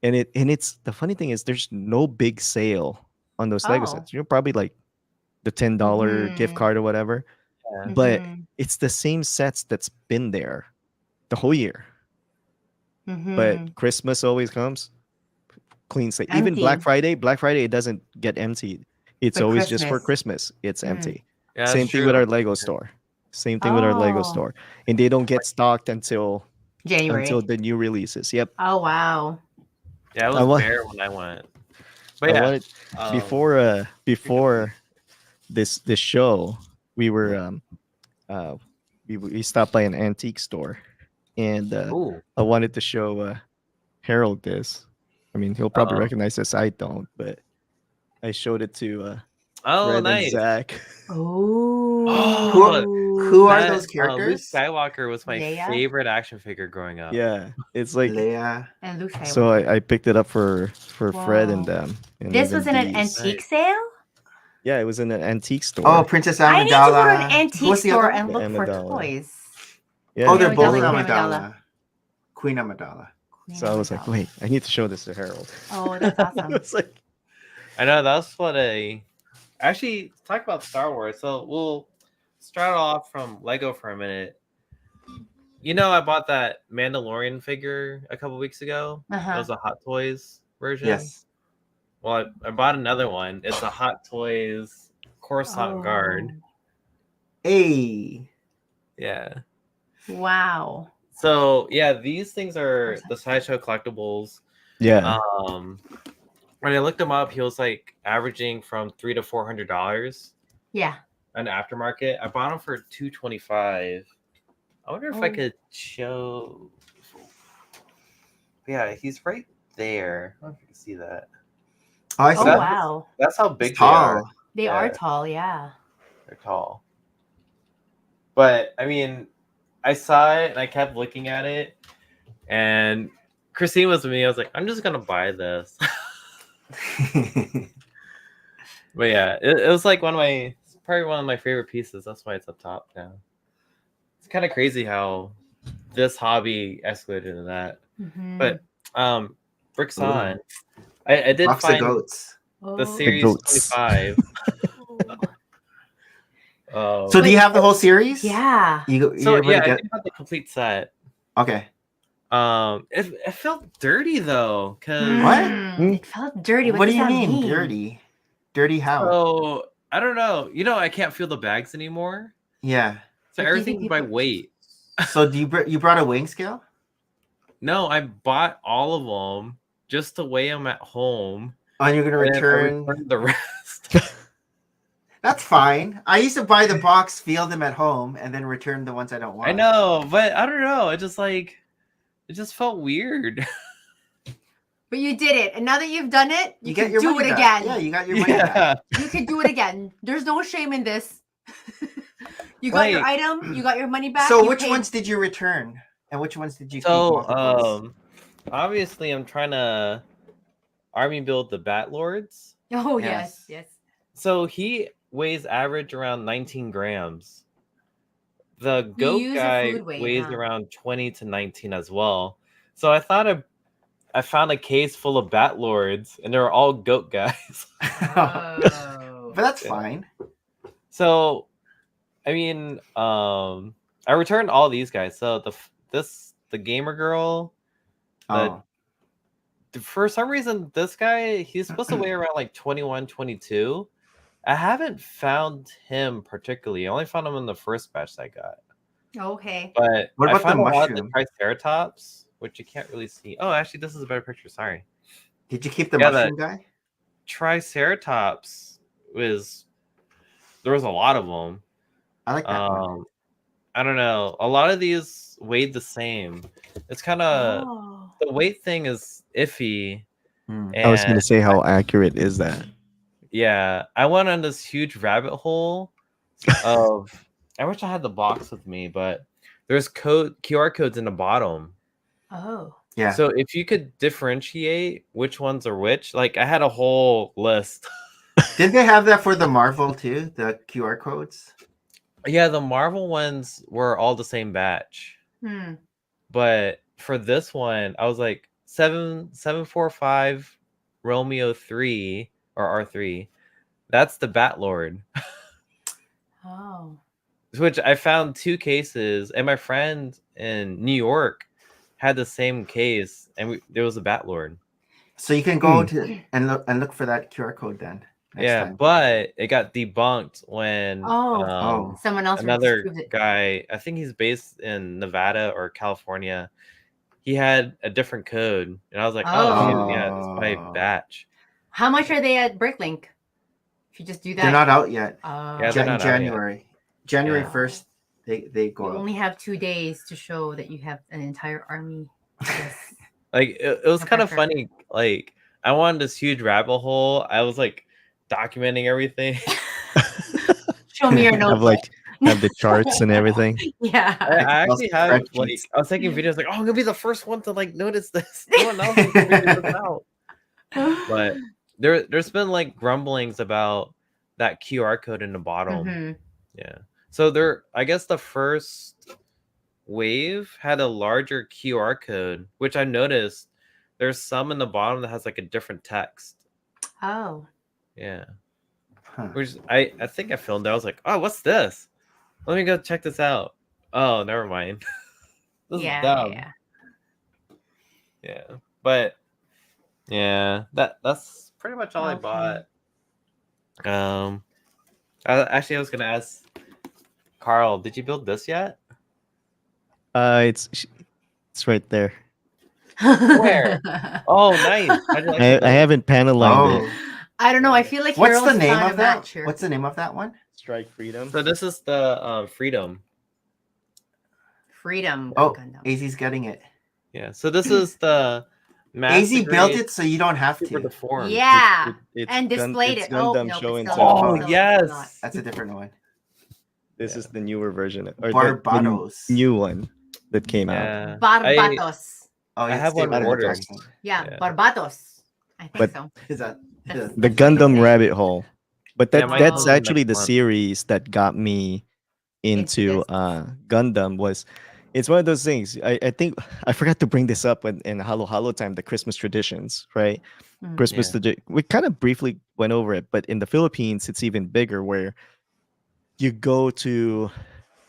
and it's the funny thing is there's no big sale on those Lego Oh. sets. You're probably like the $10 gift Mhm. card or whatever, Yeah. but Mhm. it's the same sets that's been there the whole year. Mhm. But Christmas always comes clean slate. Even Empty. Black Friday it doesn't get emptied. It's But always just for Christmas. Christmas. It's Mm. empty. Yeah, Same that's thing true. with our Lego store. Same thing with our Lego Oh. store. And they don't get stocked until January. the new releases. Yep. Oh wow. Yeah, it I was wa- bare when I went. But I yeah, wanted before this show, we were we stopped by an antique store, and ooh, I wanted to show Harold this. I mean, he'll probably Uh-oh. recognize this. I don't, but I showed it to oh Fred nice. and Zach. Oh. Who are That, those Luke characters? Skywalker was my Leia? favorite action figure growing up. Yeah, it's like Leia. And Luke Skywalker. so. I picked it up for Fred and Wow. them. And This even was in an these. antique Nice. sale? Yeah, it was in an antique store. Oh, Princess I need to go to an Amidala. antique What's the store other and one? The look for Amidala. toys. Yeah, Oh, they're Amidala, both Queen Amidala. Queen Amidala. Queen So I was like, Amidala. wait, I need to show this to Harold. Oh, that's awesome. It's like, I know that's what actually talk about Star Wars. So we'll start off from Lego for a minute. You know, I bought that Mandalorian figure a couple weeks ago. It Uh-huh. was a Hot Toys version. Yes. Well, I bought another one. It's a Hot Toys Coruscant Guard. Hey. Yeah. Wow. So yeah, these things are the Sideshow collectibles. yeah, when I looked him up, he was like averaging from $300 to $400 Yeah. on the aftermarket. I bought him for $225. I wonder if I Oh. could show. Yeah, he's right there. I don't know if you can see that. Oh, I see. Oh That's- wow. That's how It's big they are. tall. They are tall. Yeah. They're tall. But I mean, I saw it and I kept looking at it, and Christine was with me. I was like, I'm just gonna buy this. But yeah, it was like probably one of my favorite pieces. That's why it's up top now. It's kind of crazy how this hobby escalated into that. Mhm. But Bricks Ooh. on. I did Box of find goats. Oh. the series goats. 25. So do you have the whole series? Yeah. You're So able yeah, to I get. did have the complete set. Okay. It felt dirty though, cause What? It felt dirty. What do does you that mean, mean? dirty? Dirty how? so I don't know. I can't feel the bags anymore. Yeah. So But do you think everything's by people- weight. So do you brought a weighing scale? No, I bought all of them just to weigh them at home. Oh, and you're gonna And then I return. returned the rest. That's fine. I used to buy the box, feel them at home, and then return the ones I don't want. I know, but I don't know. It just felt weird. But you did it, and now that you've done it, you get can your do money it back. again. Yeah, you got your money back. You can do it again. There's no shame in this. You got your Like- item. You got your money back. So you which paid- ones did you return, and which ones did you keep? So multiples? obviously I'm trying to army build the Bat Lords. Oh Yes. yes. So he weighs average around 19 grams. The You goat use a guy food weight, weighs huh? around 20 to 19 as well. So I thought I found a case full of Bat Lords, and they're all goat guys. Oh. But that's Yeah. fine. So, I mean, I returned all these guys. So the gamer girl, Oh, for some reason, this guy, he's supposed to weigh around like 21, 22. I haven't found him particularly. I only found him in the first batch I got. Okay. But What I about the found a lot of the mushroom? Triceratops, which you can't really see. Oh, actually, this is a better picture. Sorry. did you keep the Yeah, mushroom guy? Triceratops there was a lot of them. I like that one. I don't know. A lot of these weighed the same. It's kind of Oh. the weight thing is iffy. Hmm. I was gonna And say, how accurate is that? yeah, I went on this huge rabbit hole of. I wish I had the box with me, but there's QR codes in the bottom. Oh. Yeah. So if you could differentiate which ones are which, like I had a whole list. Did they have that for the Marvel too? The QR codes? Yeah, the Marvel ones were all the same batch. Hmm. But for this one, I was like 745 Romeo 3 or R3. That's the Bat Lord. Oh. Which I found 2 cases, and my friend in New York had the same case, and there was a Bat Lord. So you can go to and look for that QR code then. Next time. But it got debunked when Oh. Someone else another disproved it. guy, I think he's based in Nevada or California, he had a different code, and I was like, oh, shoot, yeah, it's my Oh. batch. How much are they at Bricklink? If you just do that. They're not out yet. Yeah, they're not out yet. January. January Yeah. 1st, they go You out. only have 2 days to show that you have an entire army. Yes. Like it was kind of Okay. funny. Like I wanted this huge rabbit hole. I was like documenting everything. Show me your have notebook. have the charts and everything. Yeah. I actually have spreadsheets. like I was taking videos like, oh, I'm gonna be the first one to like notice this. No one else has figured this out. But there's been like grumblings about that QR code in the bottom. Mhm. Yeah. So I guess the first wave had a larger QR code, which I noticed there's some in the bottom that has like a different text. Oh. Yeah. Huh. Which I think I filmed it. I was like, oh, what's this? Let me go check this out. Oh, never mind. This is Yeah, dumb. yeah. Yeah. But yeah, that's pretty much all I Okay. bought. I was gonna ask Carl, did you build this yet? It's right there. Where? Oh, nice. How'd you like the I build? haven't panellined it. Oh, I don't know. I feel like what's the Harold's name found of a that? match here. What's the name of that one? Strike Freedom. So this is the Freedom. Freedom Oh, Gundam. AZ's getting it. Yeah. So this is the AZ master built grade it so you don't have super to. deformed. Yeah, It's and displayed it's it. Oh Gundam no, Show and it's Tell. Oh, still yes. not. That's a different one. This Yeah. is the newer version, or the Barbados. new one that came out. Yeah. Barbados. Oh, I yeah, have stay one with that ordered. accent. Yeah, Yeah. Barbados. I think But- so. Is that? That's- The that's what they Gundam say. Rabbit Hole. But Yeah, that mine that's comes in actually next the month. series that got me into this. Gundam. Was it's one of those things. I think I forgot to bring this up in Halo time, the Christmas traditions, right? Mhm. Christmas Yeah. we kind of briefly went over it, but in the Philippines it's even bigger, where you go to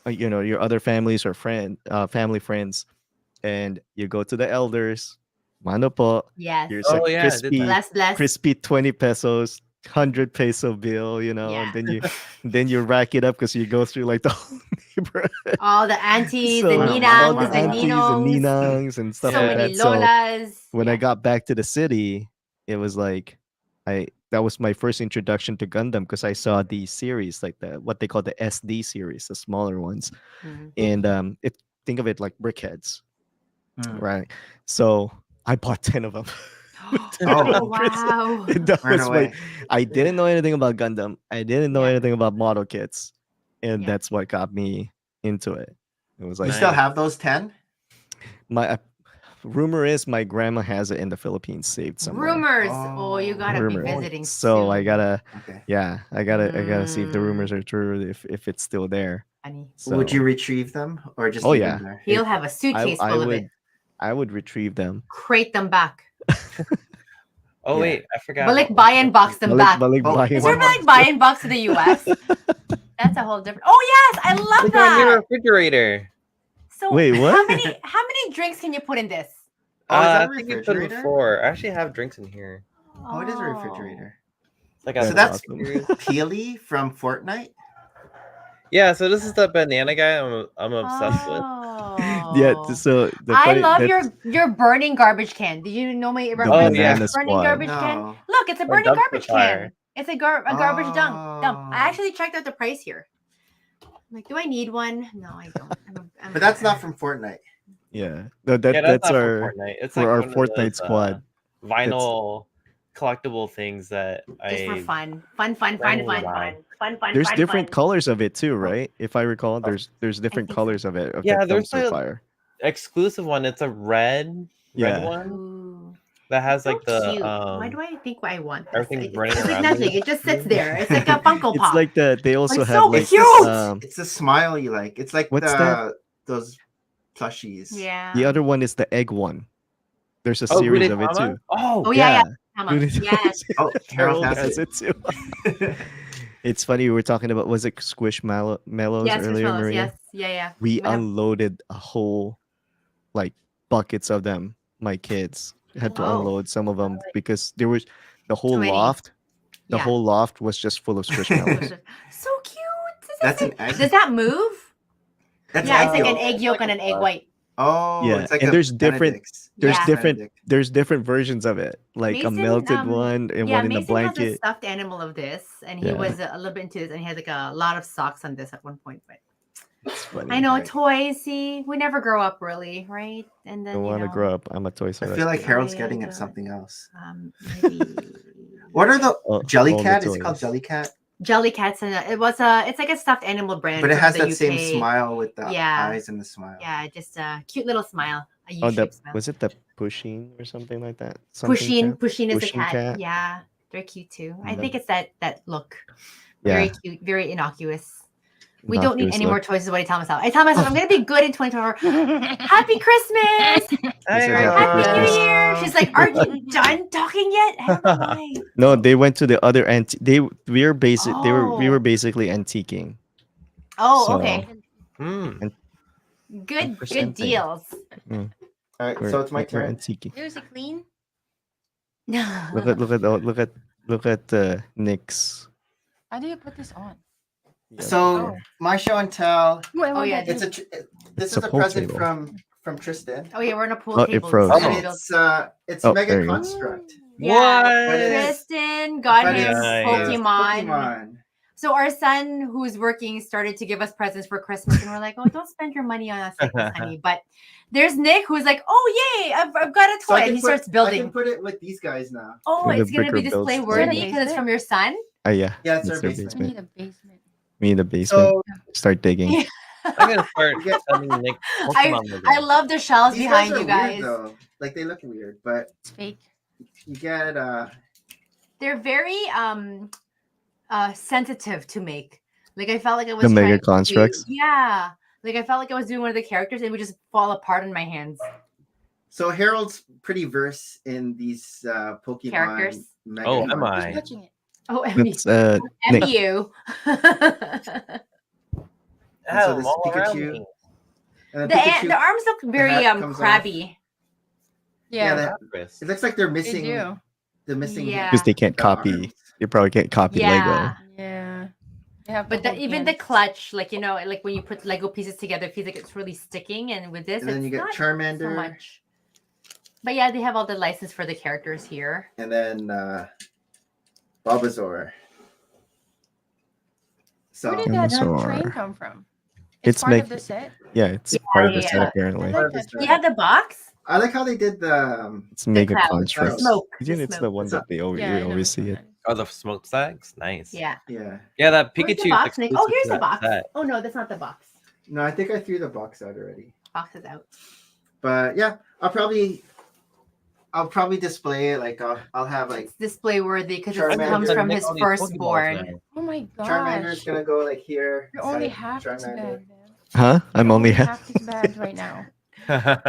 your other families or family friends, and you go to the elders. Mano po, Yes. here's Oh, a yeah, I did that. Bless. crispy 20 pesos, 100 peso bill, Yeah. and then you rack it up because you go through like the whole neighborhood. All the aunties, So, the all ninangs, the the aunties and ninongs, ninangs and stuff so like many that. So lolas. when I Yeah. got back to the city, it was like that was my first introduction to Gundam, because I saw the series, like what they call the SD series, the smaller ones. Mhm. And think of it like brickheads, Hmm. right? So I bought 10 of them. Oh, wow. And that right was away. I didn't know anything about Gundam. I didn't know Yeah. anything about model kits, and Yeah. that's what got me into it. It was You like still Nice. have those 10? my rumor is my grandma has it in the Philippines saved somewhere. Rumors. Oh, you gotta Rumor. be visiting So I soon, gotta, Okay. yeah, I gotta see if the rumors Mm. are true, if it's still there. honey. So Would you retrieve them or just Oh, leave yeah. them there? He'll have a suitcase I full of would it. I would retrieve them. Crate them back. Oh Yeah. wait, I forgot. Balik about buy one and more box thing. them back. Balik Oh, bayan. Is there one more like buy and box to the US? That's a whole different. Oh yes, I love Look at my new that. refrigerator. So Wait, how what? many drinks can you put in this? Oh, is that a I think you put refrigerator? before. I actually have drinks in here. Oh, it is a refrigerator. It's like a So that's awesome. series. Peely from Fortnite? Yeah, so this is the banana guy I'm obsessed with. Yeah, Oh. so I love that's your burning garbage can. Did you know my reference Oh, to yeah. this burning Squad. garbage can? No. Look, it's a A burning dumpster garbage fire. can. It's a garbage dump. Oh. I actually checked out the price here. I'm like, do I need one? No, I don't. I'm But that's okay. not from Fortnite. Yeah. No, that's Not our for Fortnite. It's for like our one of Fortnite those, squad. vinyl collectible things that just for I fun. Fun. randomly buy. There's different colors of it too, right? If I recall, there's different think so. colors of it, of Yeah, that there's dumpster a- fire. exclusive one. It's a red Yeah. one Ooh. that has So like the cute. Why do I think I want this? everything's It's running like around nothing. it. It just sits there. It's like a Funko It's Pop. like they also Like, have so like cute! It's the smile you like. It's like What's that? those plushies. Yeah. the other one is the egg one. There's a Oh, series of it Gudetama? too. Oh yeah. Tama. Gudetama. Yes. Oh, Harold Harold has has it too. It's funny, we were talking about, was it Squishmallows Yes. earlier, Squishmallows, Maria? yes. Yeah. We have- unloaded a whole like buckets of them. My kids had to Oh. unload some of them because there was the whole many. loft. The Yeah. whole loft was just full of Squishmallows. So cute. That's an egg. Does that move? That's Yeah, egg it's like an yolk. egg yolk and an egg white. Oh, Yeah, it's like and a there's different- Benedict's. There's Yeah. different Benedict. there's different versions of it, like a Mason, melted one and Yeah, one in Mason the has a blanket. stuffed animal of this, and he Yeah. was a little bit into this, and he had like a lot of socks on this at one point. But It's funny. I know Right. toys. See, we never grow up really, right? And I then want to grow up. I'm a Toys R I Us feel like kid. Harold's yeah, getting yeah. at something else. Maybe What are the All the Jellycat? Is it called toys. Jellycat? Jellycats, and it's like a stuffed animal brand, But it from has the that UK. same smile with the Yeah. eyes and the smile. Yeah, just a cute little smile, a Oh, U-shaped smile. was it the Pusheen or something like that? Something cat? Pusheen is a Pusheen cat. cat? Yeah, they're cute too. I Mhm. think it's that look. Yeah. Very cute, very innocuous. We don't need Innocuous any more look. toys, is what I tell myself. I tell myself I'm gonna be good in 2024. Happy Christmas! He said Happy Happy New Christmas. Year! She's like, "Are you done talking yet?" I don't know why. No, they went to the other we were Oh. basically antiquing. Oh, So- okay. Hmm. Good 100% thing. deals. All right, We're- so it's my we're turn. antiquing. Here's a clean. Look at Nick's. How do you put this on? So my show and tell. Oh, yeah, It's a this It's is a a pool present table. from from Tristan. Oh yeah, we're on a pool Oh, it table. froze. This is And how we built- it's Oh, Mega there you go. Construct. Yeah. But it's- Tristan got but him it's, Nice. Pokemon. So our son, who's working, started to give us presents for Christmas, and we're like, "Oh, don't spend your money on us like this, honey." But there's Nick, who's like, "Oh yay, I've got a So toy," I and can he starts I can building. put it with these guys now. Oh, With it's the gonna be bigger builds. display Is worthy that a because it's basement? from your son. Yeah. Yeah, it's our their basement. We need a basement. We need a basement. So Start digging. Yeah. I'm gonna start Yeah. sending Nick I Pokemon Legos. I love the shells these behind guys are you guys. weird though. Like they look weird, but It's fake. you get They're very sensitive to make. Like I felt like I was The Mega trying to- Constructs? yeah. Like I felt like I was doing one of the characters and it would just fall apart in my hands. so Harold's pretty versed in these Pokemon Characters? Mega Oh, Constructs. am I? Who's touching it? Oh, Emmy. That's Nick. MU. And so Ow, this all around Pikachu- me. And the, then Pikachu, the arms look very hat comes off. crabby. yeah, Yeah, it looks like they're they missing. do. They're missing. Yeah. Because they can't the copy. arms. You probably can't copy Yeah. Lego. Yeah. They have But the the, whole even the hands. clutch, like you know, like when you put Lego pieces together, it feels like it's really sticking. And with this, And then it's you get not Charmander, so much. But yeah, they have all the license for the characters here. and then Bulbasaur. So Where did that Dinosaur. train come from? It's part of make- the set. Yeah, it's part of the yeah. set apparently. I Part like of the that set. train. You have the box? I like how they did the. It's Mega clouds, Constructs. smoke, I think the it's the smoke. one that they always, Yeah, we I know always which see one it. Oh, the smokestacks? Nice. Yeah. Yeah. Yeah, that Where's Pikachu. the box, Nick? Oh, here's the box. Set. Oh no, that's not the box. No, I think I threw the box out already. Box is out. But yeah, I'll probably display it. Like I'll have like It's display worthy because it Charmander. comes from Nick his all these Pokeballs firstborn. now. Oh my Charmander's gosh. gonna go like here. You're only beside half this Charmander. bad. man. Huh? I'm You're only half this bad right now.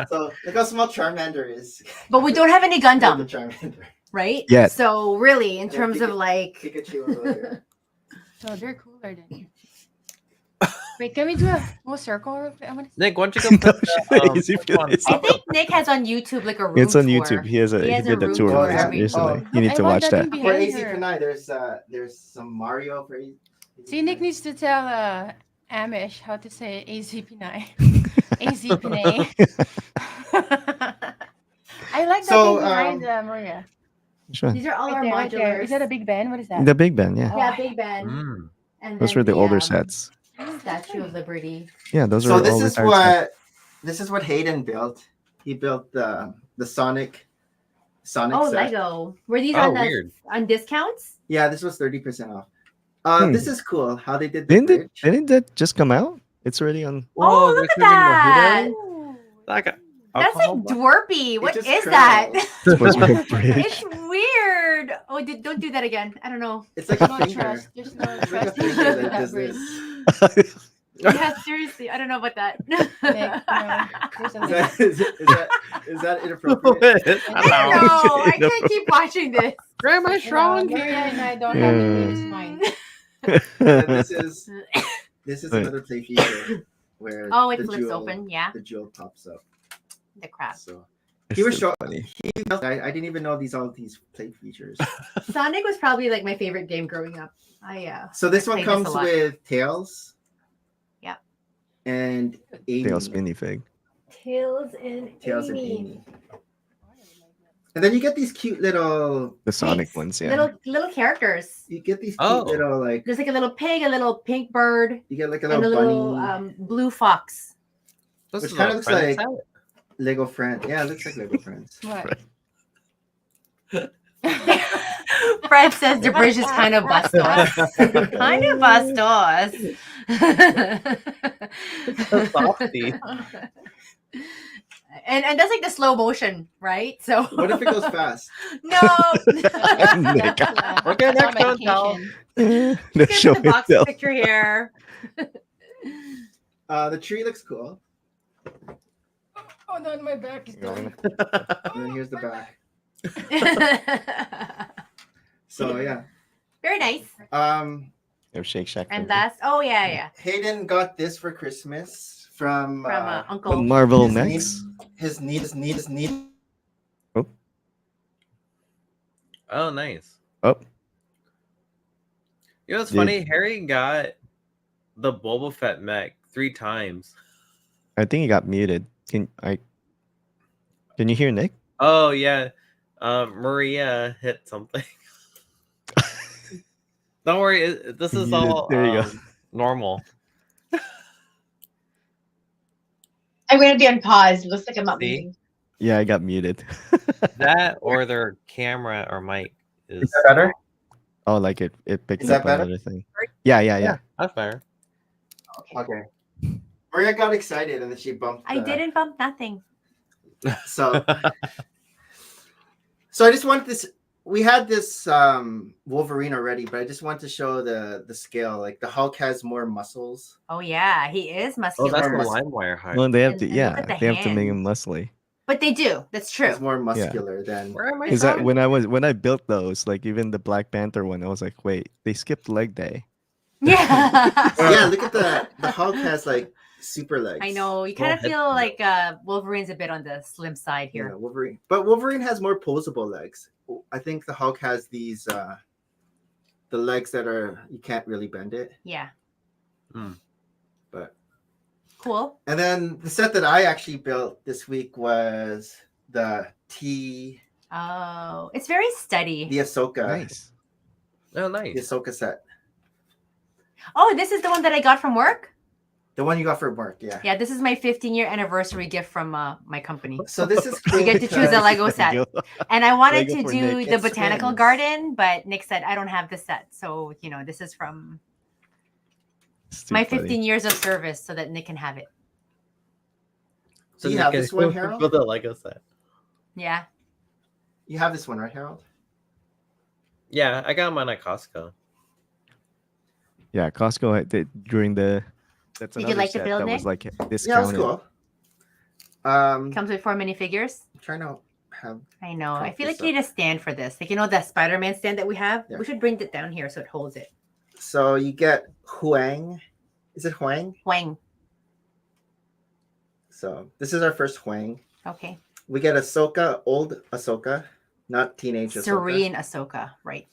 So look how small Charmander is. But we don't have any The Gundam, Charmander. right? Yet. So really, in Yeah, terms of like, Pikachu over there. So they're cooler than. Wait, can we do a full circle? I want to Nick, why don't you go put the Easy Pokemon peasy. I pop-up? think Nick has on YouTube like a room It's on tour. YouTube. He has a He he has a did the room tour tour recently. every- You need I to want watch that that. to be For behind AZ her. Pinoy, there's some Mario for AZ. See, Nick needs to tell Amish how to say AZ Pinay. AZ Pinay. I like that So, thing behind Maria. Sure. These are all our Right there. modulars. Is that a Big Ben? What is that? The Big Ben, yeah. Yeah, Big Ben. Mm. And Those then were the older um, sets. Statue of Liberty. Yeah, those So are this all is retired sets. this is what Hayden built. He built the Sonic Oh, set. Lego. Were these Oh, on weird. on discounts? Yeah, this was 30% off. Hmm. This is cool how they did the bridge. Didn't that just come out? It's already on. Oh, look at that. Like That's like dwarpy. What just is that? curls. It's supposed to be a bridge. It's weird. Oh, don't do that again. I don't know. It's like a No finger. trust. There's no It's like a trust finger in that that does bridge. this. Yeah, seriously. I don't know about that. Nick, no. There's a Is link. that, is that inappropriate? I don't know. I can't keep watching this. Where am I No, strong? Maria and I don't have the greatest mind. And this is Wait. another play feature where Oh, it the flips jewel, open. Yeah, the jewel pops up. the crap. So It's he was so show- funny. I didn't even know all these play features. Sonic was probably like my favorite game growing up. So this I one played this comes a lot. with Tails. Yep. And Amy. Tails minifig. Tails and Tails and Amy. And then you get these cute little. The Sonic Thanks. ones, yeah. Little characters. You get these cute Oh. little like. There's like a little pig, a little pink bird, You get like a and little a little bunny. blue fox. This Which is kinda a looks friend like- set. Lego friend. Yeah, it looks like Lego friends. What? Fred says the bridge is kind of bustos. Kind of bustos. Softy. And that's like the slow motion, right? So What if it goes fast? no. Nick. Okay, That's next one, Cal. medication. The Here's show the box itself. picture here. The tree looks cool. Oh no, my back is going. And then here's the back. So yeah. Very nice. Have Shake Shack. And from- that's yeah. Hayden got this for Christmas from From the Uncle. Marvel his Next. his need. Oh, nice. Oh, You know what's Did- funny? Harry got the Boba Fett mech 3 times. I think he got muted. Can I? Can you hear Nick? Oh yeah, Maria hit something. Don't worry, this is Muted. all There you go. normal. I'm gonna be on pause. Looks like I'm not See? moving. Yeah, I got muted. That or their camera or mic is that better? Oh, like it picked Is up that better? another thing. Yeah. That's better. Okay. Maria got excited and then she bumped. I didn't bump nothing. So I just want this. We had this Wolverine already, but I just want to show the scale. Like the Hulk has more muscles. Oh yeah, he is Oh, muscular. that's the Muscle. LimeWire height. Well, they have And- to. and look Yeah, at the they have to make him hands. muscly. But they do. That's true. He's more muscular than. Where am I? Is that from? when I built those, like even the Black Panther one, I was like, wait, they skipped leg day. Yeah. Yeah, look at the Hulk has like super legs. I know. You kind of feel like Wolverine's a bit on the slim side Yeah, here. Wolverine, but Wolverine has more posable legs. I think the Hulk has these the legs that are you can't really bend it. Yeah. But Cool. and then the set that I actually built this week was the Oh, it's very steady. Ahsoka Nice. Oh, the nice. Ahsoka set. Oh, this is the one that I got from work? The one you got for work, yeah. Yeah, this is my 15-year anniversary gift from my company. So this is cool. We get to choose a because- Lego set. And I wanted Lego to for do Nick. the It botanical spins. garden, but Nick said I don't have the set. So, this is from It's too my funny. 15 years of service so that Nick can have it. Do you Nick have can this one, Harold? build a Lego set. Yeah. You have this one, right, Harold? Yeah, I got mine at Costco. Yeah, Costco during the. That's Did you another like the set build, that was Nick? like Yeah, it was discounted. cool. Comes with 4 minifigures. I'm trying to have. I know. I Prop feel like this you need a stand for this. Like, the Spider-Man stand that we have? Yeah. We should bring it down here so it holds it. So you get Huang. Is it Huang? Wang. So this is our first Huang. Okay. We get Ahsoka, old Ahsoka, not teenage Ahsoka. Serene Ahsoka. Right.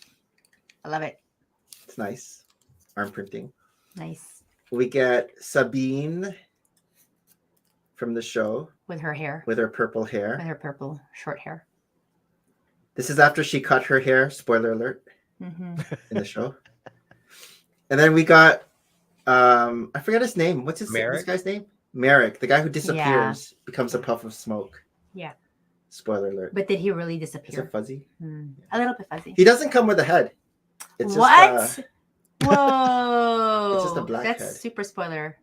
I love it. It's nice. Arm printing. Nice. We get Sabine from the show With her hair. with her purple With hair. her purple short hair. This is after she cut her hair. Spoiler alert Hmm. in the show. And then we got I forget his name. What's this Merrick? guy's name? Merrick, the guy who disappears, becomes a puff of smoke. Yeah. Spoiler alert. But did he really Is disappear? it fuzzy? A little bit fuzzy. He doesn't come with a head. It's What? Just, Whoa. it's just a black That's head. super spoiler.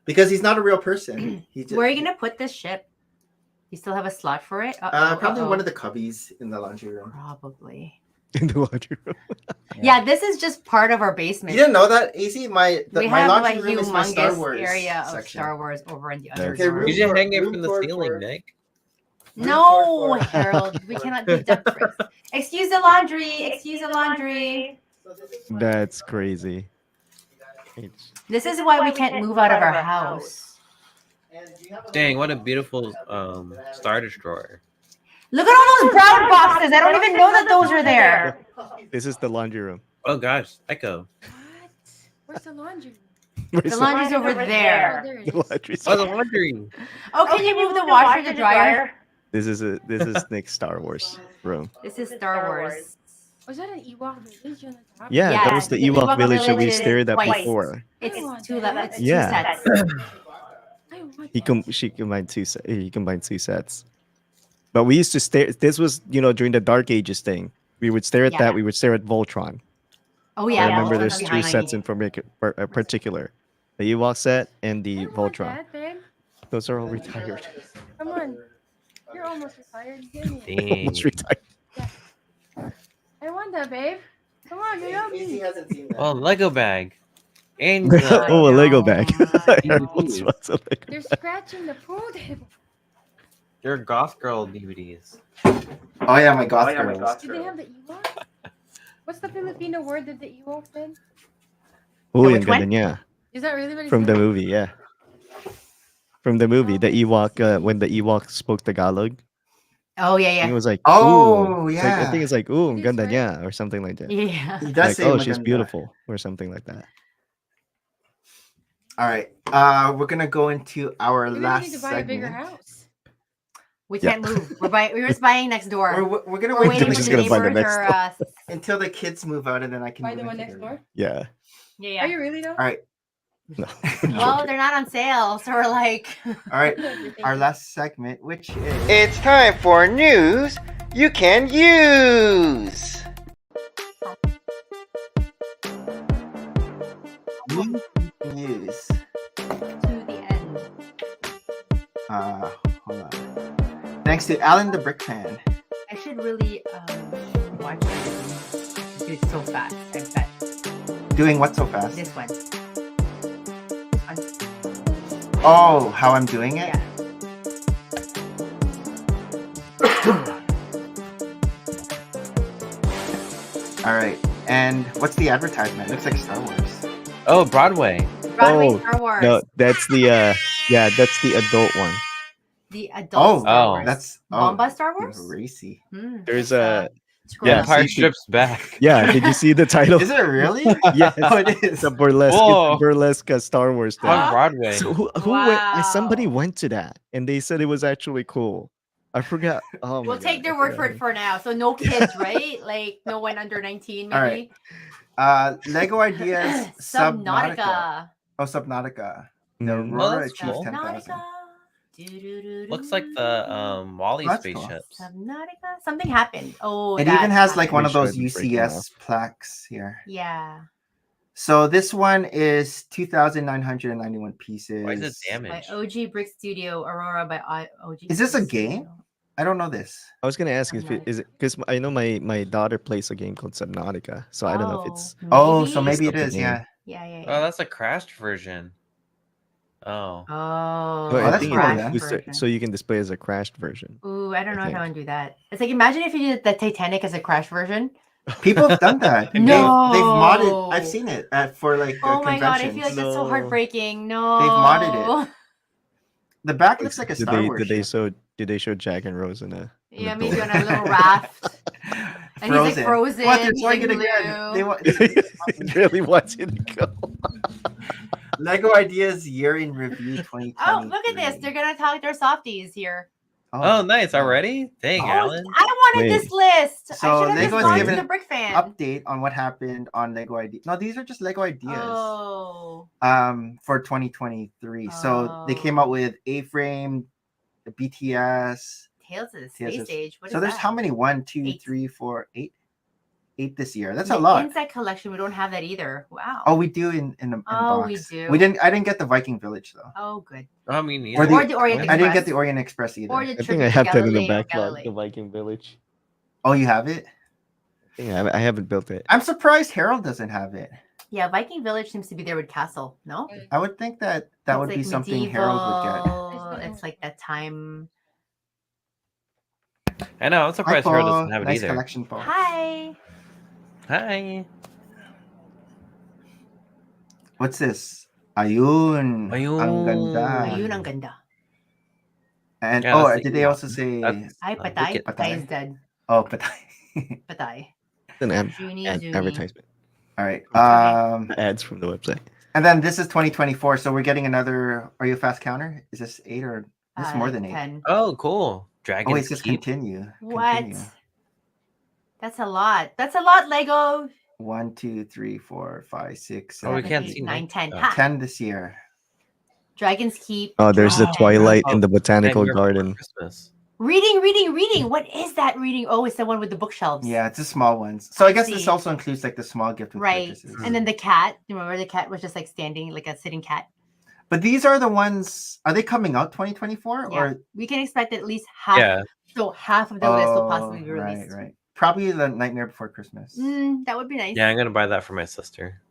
because he's not a real person. He just, Where are you going to put this ship? You still have a slot for it? probably one of the cubbies in the laundry room. Probably. In the laundry room. Yeah, this is just part of our You basement. didn't know that, AZ? We My have laundry a room is my Star humongous Wars area of section. Star Wars over in the Okay, other Okay, room. room You should for- hang it room from the for- ceiling, for- Nick. No, Room for- Harold, we cannot do dump tricks. Excuse the laundry. Excuse the laundry. That's crazy. This is why we can't move out of our house. Dang, what a beautiful Star Destroyer. Look at all those brown boxes. I don't even know that those are there. This is the laundry room. Oh gosh, Echo. What? Where's the laundry? Where's The laundry's over Oh, there. there it the is. laundry? Oh, the laundry. Oh, can you move the washer, the dryer? This is Nick's Star Wars room. This is Star Wars. Was that an Ewok village on the top? Yeah, Yeah, that was the the Ewok Ewok village that we village stared at twice. before. It's two levels. It's Yeah. two sets. I want He that. she combined he combined two sets. But we used to stare. This was during the Dark Ages thing. We would stare at Yeah. that. We would stare at Voltron. Oh yeah. I remember Voltron's there's two behind sets me. in particular. The Ewok set and the I want Voltron. that, babe. Those are all retired. Come on. You're almost retired. Give me it. Dang. Almost retired. I want that, babe. Come on, you love AZ me. hasn't seen that. Oh, Lego bag. And Oh, a Lego bag. I I know. almost want a Lego They're bag. scratching the pool table. your Goth Girl DVDs. Oh yeah, my goth girls. Did they have the Ewok? What's the Filipino word that the Ewok said? Oh, which yung one? ganun, yeah. Is that really what it From the said? movie, yeah. From the movie, the Ewok, when the Ewok spoke Tagalog, Oh yeah, I think it yeah. was like, Oh, ooh. It's like- I yeah. think it's like, ooh, He's ganda right. niya, or something like that. Yeah. He does Like, say oh, she's maganda. beautiful, or something like that. All right. We're gonna go into our We really last need to buy a bigger segment. house. We Yeah. can't move. We're just buying next door. We're gonna We're wait waiting till for just the gonna buy the neighbors next or door. until the kids move out, and then I can Buy move the one into next the door. room. Yeah. yeah. Are you really though? All right. No. Well, they're not on sale, so we're like. All right. Everything. Our last segment, which is It's time for news you can use. news. To the end. Hold on. Thanks to Alan the Brick Fan. I should really watch everything. Do it so fast. I bet. Doing what so fast? This one. Oh, how I'm doing it? Yeah. All right. And what's the advertisement? It looks like Star Wars. Oh, Broadway. Broadway Oh, Star Wars. No, that's the that's the adult one. The adult Star Oh, Wars. That's Bomba Star Wars? racy. There's that's, scroll yeah, up. Empire see- Strips Back. Yeah, did you see the title? Is it really? Yes. Oh, it is. It's a burlesque, Whoa. Star Wars thing. On Broadway. So who went? Somebody Wow. went to that, and they said it was actually cool. I forgot. Oh, my We'll take God, their I word for forgot. it for now. So no kids, right? Like no one under 19, All maybe. Lego Ideas Subnautica. Subnautica. Oh, Subnautica. The Mm. Oh, Aurora that's Achieves cool. 10,000. Subnautica. Do-do-do-do. Looks like the Wally That's cool. spaceships. Subnautica. Something happened. Oh, It that even has like one of Pretty those sure it's breaking UCS plaques here. Yeah. So this one is 2,991 pieces. Why is it By damaged? OG Brick Studio, Aurora by OG. Is this a Brick game? Studio. I don't know this. I was gonna ask if it is it because I know my daughter plays a game called Subnautica, so I don't know if it's Oh, so maybe it It's is. a game. Yeah. Yeah, yeah, Oh, yeah. that's a crashed version. Oh. Oh, But I that's think cool, it yeah. boosts it so you can display as a crashed version. Ooh, I don't know if think. I want to do that. It's like imagine if you did the Titanic as a crash version. People have done that. No. They've modded. I've seen it for like Oh my god, I conventions. feel like that's so No. heartbreaking. No. They've modded it. The back looks like a Did Star they Wars ship. did they show Jack and Rose in a Yeah, the maybe door? on a little raft. And he's like frozen. What? They're he's showing like it again. They blue. want It really wants you to go. Lego Ideas Year in Review 2020. Oh, look at this. They're gonna talk their softies here. Oh, nice. Already? Dang, Oh, Alan. I wanted this list. So I should have Lego just has gone to given the Brick Fan. update on what happened on Lego Ideas. No, these are just Lego Ideas. Oh. For 2023. So they came out with A-Frame, the BTS. Tales of the Tales Space of- Age. What So is there's that? how many? 1, 2, Eight. 3, 4, 8. 8 this year. That's the a lot. Inside Collection. We don't have that either. Wow. Oh, we do in the Oh, box. we do. We didn't. I didn't get the Viking Village though. Oh, good. I mean, Or Or the Orient I didn't Express. get the Orient Express either. Or the I think tribute I to have that in the Galileo backlog, Galilei. the Viking Village. Oh, you have it? I think I haven't built it. I'm surprised Harold doesn't have it. Yeah, Viking Village seems to be there with Castle. No, I would think that It's would be like something Harold would get. medieval, It's like that time. I know. I'm Hi, surprised Harold Paul. doesn't have it Nice either. collection, Paul. Hi. Hi. What's this? Ayun. Ayun. Ang ganda. Ayun ang ganda. And Yeah, that's the did they also say That's- Ay, Oh, Patay. wicked. Patay is dead. oh, patay. Patay. It's an Zuni, Zuni. advertisement. All right. Ads from the website. And then this is 2024, so we're getting another. Are you a fast counter? Is this 8 or this is more than 8? 10. Oh, cool. Oh Dragon's wait, it says Keep. continue. What? Continue. That's a lot. That's a lot, Lego. 1, 2, 3, 4, 5, 6, Oh, we 7, can't 8, see 9, Nick. 10. Oh. Ha! 10 this year. Dragon's Keep. Oh, there's the Oh. Twilight in the Oh, Botanical Nightmare Before Garden. Christmas. Reading. What is that reading? Oh, it's the one with the bookshelves. Yeah, it's the small ones. So I guess this see. also includes like the small gift with Right. purchases. And then the cat. Remember the cat was just like standing like a sitting cat. But these are the ones. Are they coming out 2024 Yeah. or? We can expect at least half. Yeah. So half of the list will possibly be right, released. right. Probably the Nightmare Before Christmas. That would be nice. Yeah, I'm gonna buy that for my sister.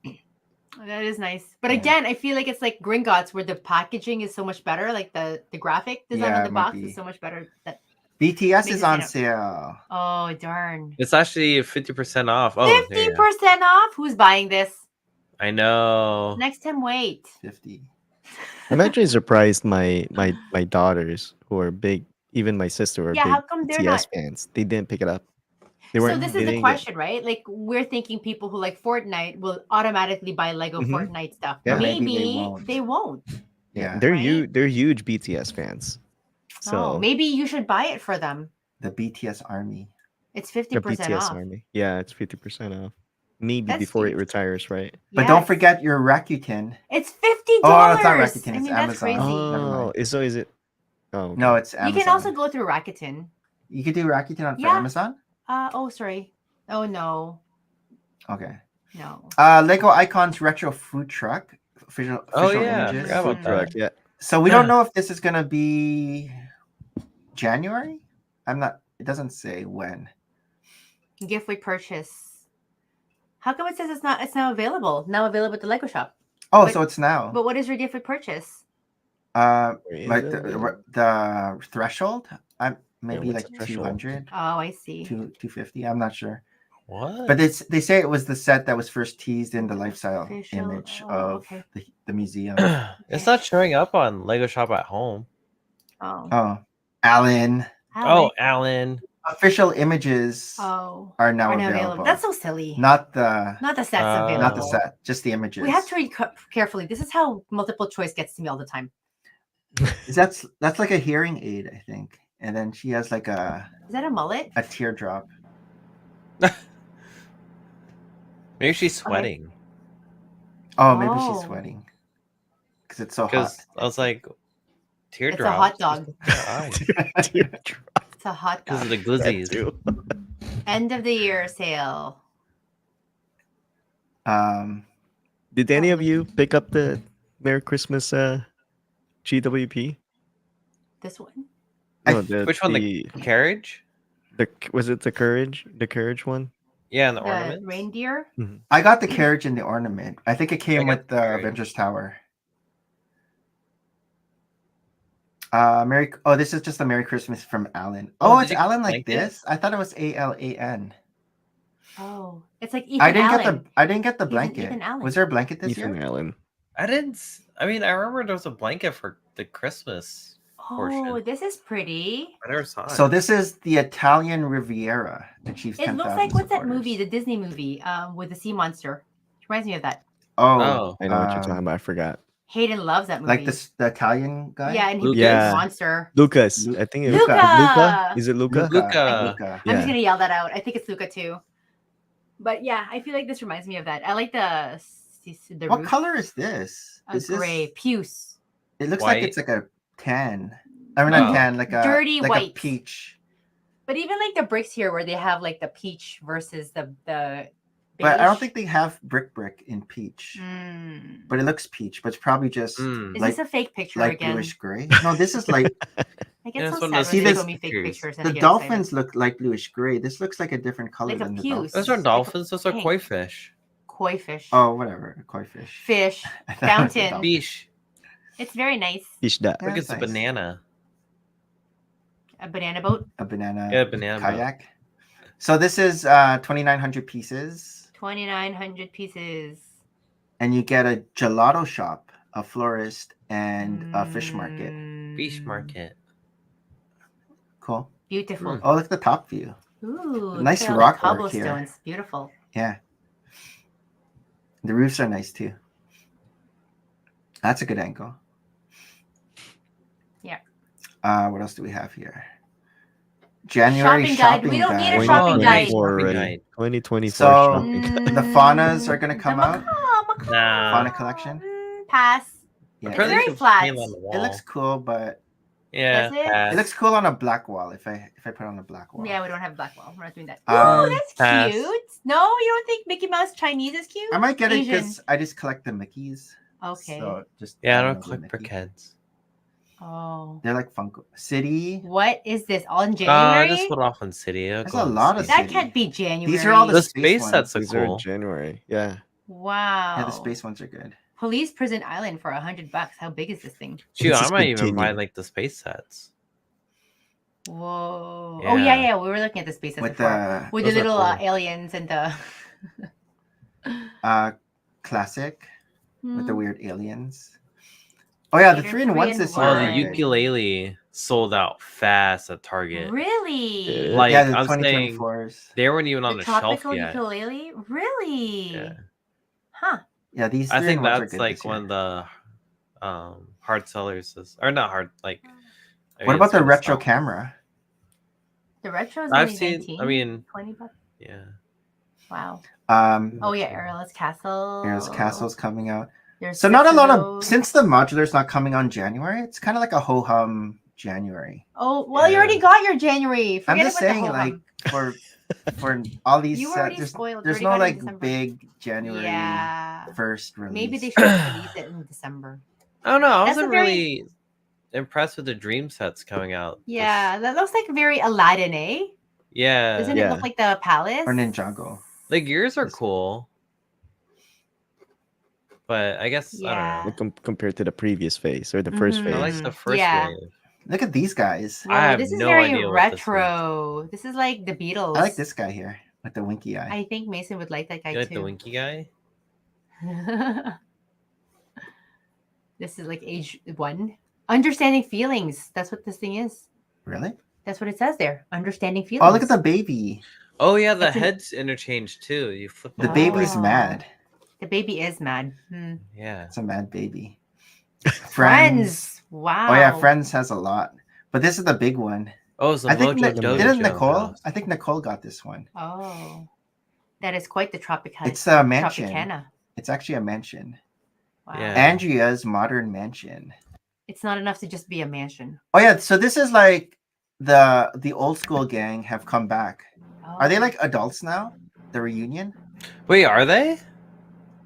That is nice. But Yeah. again, I feel like it's like Gringotts where the packaging is so much better. Like the graphic design Yeah, on the it might box be. is so much better. That BTS Makes is it on stand sale. oh darn. It's actually 50% off. Oh, there 50% you go. off? Who's buying this? I know. Next time wait. 50. I'm actually surprised my daughters who are big, even my sister who are Yeah, big how come they're BTS not? fans. They didn't pick it up. They So weren't. this they is the didn't get- question, right? Like we're thinking people who like Fortnite will automatically buy Lego Mhm. Fortnite stuff. Yeah. Maybe they Maybe won't. they won't. Yeah. They're huge BTS fans. So Oh, maybe you should buy it for them. The BTS army. It's the 50% BTS off. army. Yeah, it's 50% off. Maybe That's before it cute. retires, right? But Yes. don't forget your Rakuten. It's $50. Oh, it's not Rakuten, I it's mean, that's Amazon. crazy. Never Oh, mind. is it? Oh, No, okay. it's Amazon. You can also go through Rakuten. You could do Rakuten for Yeah. Amazon? Oh, sorry. Oh, no. Okay. No. Lego Icons retro food truck. Official Oh, yeah, I images. forgot about Food truck. that. Yeah. So we don't know if this is gonna be January. It doesn't say when. Gift with purchase. How come it says it's now available? Now available at the Lego shop. Oh, But- so it's now. But what is your gift with purchase? Where is Like it? the threshold. Maybe what's like the threshold? 200, Oh, I see. 250. I'm not sure. What? But they say it was the set that was first teased in the lifestyle Official- image oh, of okay. the museum. It's not showing up on Lego Shop at Home. Oh. Oh, Alan. Oh, Alan. Official images Oh. are now Are now available. That's so silly. Not the Not the sets available. not the set, just the images. We have to read carefully. This is how multiple choice gets to me all the time. That's like a hearing aid, I think. And then she has like Is that a mullet? a teardrop. Maybe she's sweating. Oh, maybe she's Oh. sweating because it's so hot. Because I was like, teardrop. It's a hot dog. Teardrop. It's a hot Because dog. of the glizzies. too. End of the year sale. Did any of you pick up the Merry Christmas GWP? This one. No, Which one? The carriage? Was it the courage one? Yeah, and the The ornament. reindeer. I got the carriage and the ornament. I think it came got with the the carriage. Avengers Tower. This is just a Merry Christmas from Alan. Oh, Oh, did it's you get Alan the like blanket? this? I thought it was ALAN. Oh, it's like Ethan I didn't Allen. get the Ethan blanket. Allen. Was there a blanket this Ethan year? Allen. I didn't. I mean, I remember there was a blanket for the Christmas Oh, portion. this is pretty. I never saw it. So this is the Italian Riviera achieves It 10,000 looks like what's that supporters. movie, the Disney movie, with the sea monster? Reminds me of that. Oh, I know what you're talking about. I forgot. Hayden loves that movie. like the Italian guy. Yeah, and he Lucas? plays Yeah. monster. Lucas. Lu- I think it Luca. Luca. Is it Luca? Luca. Luca. I'm Yeah. just gonna yell that out. I think it's Luca too. But yeah, I feel like this reminds me of that. I like the What roof. color is this? A Is this- gray puce. It looks like White? it's like a tan. I mean, not Oh. tan, like a Dirty like white. a peach. But even like the bricks here, where they have like the peach versus the But I don't beige. think they have brick in peach. Mm. But it looks peach, but it's probably just Mm. Is like this a fake picture light again? bluish gray. No, this is like I get Yeah, so it's one sad of those when they fake show me fake pictures. pictures. And the I get dolphins excited. look like bluish gray. This looks like a different color Like a than the puce. dolphins. Those are Like a dolphins. Those are pink. koi fish. Koi fish. Oh, whatever, koi fish. Fish. I thought it was a Fountain. dolphin. Fish. It's very nice. Fish that. Yeah, Look, it's that's a nice. banana. A banana boat. A banana, Yeah, banana boat. kayak. So this is 2,900 pieces, 2,900 pieces. and you get a gelato shop, a florist, and a fish market. Fish Mm, market. Cool. Beautiful. Oh, look at the top view. Ooh, Nice look at all the rock work here. cobblestones. Beautiful. Yeah. The roofs are nice too. That's a good angle. Yeah. What else do we have here? January Shopping shopping guide. We don't need a guide. shopping guide. 2024 Shopping already. guide. 2024 So shopping. the faunas are gonna come out. Nah. Fauna collection. Pass. Yeah. It's Apparently very you can flat. paint on the It looks wall. cool, but Yeah. Does it? pass. it looks cool on a black wall. If I put it on a black wall. Yeah, we don't have black wall. We're not doing that. Um, Ooh, that's pass. cute. No, you don't think Mickey Mouse Chinese is cute? I might get it Asian. because I just collect the Mickeys. Okay. So just Yeah, I love don't the collect Mickey. brickheads. Oh. They're like Funko City. What is this? All in I January? just put off on City. I'll There's go a on lot of City. That City. can't be January. These are all the The space space ones. sets are These are cool. January. Yeah. Wow. Yeah, the space ones are good. Police Prison Island for $100. How big is this thing? Shoot, Let's I just might even buy continue. like the space sets. Whoa. Oh yeah, Yeah. yeah. We were looking at the space sets With before. the With the Those are little cool. aliens and the classic with the weird aliens. Oh yeah, the They're 3-in-1s this year. Oh, Why? the are good. ukulele sold out fast at Target. Really? Yeah. Like Yeah, the I'm saying, 2024s. they weren't even on The the shelf tropical yet. ukulele? Really? Yeah. Huh. Yeah, these. I think 3-in-1s are that's good like this year. one of the hard sellers or not hard like. What about the areas retro sell. camera? The retro is I've only seen. 19, I mean, 20 bucks. yeah. Wow. Oh yeah, Ariel's Castle. Ariel's Castle's coming out. There's So not a lot of those. since the modular's not coming on January. It's kind of like a ho hum January. Oh well, you already Yeah. got your January. I'm Forget just about saying, the like ho-hum. for all these You sets, already there's spoiled. there's You no already got it in like December. big January Yeah. first release. Maybe they should have released it in December. I don't know. I That's wasn't a very- really impressed with the dream sets coming out. Yeah, that looks like very Aladdin, eh? Yeah. Doesn't it Yeah. look like the palace? Or Ninjago. Like yours are This- cool. But I guess I Yeah. don't Like, know. compared to the previous phase or the first Mhm. phase. I like the first Yeah. wave. Look at these guys. Whoa, I have this is no very idea what this is. retro. This is like the Beatles. I like this guy here with the winky eye. I think Mason would like that guy You like too. the winky guy? This is like age 1. Understanding feelings. That's what this thing is. Really? That's what it says there. Understanding feelings. Oh, look at the baby. Oh yeah, the That's an- heads interchange too. You flip The them baby's over. Oh. mad. The baby is mad. Yeah. It's a mad baby. Friends. Wow. Oh yeah, Friends has a lot. But this is the big one. Oh, it's the I think Mojo Dojo. didn't Nicole? I think Nicole got this one. Oh. That is quite the Tropicana. It's a mansion. Tropicana. It's actually a mansion. Wow. Yeah. Andrea's modern mansion. It's not enough to just be a mansion. Oh yeah, so this is like the old school gang have come back. Are they Oh. like adults now? The reunion? Wait, are they?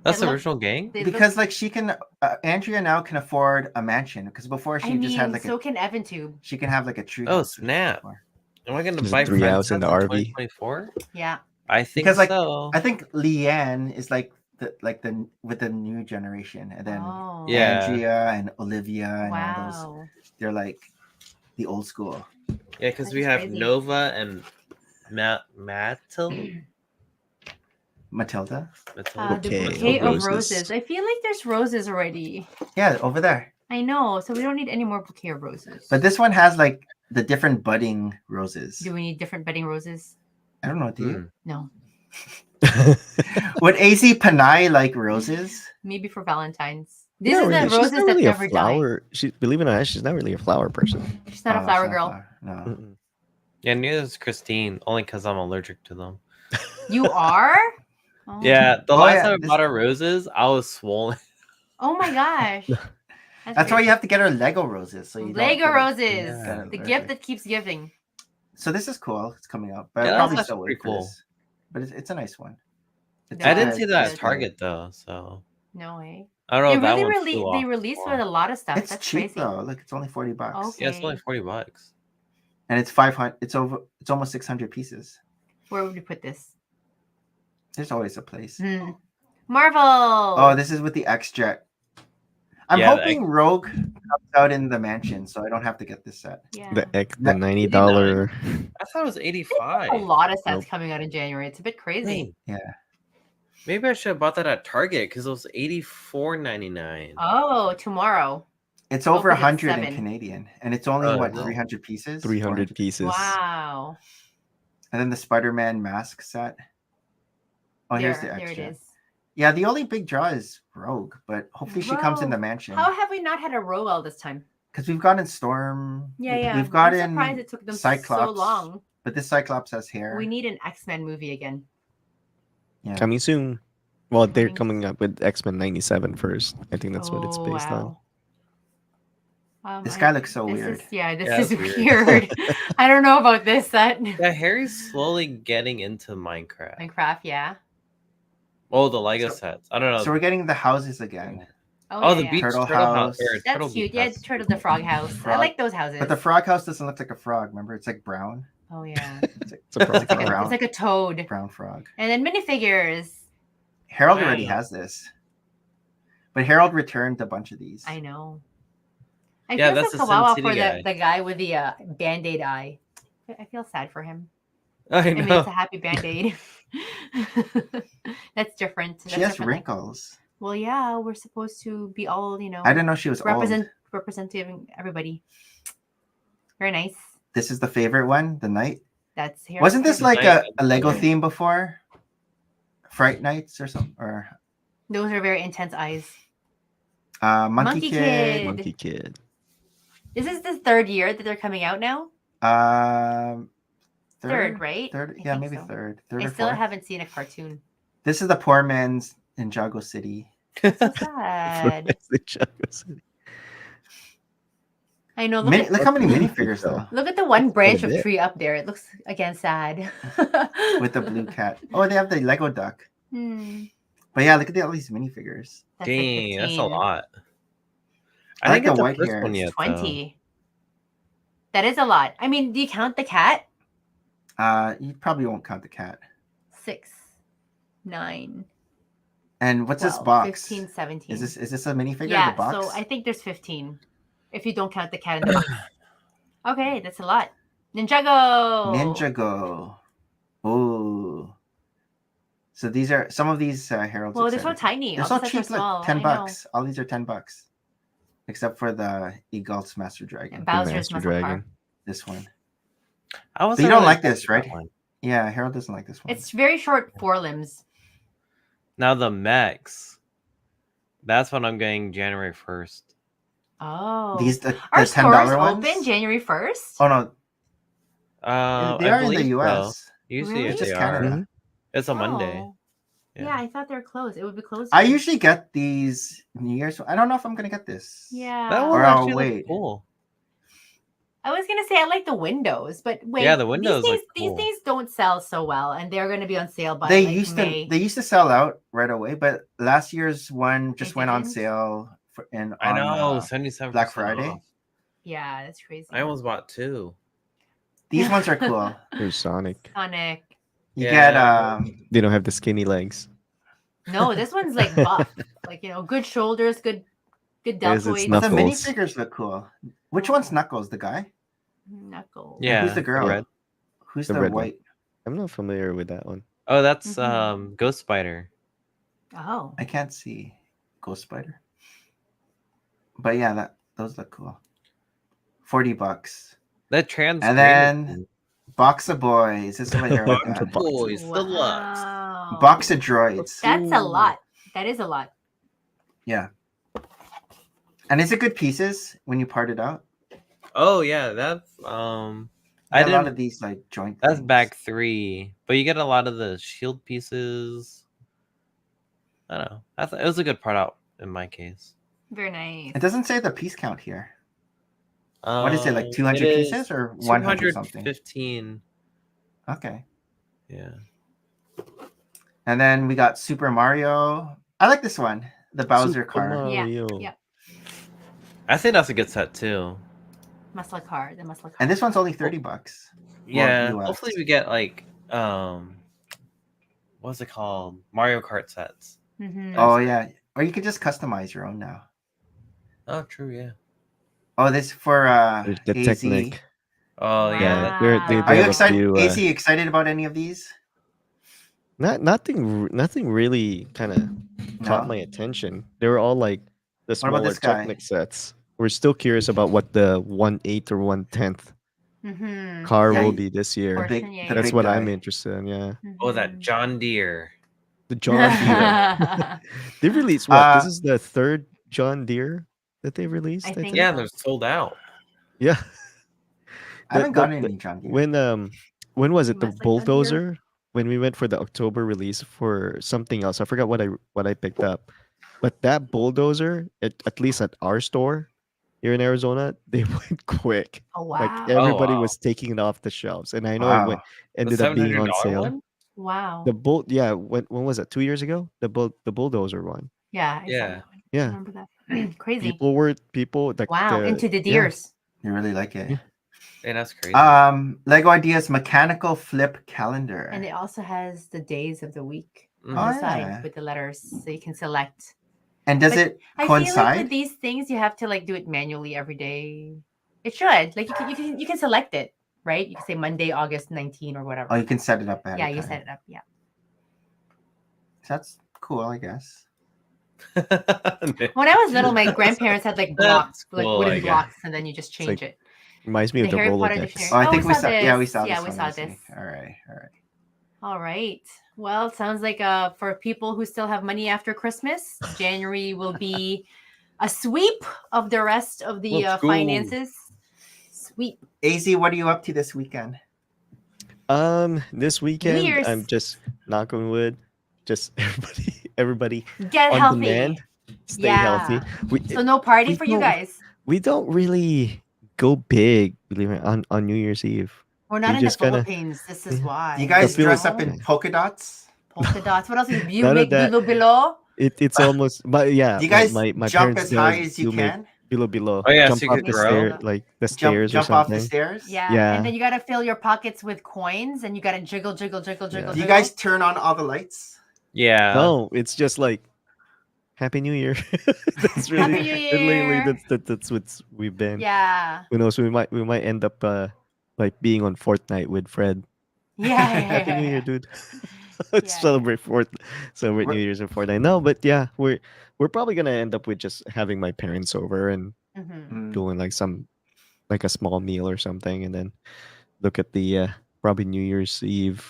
That's It the look- original gang? They Because like she can Andrea now can afford a mansion because before she I mean, just had like so can Evan too. she can have like a tree. Oh, house snap. before. Am I gonna Just buy 3 Friends hours in the sets RV. 2024? Yeah. I think Because, like, so. I think Leanne is like the with the new generation, and then Oh. Yeah. Andrea and Olivia and all those. Wow. They're like the old school. Yeah, because That we is have crazy. Nova and Matilda. Matilda. The Bouquet bouquet of of roses. roses. I feel like there's roses already. Yeah, over there. I know. So we don't need any more bouquet of roses. But this one has like the different budding roses. Do we need different bedding roses? I don't know. Do you? No. Would AZ Panay like roses? Maybe for Valentine's. This Not is really. the She's roses not that really never a die. flower. She, believe it or not, she's not really a flower person. She's not Oh, a flower it's not girl. No. Mm-mm. Yeah, neither is Christine, only because I'm allergic to them. You are? Oh. Yeah, the Oh, last yeah, time I this- bought her roses, I was swollen. Oh my gosh. That's why you have to get her Lego roses. So you don't Lego get it- roses. Yeah. The gift that keeps giving. So this is cool. It's coming up, but Yeah, I'll probably that's still wait pretty for cool. this. But it's a nice one. It's Yeah, I didn't good. see that good. at Target though, so No way. I don't know They if that really one flew they off release the with a wall. lot of stuff. It's That's cheap crazy. though. Look, it's only $40, Okay. Yeah, it's only $40. and it's 500. It's almost 600 pieces. Where would you put this? There's always a place. Marvel. Oh, this is with the X Jet. I'm Yeah, the hoping Rogue comes out in the mansion, so I don't have to get this set. yeah. The That- $90. I thought it was a 85. lot of sets Nope. coming out in January. It's a bit crazy. Dang. Yeah. Maybe I should have bought that at Target because it was $84.99. Oh, tomorrow. It's Oh, over 'cause it's 100 in 7. Canadian, and it's only Oh, what no. 300 pieces. 300 pieces. Wow. And then the Spider-Man mask set. Oh, here's the there X it Jet. is. Yeah, the only big draw is Rogue, but hopefully she comes in the Rogue. mansion How have we not had a Roel this time? because we've gotten Storm. Yeah, we- yeah. We've got I'm surprised in it took them so Cyclops. long. But this Cyclops has hair. We need an X-Men movie again. Yeah. Coming soon. Well, they're Coming- coming up with X-Men 97 first. I think that's what it's Oh, based on. wow. This guy looks so this weird. Is, yeah, this Yeah, is it's weird. I don't know about this set. Yeah, Harry's slowly getting into Minecraft. Minecraft, yeah. Oh, the Lego So- sets. I don't know. So we're getting the houses again. Oh, the yeah. beach Turtle turtle house. house. or That's turtle cute. beach Yeah, house. it's Turtle the Frog House. I Frog. like those houses. But the frog house doesn't look like a frog. Remember, it's like brown. Oh yeah. It's It's a like a brown brown, It's like a toad. brown frog. And then minifigures. Harold already Wow. has this, but Harold returned a bunch of these. I know. I Yeah, feel that's so the Sin kawawa City for guy. the guy with the band-aid eye. I feel sad for him. I I mean, know. it's a happy band-aid. That's different. That's She has different. wrinkles. Well, yeah, we're supposed to be all, I didn't know she was old. representing everybody. Very nice. This is the favorite one, the night. That's here. Wasn't this like Night. a Lego theme before? Fright Nights or something? Or Those are very intense eyes. Monkey Kid. Monkey Kid. This is the third year that they're coming out now. Third, right? Third, I yeah, think maybe so. third. Third I or still fourth. haven't seen a cartoon. This is the poor man's Ninjago City. So sad. I know. Look how many minifigures though. though. Look at the one That's quite a branch of bit. tree up there. It looks again sad. With the blue cat. Oh, they have the Lego duck. Hmm. But yeah, look at all these minifigures. That's like Dang, that's a 15. lot. I like didn't get the white first hair. one It's yet, though. 20. That is a lot. I mean, do you count the cat? You probably won't count the cat. 6, 9, And what's 12, this box? 15, 17. Is this a minifigure? Yeah, The box? so I think there's 15. If you don't count the cat in the box. Okay, that's a lot. Ninjago! Ninjago. Oh. So these are some of these Harold's. Well, they're so excited. tiny. They're All so the sets are cheap. Look, small. 10 I know. bucks. All these are 10 bucks. Except for the Eagles Master Dragon. And Bowser's Master muscle Dragon. car. This one. I was But you don't like this, right? One. Yeah, Harold doesn't like this one. It's very short forelimbs. Now the mechs. That's what I'm getting January 1st. Oh. These the Are $10 stores ones? open January 1st? Oh no, they I are in the believe US. so. Usually Really? It's they just are. Canada. Mhm. It's a Monday. Oh. Yeah, I thought they were closed. It would be closed. I soon. usually get these New Year's. I don't know if I'm gonna get this. Yeah. That Or one I'll actually wait. looks cool. I was gonna say I like the windows, but wait. Yeah, the windows These look days, cool. these days don't sell so well, and they're gonna be on sale by They like used May. to sell out right away, but last year's one just went on didn't? sale I know, on 77% Black Friday. off. Yeah, that's crazy. I almost bought 2. These ones are cool. There's Sonic. Sonic. You Yeah. get They don't have the skinny legs. No, this one's like buff. Like, good shoulders, good Yes, it's deltoids. the Knuckles. minifigures look cool. Which one's Knuckles? The guy? Knuckles. Yeah. Who's the girl? red. Who's The the, red one. white? I'm not familiar with that one. Oh, that's Mhm. Ghost Spider. Oh. I can't see Ghost Spider. But yeah, those look cool. $40. That trans. And then Box of Boys. This is what you're Box looking of at. Boys. Deluxe. Wow. Box of Droids. That's a lot. That is a lot. Yeah. And is it good pieces when you part it out? Oh yeah, that's I I a lot didn't. of these like joint. That's things. back 3, but you get a lot of the shield pieces. I don't know. I thought it was a good part out in my case. Very nice. It doesn't say the piece count here. What is it, like 200 it is pieces or 100 something? 215. Okay. Yeah. And then we got Super Mario. I like this one, the Bowser Super car. Mario. Yeah. I think that's a good set too. Muscle car. The muscle car. And this one's only $30. Yeah. US. Hopefully we get like what's it called? Mario Kart sets. Mhm. Oh yeah, or you could just customize your own now. Oh, true. Yeah. Oh, this for There's the AZ. Technic. Oh Wow. yeah. They Are you have a excited? few, AZ, excited about any of these? Nothing really kind of caught No? my attention. They were all like the What about smaller this guy? Technic sets. We're still curious about what the 1/8 or 1/10 Mhm. car Yeah, will be this year. Portion, big- yeah, the That's big what I'm guy. interested in. Yeah, Oh, that Mhm. John Deere. the John Deere. They released what? This is the third John Deere that they released. I I think think. Yeah, so. they're sold out. Yeah. I haven't The- gotten the- any John Deere. When was it? The Must like John Deere. bulldozer. When we went for the October release for something else, I forgot what I picked up. But that bulldozer, at least at our store here in Arizona, they went quick. Oh Like wow. everybody wow. was taking it off the shelves, and I know Wow. ended the up being on $700 sale. one? Wow. Yeah, when was it? 2 years ago? The bulldozer one. Yeah. I saw Yeah. that one. I Yeah. remember that. Crazy. People like Wow. Into the yeah. deers. You really like it. Yeah. Hey, that's crazy. Lego Ideas mechanical flip calendar. And it also has the days of the week on Mhm. the side yeah. with the letters, so you can select. And does But it I feel like coincide? with these things, you have to like do it manually every day. It should. Like you can select it, right? You can say Monday, August 19 or whatever. Oh, you can set it up ahead Yeah, of you time. set it up. Yeah. That's cool, I guess. When I was little, my grandparents had like blocks, That's cool, like I wooden guess. blocks, and then you just like change it. Reminds me The of the Harry Potter Rolodex. dictionary. Oh, I Oh, think we we saw saw. Yeah, we this. saw Yeah, this we one, saw I see. this. All right, all right. All right. Well, it sounds like for people who still have money after Christmas, January will be a sweep of the rest of the Let's go. finances. Sweep. AZ, what are you up to this weekend? This weekend Year's. I'm just knock on wood, just everybody Get on healthy. demand, stay Yeah. healthy. So no party we for you don't- guys. We don't really go big, believe it, on New Year's Eve. We're not we in the just kinda- Philippines. This is yeah. why. Do you guys The dress up Philippines. in polka dots? polka dots? What else? You None of make that. bilo? It's almost, but yeah. Do you guys my jump parents as high does as you do make can? below. Oh, yeah, Jump so you off could the grow? stair, like the stairs Jump or off the something. stairs? Yeah. Yeah. And then you gotta fill your pockets with coins, and you gotta jiggle. Do you jiggle. guys turn on all the lights? Yeah. No, it's just like Happy New Year. That's really Happy New literally Year. that's what we've been. Yeah. Who knows? We might end up like being on Fortnite with Fred. Yeah. Happy New Year, dude. Let's Yeah. celebrate New What- Year's and Fortnite. No, but yeah, we're probably gonna end up with just having my parents over and Mhm. doing like a small meal or something, and then look at the probably New Year's Eve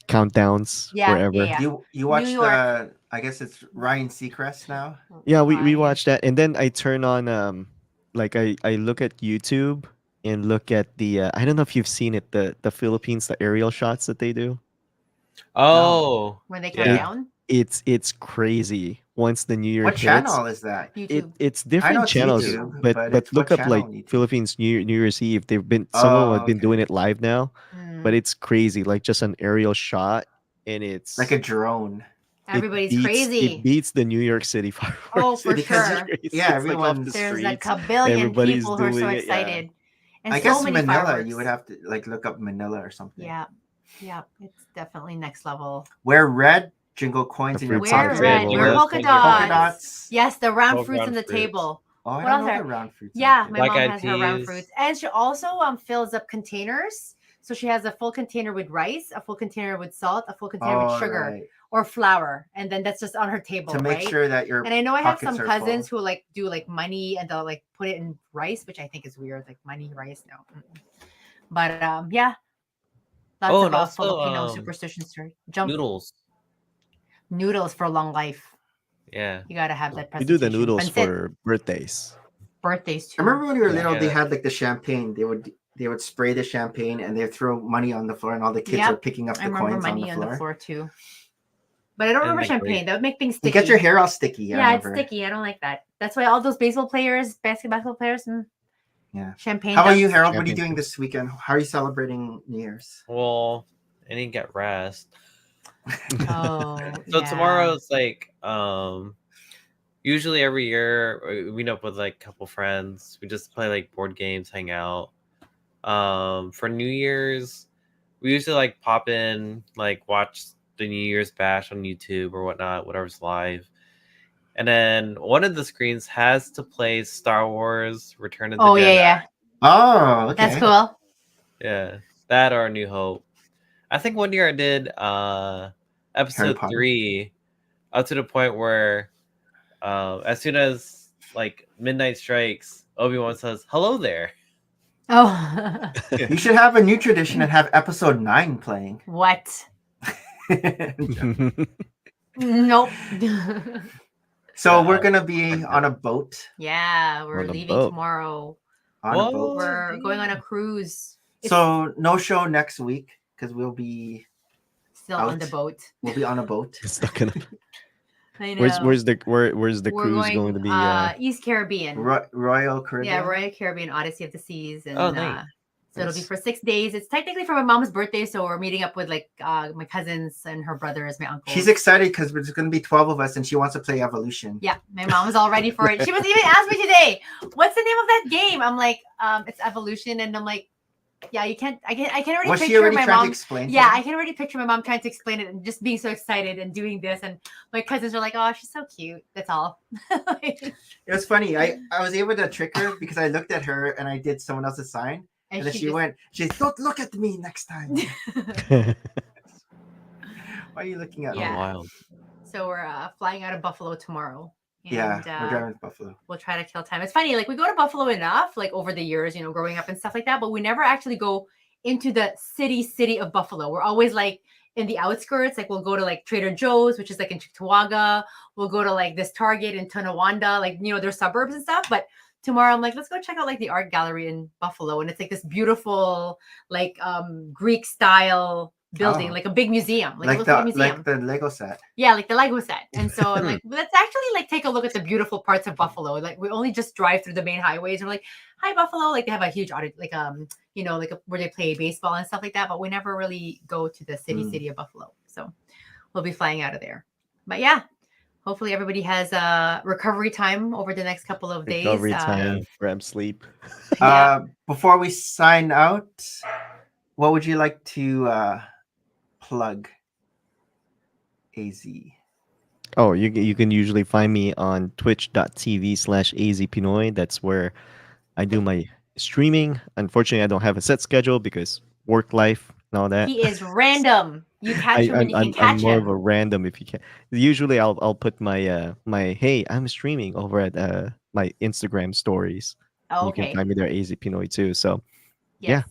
countdowns Yeah, forever. yeah, yeah. You watch New York. the, I guess it's Ryan Seacrest now. Yeah, we Ryan. watch that, and then I turn on like I look at YouTube and look at the I don't know if you've seen it, the Philippines, the aerial shots that they do. Oh. When they count Yeah. down. It's crazy. Once the New Year What hits, channel is that? YouTube. it's know different it's channels, YouTube, but but it's look what up like channel on YouTube? Philippines New Year's Eve. They've been some of them have been okay. doing it live now, Mm. but it's crazy. Like just an aerial shot, and it's Like a drone. Everybody's It crazy. beats the New York City fireworks. Oh, for Because sure. yeah, It's like off everyone's- the There's a streets. kabillion Everybody's people who are so doing it, yeah. excited. And I so guess many Manila, fireworks. you would have to like look up Manila or something. Yeah. Yeah. It's definitely next level. Wear red, jingle coins The in your fruit Wear pocket. pocket red. table. Wear Yeah. polka Polka dots. Polka dots. Yes, the round 12 fruits round on the fruits. table. Oh, I What don't else know are- the round fruits. Yeah, on my there. Black mom eyed has her round peas. fruits. And she also fills up containers. So she has a full container with rice, a full container with salt, a full container with sugar right. or flour. And then that's just on her table, To make right? sure that your And I know I have pockets some are cousins full. who like do like money and they'll like put it in rice, which I think is weird. Like money rice, no. Mm-mm. But yeah, lots Oh, of and also, Filipino superstitions. Jump noodles for long life. Yeah. You gotta have that We do presentation. the noodles Pancit, for birthdays. birthdays too. I remember when we were Yeah. little, they Yeah. had like the champagne. They would spray the champagne and they'd throw money on the floor, and all the kids Yep. are picking up I the remember coins money on the floor. too. But I don't And remember like champagne. grape. That would make things You sticky. get your hair all sticky. I Yeah, it's remember. sticky. I don't like that. That's why all those basketball players, Yeah. champagne. How about you, dunks. Harold? What are you Champagne. doing this weekend? How are you celebrating New Year's? Well, I didn't get rest. Oh, So yeah. tomorrow it's like usually every year we meet up with like a couple friends. We just play like board games, hang out. For New Year's, we usually like pop in, like watch the New Year's bash on YouTube or whatnot, whatever's live. And then one of the screens has to play Star Wars Return of the Oh Jedi. yeah. Oh, okay. That's cool. Yeah, that or New Hope. I think one year I did episode Potter. 3 up to the point where as soon as like midnight strikes, Obi-Wan says, "Hello there." Oh, You should have a new tradition and have episode 9 playing. what? Nope. So we're gonna be on a boat. Yeah, we're On a leaving boat. tomorrow. On a Whoa. boat. We're going on a cruise. It's So no show next week because we'll be still on the out. boat. on a boat. It's not gonna. I know. Where's the cruise We're going to be? East Caribbean. Royal Caribbean. Yeah, Royal Caribbean Odyssey of the Seas, and Oh, nice. so it'll be Nice. for 6 days. It's technically for my mom's birthday, so we're meeting up with like my cousins and her brothers, my uncle. She's excited because there's gonna be 12 of us, and she wants to play Evolution. Yeah, my mom is all ready for it. She was even asked me today, "What's the name of that game?" I'm like, "It's Evolution," and I'm like, "Yeah, you can't. I can already Was she picture already my trying mom. to explain? to Yeah, her? I can already picture my mom trying to explain it and just being so excited and doing this. And my cousins are like, "Oh, she's so cute." That's all. It was funny. I was able to trick her because I looked at her and I did someone else's sign, and then she just- went, "Don't look at me next time." Why are you looking at Oh, me? Yeah. wild. So we're flying out of Buffalo tomorrow. And, Yeah, we're driving to Buffalo. we'll try to kill time. It's funny, like we go to Buffalo enough, like over the years, growing up and stuff like that, but we never actually go into the city of Buffalo. We're always like in the outskirts. Like we'll go to like Trader Joe's, which is like in Cheektowaga. We'll go to like this Target in Tonawanda, like, you know, their suburbs and stuff. But tomorrow I'm like, let's go check out like the art gallery in Buffalo. And it's like this beautiful, like Greek style building, Oh. like a big museum. Like, it Like looks like a the museum. like the Lego set. Yeah, like the Lego set. And so I'm like, let's actually like take a look at the beautiful parts of Buffalo. Like we only just drive through the main highways. And we're like, hi Buffalo. Like they have a huge audit, like you know, like where they play baseball and stuff like that. But we never really go to the city of Buffalo. So we'll be flying out of there. But yeah, hopefully everybody has recovery time over the next couple of days. Recovery time, REM sleep. Yeah. Before we sign out, what would you like to plug, AZ? Oh, you can usually find me on twitch.tv/azpinoy. That's where I do my streaming. Unfortunately, I don't have a set schedule because work life and all that. He is random. You catch him when you can I'm catch more him. of a random if you can. Usually, I'll put my my hey, I'm streaming over at my Instagram stories. Oh, You can okay. find me there, AZ Pinoy too. So Yes.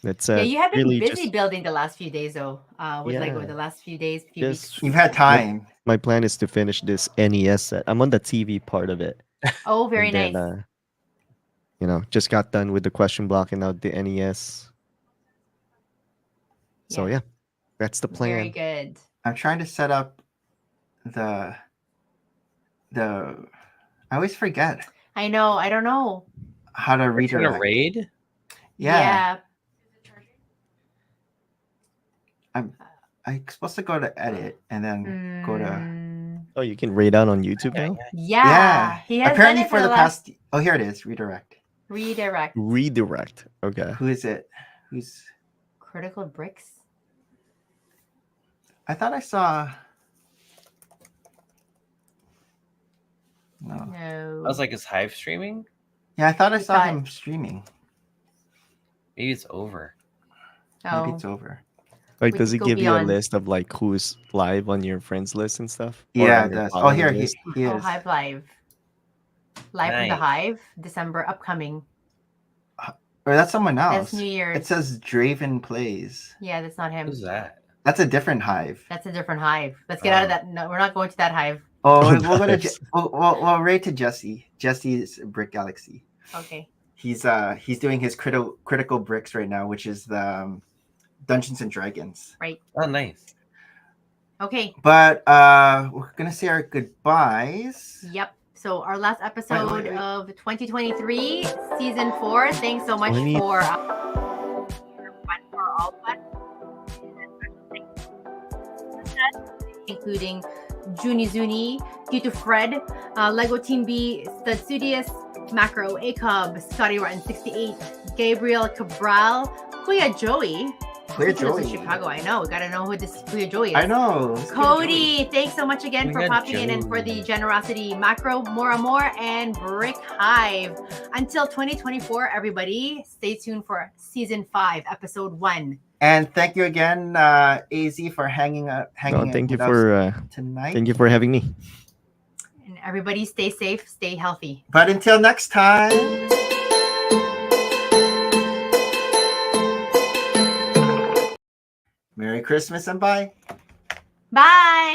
that's Yeah, you have been really busy just building the last few days though. With Lego Yeah. the last few days, few Just weeks. You've had time. my plan is to finish this NES set. I'm on the TV part of it. Oh, very And then, nice. you know, just got done with the question block and now the NES. So Yeah. yeah, that's the Very plan. good. I'm trying to set up the I always forget I know. I don't know. how to We're trying to redirect. raid. Yeah. I'm supposed to go to edit and then go to Oh, you can raid out on YouTube now? Yeah. He has Apparently done it for the last past. Oh, here it is. Redirect. redirect. Redirect. Okay. Who is it? Who's? Critical bricks. I thought I saw. No. No. I was like, is Hive streaming? Yeah, I thought I You saw thought- him streaming. Maybe it's over. Maybe Oh. it's over. Like, We does could it go give you a beyond. list of like who's live on your friends list and stuff? Or Yeah, on it your does. Oh, follower here list? he Oh, is. Hive Live. Live from the Nice. Hive, December upcoming. Or that's someone else. That's New Year's. It says Draven Plays. Yeah, that's not him. Who's that? That's a different hive. That's a different hive. Let's get out of that. No, we're not going to that hive. Oh, Oh, we'll go to nice. we'll rate to Jesse. Jesse's Brick Galaxy. Okay. He's doing his critical bricks right now, which is the Dungeons and Dragons. Right. Oh, nice. Okay. But we're gonna say our goodbyes. Yep. So our last episode wait. of 2023, season 4. Thanks so much 20 for all fun, including Juni Zuni, Tito Fred, Lego Team B, Stud Studious, Macro A-Cub, Scotty Rotten 68, Gabriel Cabral, Kuya Joey. Clear He lives in Joey. Chicago. I know. We gotta know who this Kuya Joey is. I know. It's Clear Cody, thanks so much again for Kuya popping in and for the Joey. generosity. Macro, More Amor, and Brick Hive. Until 2024, everybody, stay tuned for season 5, episode 1. And thank you again, AZ, for hanging Oh, out thank you with for us tonight. thank you for having me. And everybody, stay safe, stay healthy. But until next time. Merry Christmas and bye. Bye.